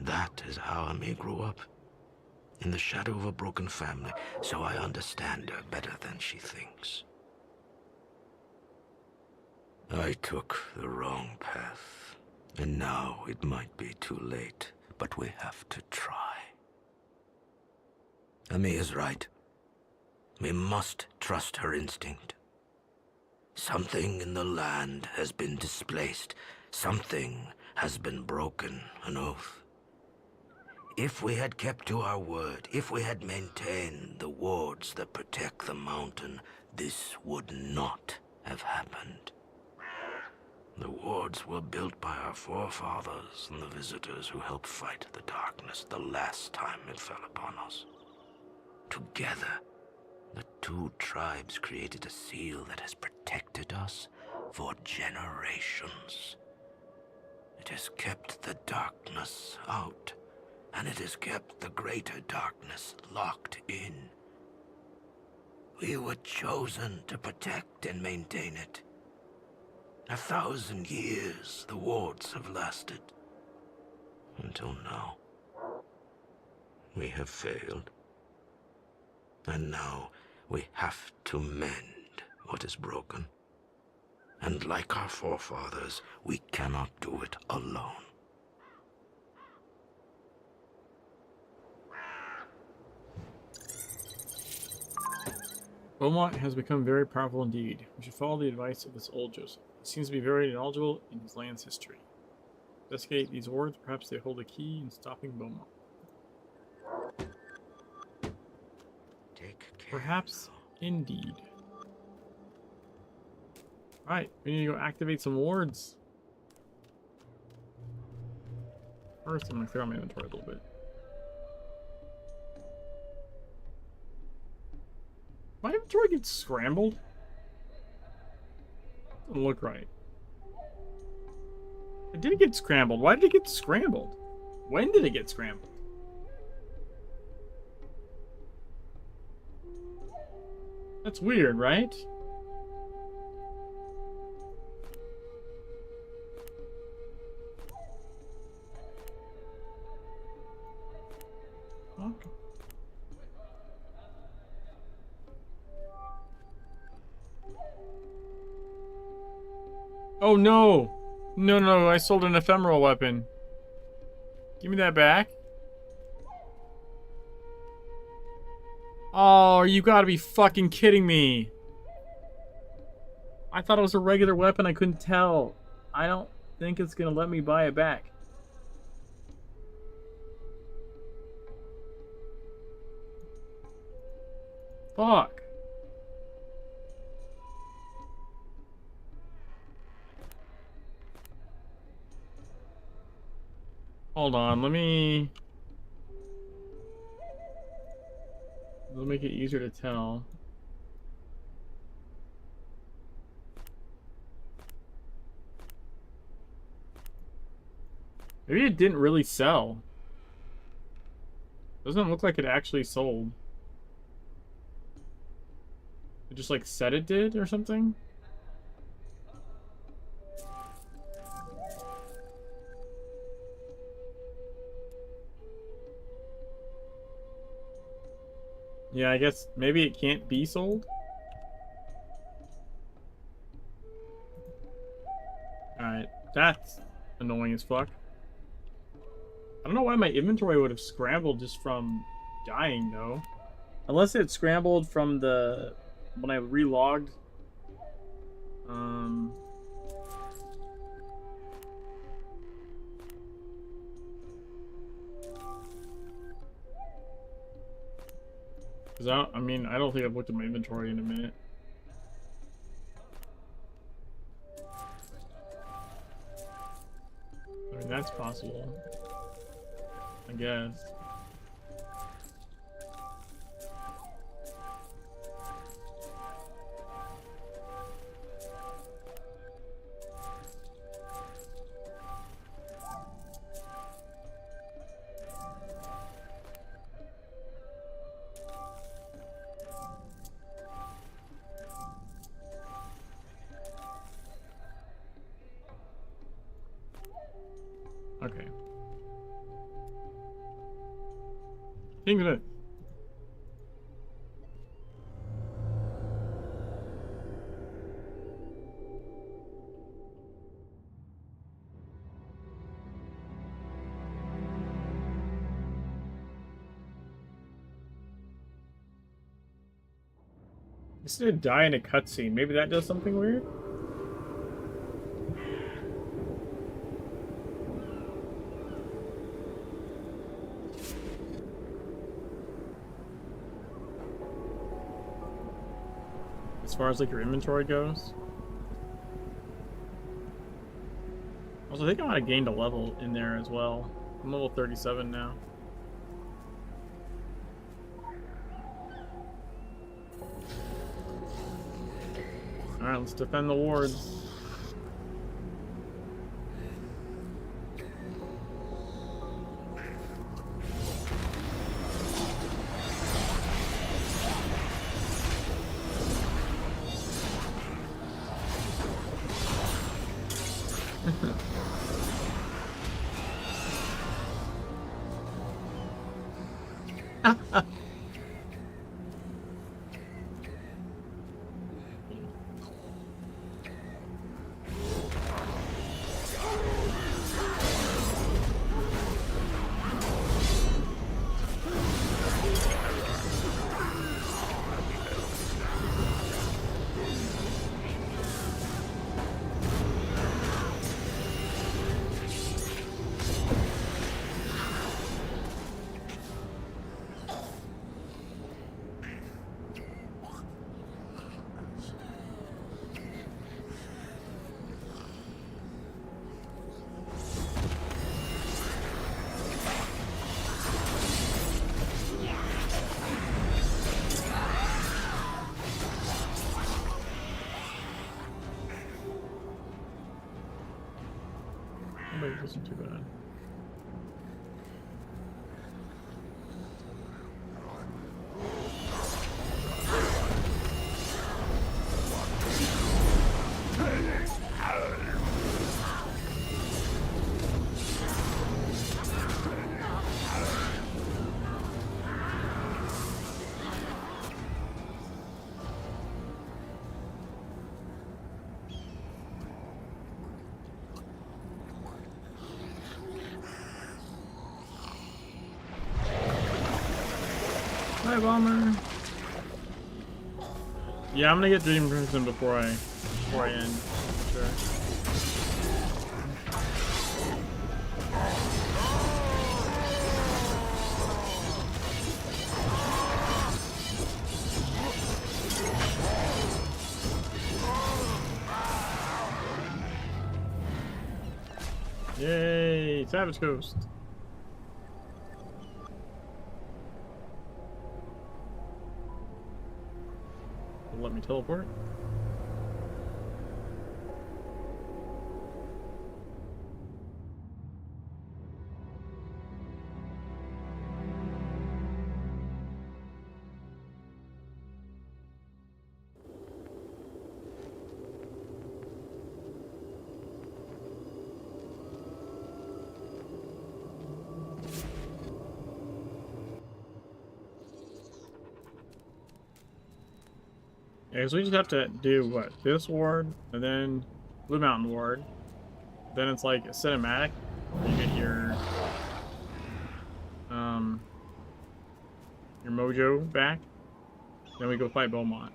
That is how Ami grew up. In the shadow of a broken family, so I understand her better than she thinks. I took the wrong path, and now it might be too late, but we have to try. Ami is right. We must trust her instinct. Something in the land has been displaced. Something has been broken, an oath. If we had kept to our word, if we had maintained the wards that protect the mountain, this would not have happened. The wards were built by our forefathers and the visitors who helped fight the darkness the last time it fell upon us. Together, the two tribes created a seal that has protected us for generations. It has kept the darkness out, and it has kept the greater darkness locked in. We were chosen to protect and maintain it. 1,000 years the wards have lasted. Until now. We have failed. And now we have to mend what is broken. And like our forefathers, we cannot do it alone. Beaumont has become very powerful indeed. We should follow the advice of this old Joseph. He seems to be very knowledgeable in his land's history. Investigate these wards, perhaps they hold a key in stopping Beaumont. Take care. Perhaps indeed. Alright, we need to go activate some wards. First, I'm going to clear out my inventory a little bit. My inventory gets scrambled? Doesn't look right. It did get scrambled. Why did it get scrambled? When did it get scrambled? That's weird, right? Okay. Oh no! No, I sold an ephemeral weapon. Give me that back. Oh, you gotta be fucking kidding me. I thought it was a regular weapon, I couldn't tell. I don't think it's gonna let me buy it back. Fuck. Hold on, let me make it easier to tell. Maybe it didn't really sell. Doesn't look like it actually sold. It just like said it did or something? Yeah, I guess maybe it can't be sold? Alright, that's annoying as fuck. I don't know why my inventory would have scrambled just from dying, though. Unless it scrambled from the... when I relogged. Because I mean, I don't think I've looked at my inventory in a minute. I mean, that's possible. I guess. Okay. Think of it. This did die in a cutscene. Maybe that does something weird? As far as like your inventory goes. Also, I think I might have gained a level in there as well. I'm level 37 now. Alright, let's defend the wards. Maybe it isn't too bad. Hi, Bomber. Yeah, I'm gonna get Dream Crimson before I end. Sure. Yay! Savage Coast. Let me teleport. Yeah, so we just have to do what? This ward, and then Blue Mountain ward. Then it's like a cinematic. You get your your mojo back. Then we go fight Beaumont,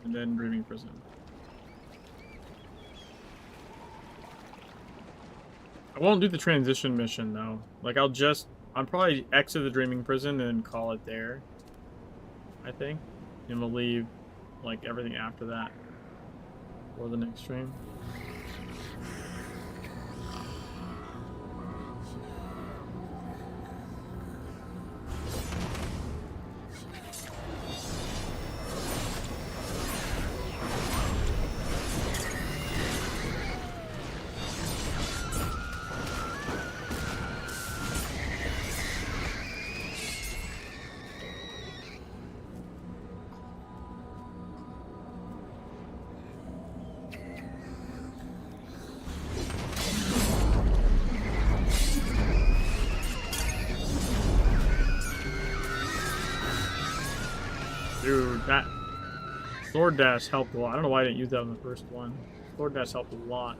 and then Dreaming Prison. I won't do the transition mission though. Like I'm probably exit the Dreaming Prison and call it there, I think. And we'll leave like everything after that for the next stream. Dude, that sword dash helped a lot. I don't know why I didn't use that on the first one. Sword dash helped a lot.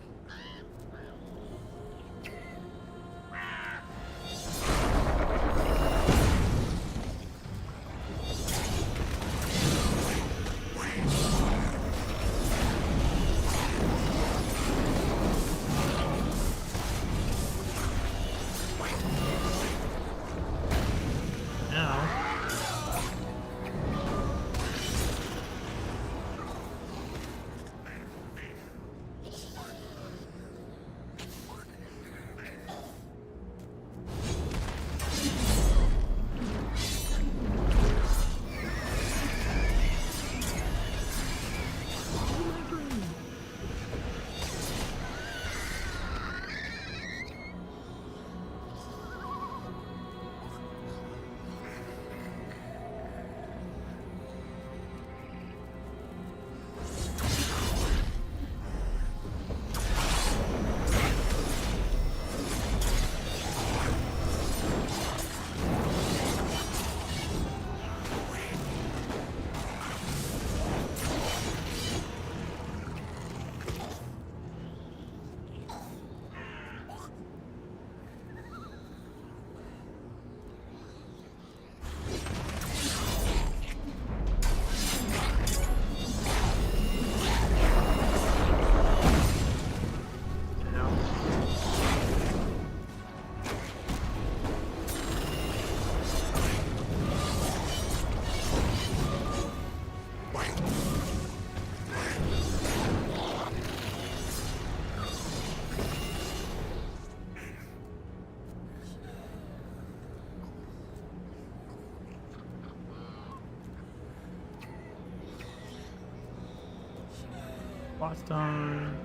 Boss time.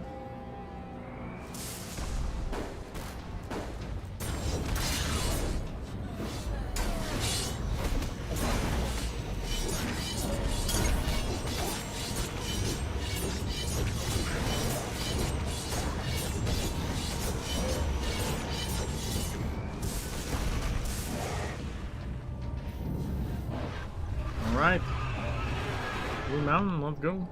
All right. Blue Mountain, let's go.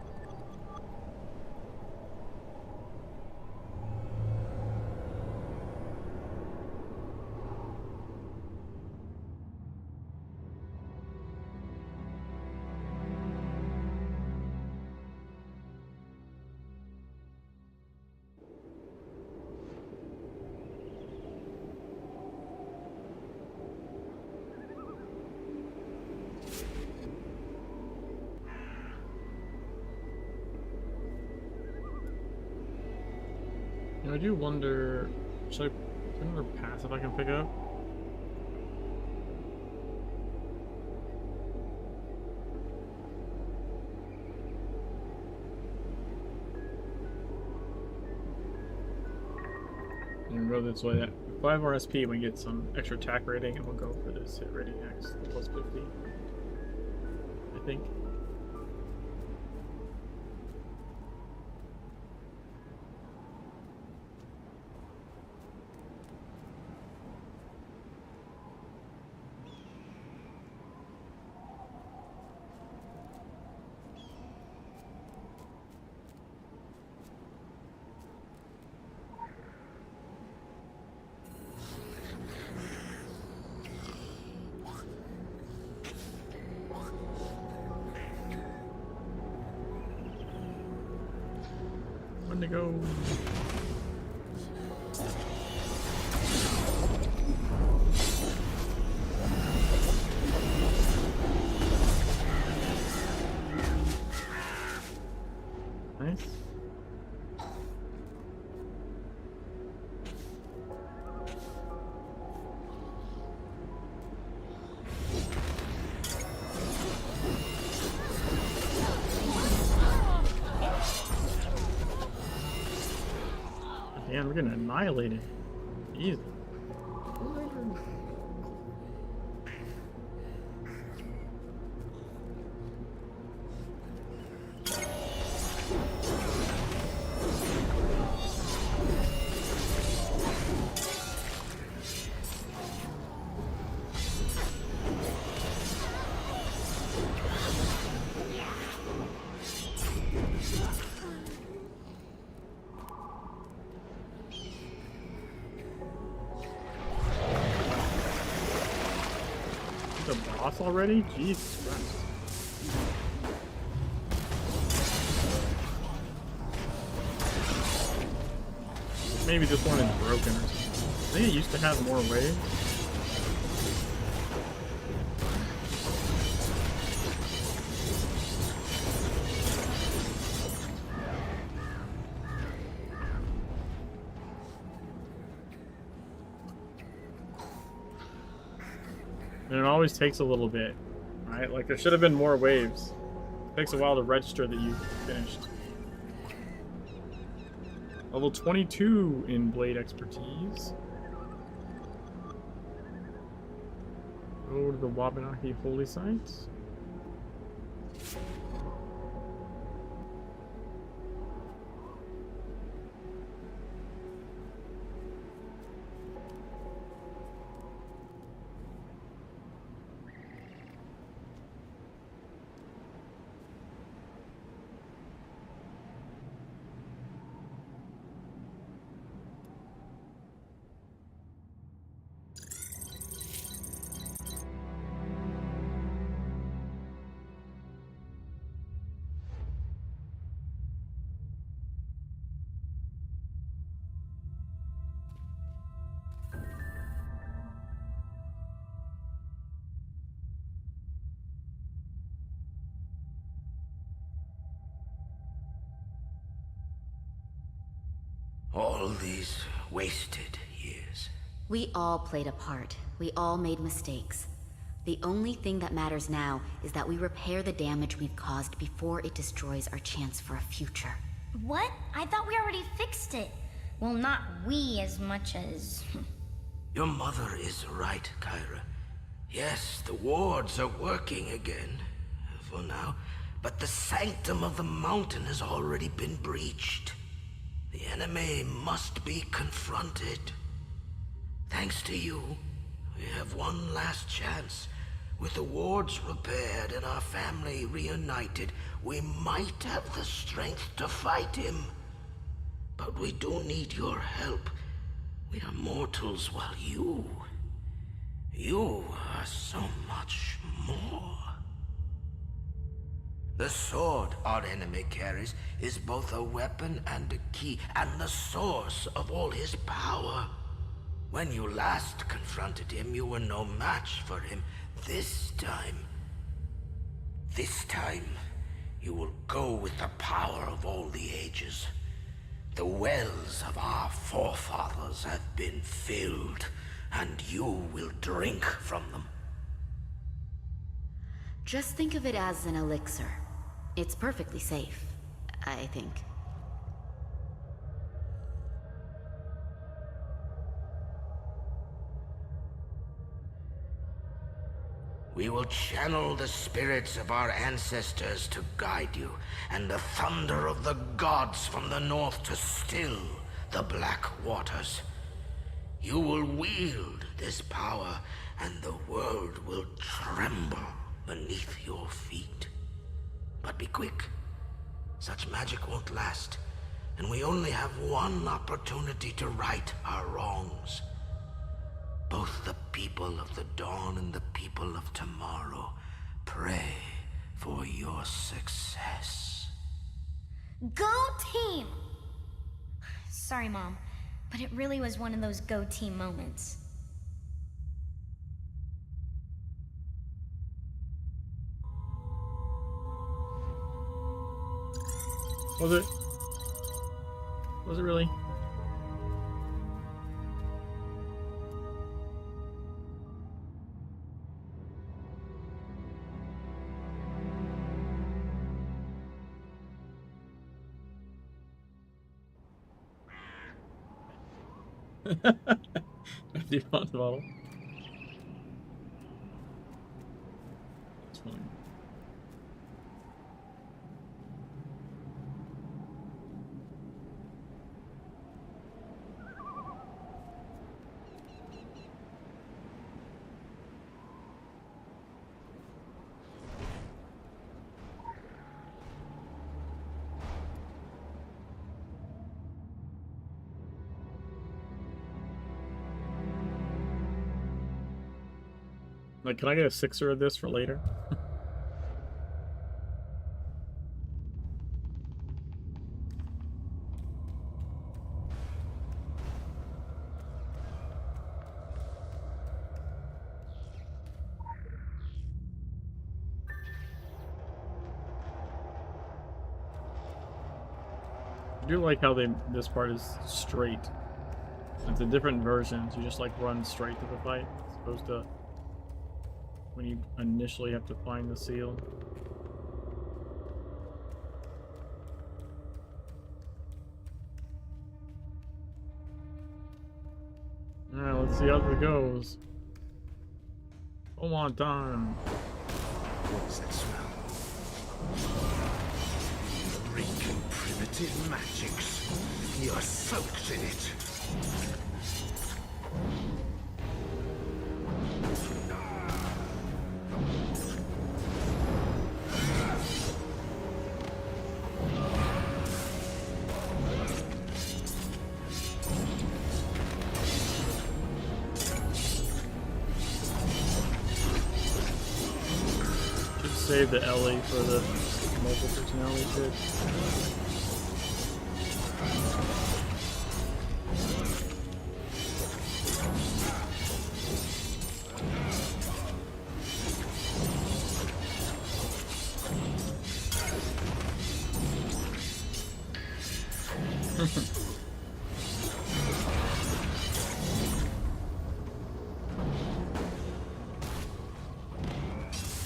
I do wonder, is there another passive I can pick up? And go this way. At 5 RSP, we get some extra attack rating, and we'll go for this hit rating next, plus 50. I think. Wendigo. Nice. Man, we're getting annihilated. Easy. The boss already? Jesus Christ. Maybe this one is broken or something. I think it used to have more waves. And it always takes a little bit, right? Like there should have been more waves. It takes a while to register that you finished. Level 22 in blade expertise. Go to the Wabanaki holy sites. All these wasted years. We all played a part. We all made mistakes. The only thing that matters now is that we repair the damage we've caused before it destroys our chance for a future. What? I thought we already fixed it. Well, not we as much as... Your mother is right, Kyra. Yes, the wards are working again, for now, but the sanctum of the mountain has already been breached. The enemy must be confronted. Thanks to you, we have one last chance. With the wards repaired and our family reunited, we might have the strength to fight him. But we do need your help. We are mortals while you are so much more. The sword our enemy carries is both a weapon and a key, and the source of all his power. When you last confronted him, you were no match for him. This time, you will go with the power of all the ages. The wells of our forefathers have been filled, and you will drink from them. Just think of it as an elixir. It's perfectly safe, I think. We will channel the spirits of our ancestors to guide you, and the thunder of the gods from the north to still the black waters. You will wield this power, and the world will tremble beneath your feet. But be quick. Such magic won't last, and we only have one opportunity to right our wrongs. Both the people of the dawn and the people of tomorrow pray for your success. Go team! Sorry, Mom, but it really was one of those go team moments. Was it? Was it really? Empty water bottle. It's fine. Like, can I get a sixer of this for later? I do like how this part is straight. It's a different versions. You just like run straight to the fight, as opposed to when you initially have to find the seal. Alright, let's see how it goes. Come on, time. What's that smell? Reeking primitive magics. You're soaked in it. Save the LA for the multiple personality shit.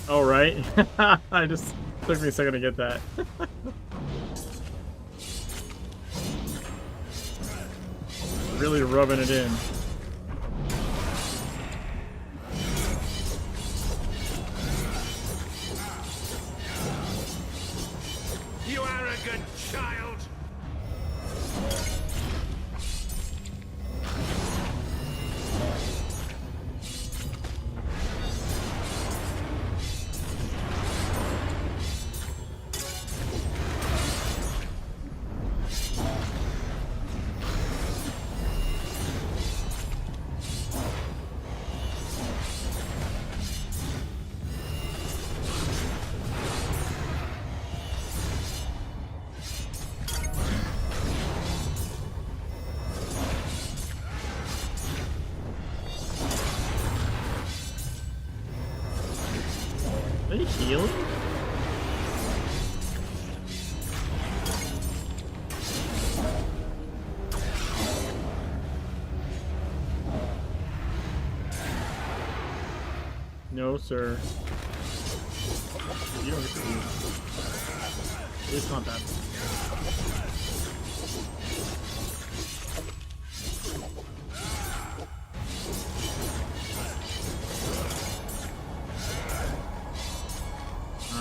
Oh, right. I just took me a second to get that. Really rubbing it in. You arrogant child! Are they healing? No, sir. You don't get to heal. It's not that.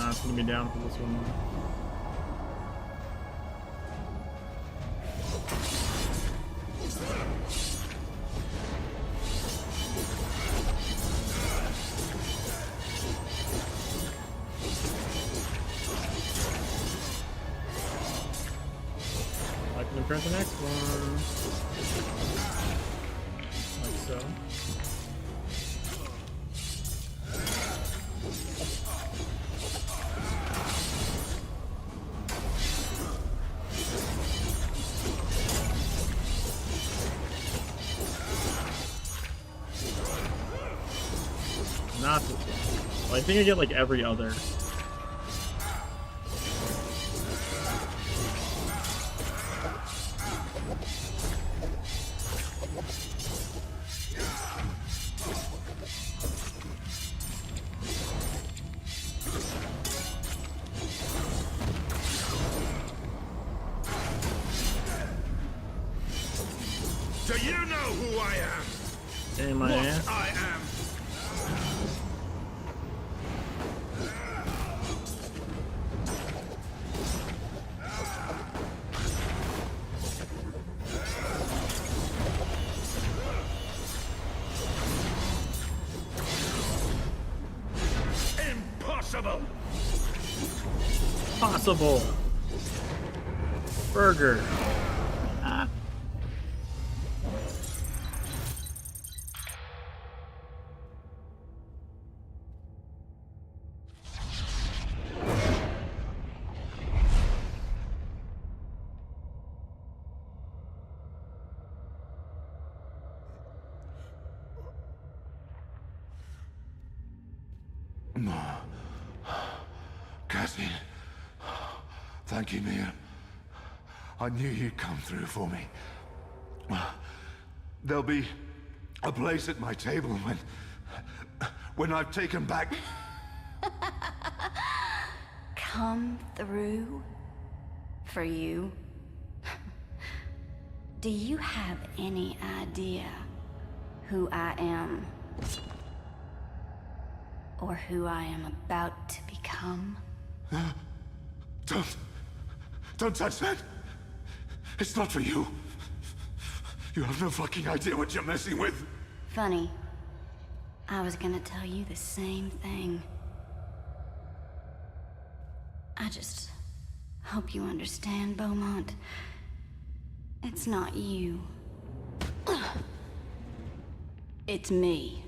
It's gonna be down for this one. I can print the next one. Like so. Not this one. Well, I think I get like every other. Do you know who I am? In my What ass. I am? Impossible! Possible. Burger. Ah. Cassie, thank you, Mia. I knew you'd come through for me. There'll be a place at my table when I've taken back... Come through? For you? Do you have any idea who I am? Or who I am about to become? Don't touch that! It's not for you. You have no fucking idea what you're messing with. Funny. I was gonna tell you the same thing. I just hope you understand, Beaumont. It's not you. It's me.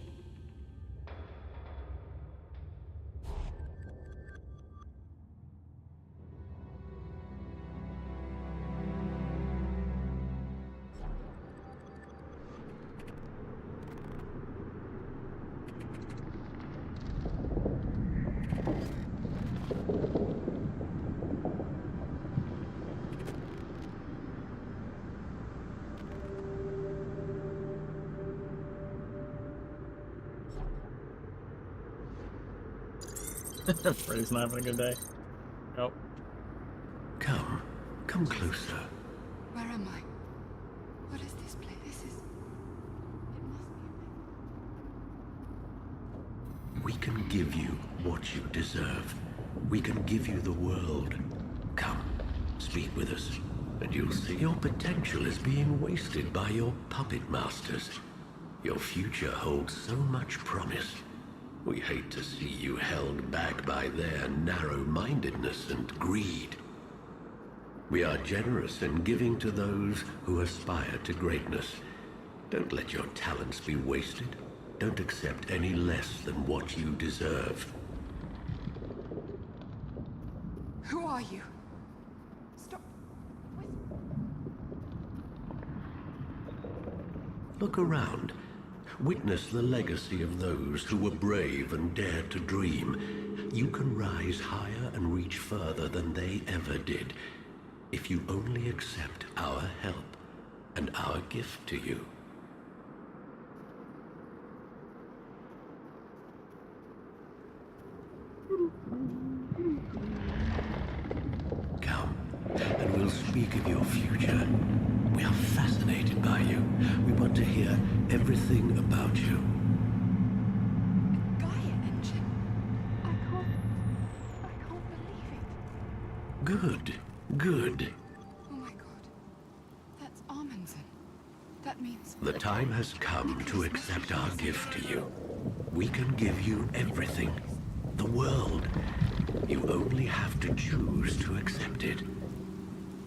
Freddy's not having a good day. Nope. Come closer. Where am I? What is this place? This is... It must be... We can give you what you deserve. We can give you the world. Come, speak with us, and you'll see your potential is being wasted by your puppet masters. Your future holds so much promise. We hate to see you held back by their narrow-mindedness and greed. We are generous in giving to those who aspire to greatness. Don't let your talents be wasted. Don't accept any less than what you deserve. Who are you? Stop. Look around. Witness the legacy of those who were brave and dared to dream. You can rise higher and reach further than they ever did, if you only accept our help and our gift to you. Come, and we'll speak of your future. We are fascinated by you. We want to hear everything about you. Gaia engine. I can't believe it. Good. Oh my god. That's Amundsen. That means... The time has come to accept our gift to you. We can give you everything. The world. You only have to choose to accept it.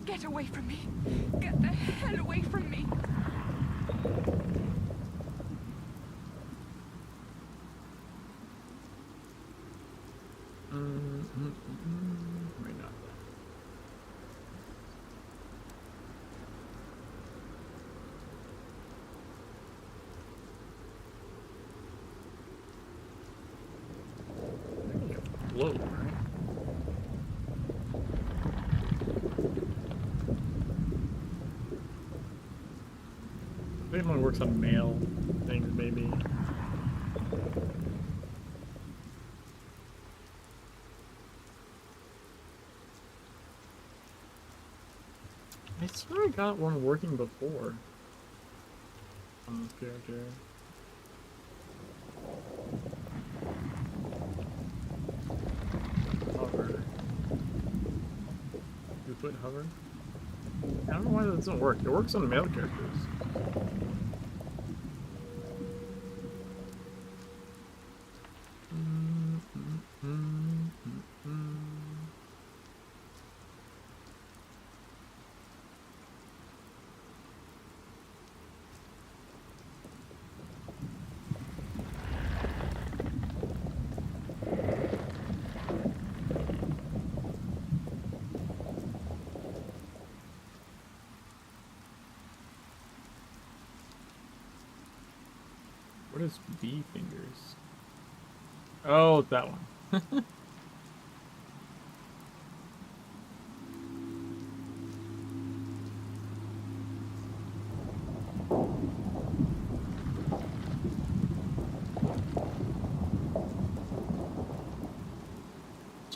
Get away from me. Get the hell away from me. Wait, not. float, right? Maybe it only works on male things, maybe. I swear I got one working before on this character. Hover. You put hover? I don't know why that doesn't work. It works on male characters. What is B fingers? Oh, that one.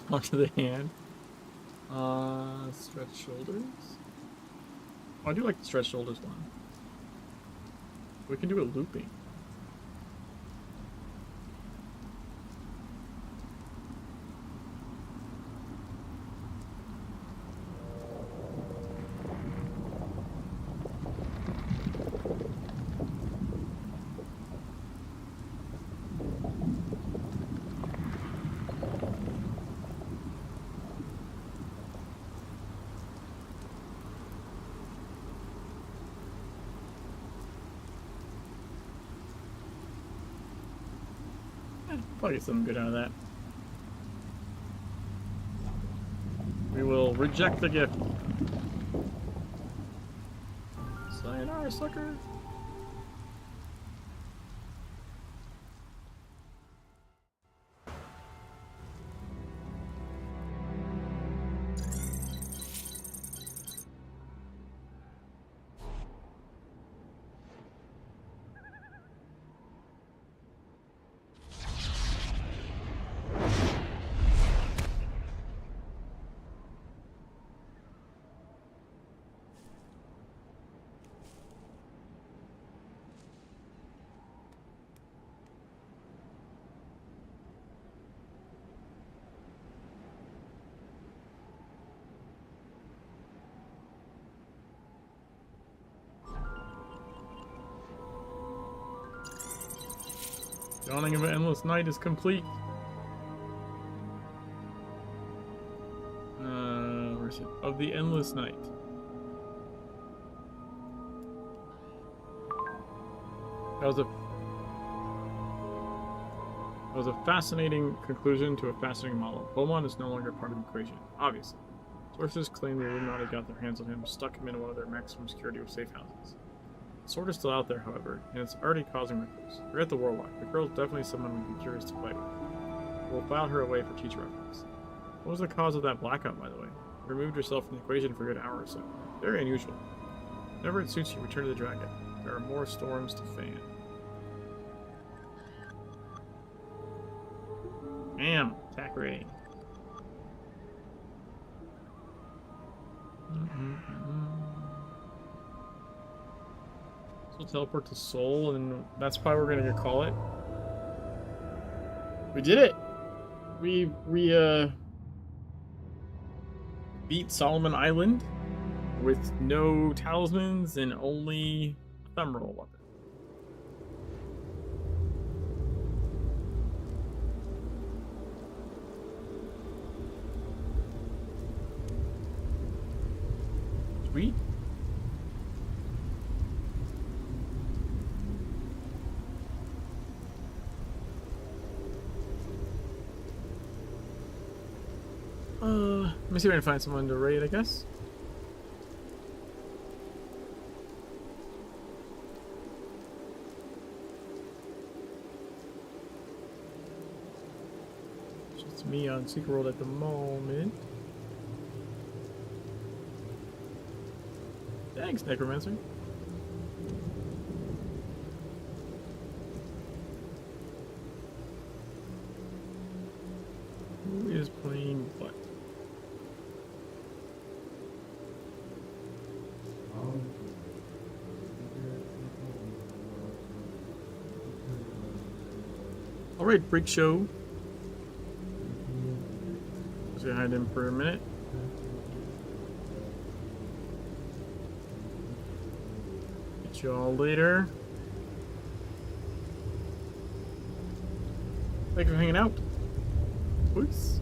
Talk to the hand. Stretch shoulders. Oh, I do like the stretch shoulders one. We can do a looping. Probably get something good out of that. We will reject the gift. Sayonara, sucker. Dawning of an Endless Night is complete. Where is it? Of the Endless Night. That was a fascinating conclusion to a fascinating model. Beaumont is no longer part of the equation, obviously. Sources claim the Illuminati got their hands on him, stuck him in one of their maximum security or safe houses. The sword is still out there, however, and it's already causing ripples. Forget the warlock. The girl's definitely someone we'd be curious to play with. We'll file her away for future reference. What was the cause of that blackout, by the way? You removed yourself from the equation for a good hour or so. Very unusual. Whenever it suits you, return to the dragon. There are more storms to fan. Bam! Attack rating. So teleport to Soul, and that's probably what we're gonna call it. We did it! We beat Solomon Island with no talismans and only ephemeral weapon. Sweet. Let me see if I can find someone to raid, I guess. Just me on Secret World at the moment. Thanks, Necromancer. Who is playing what? Alright, Freak Show. Just gonna hide him for a minute. Get you all later. Thanks for hanging out. Peace.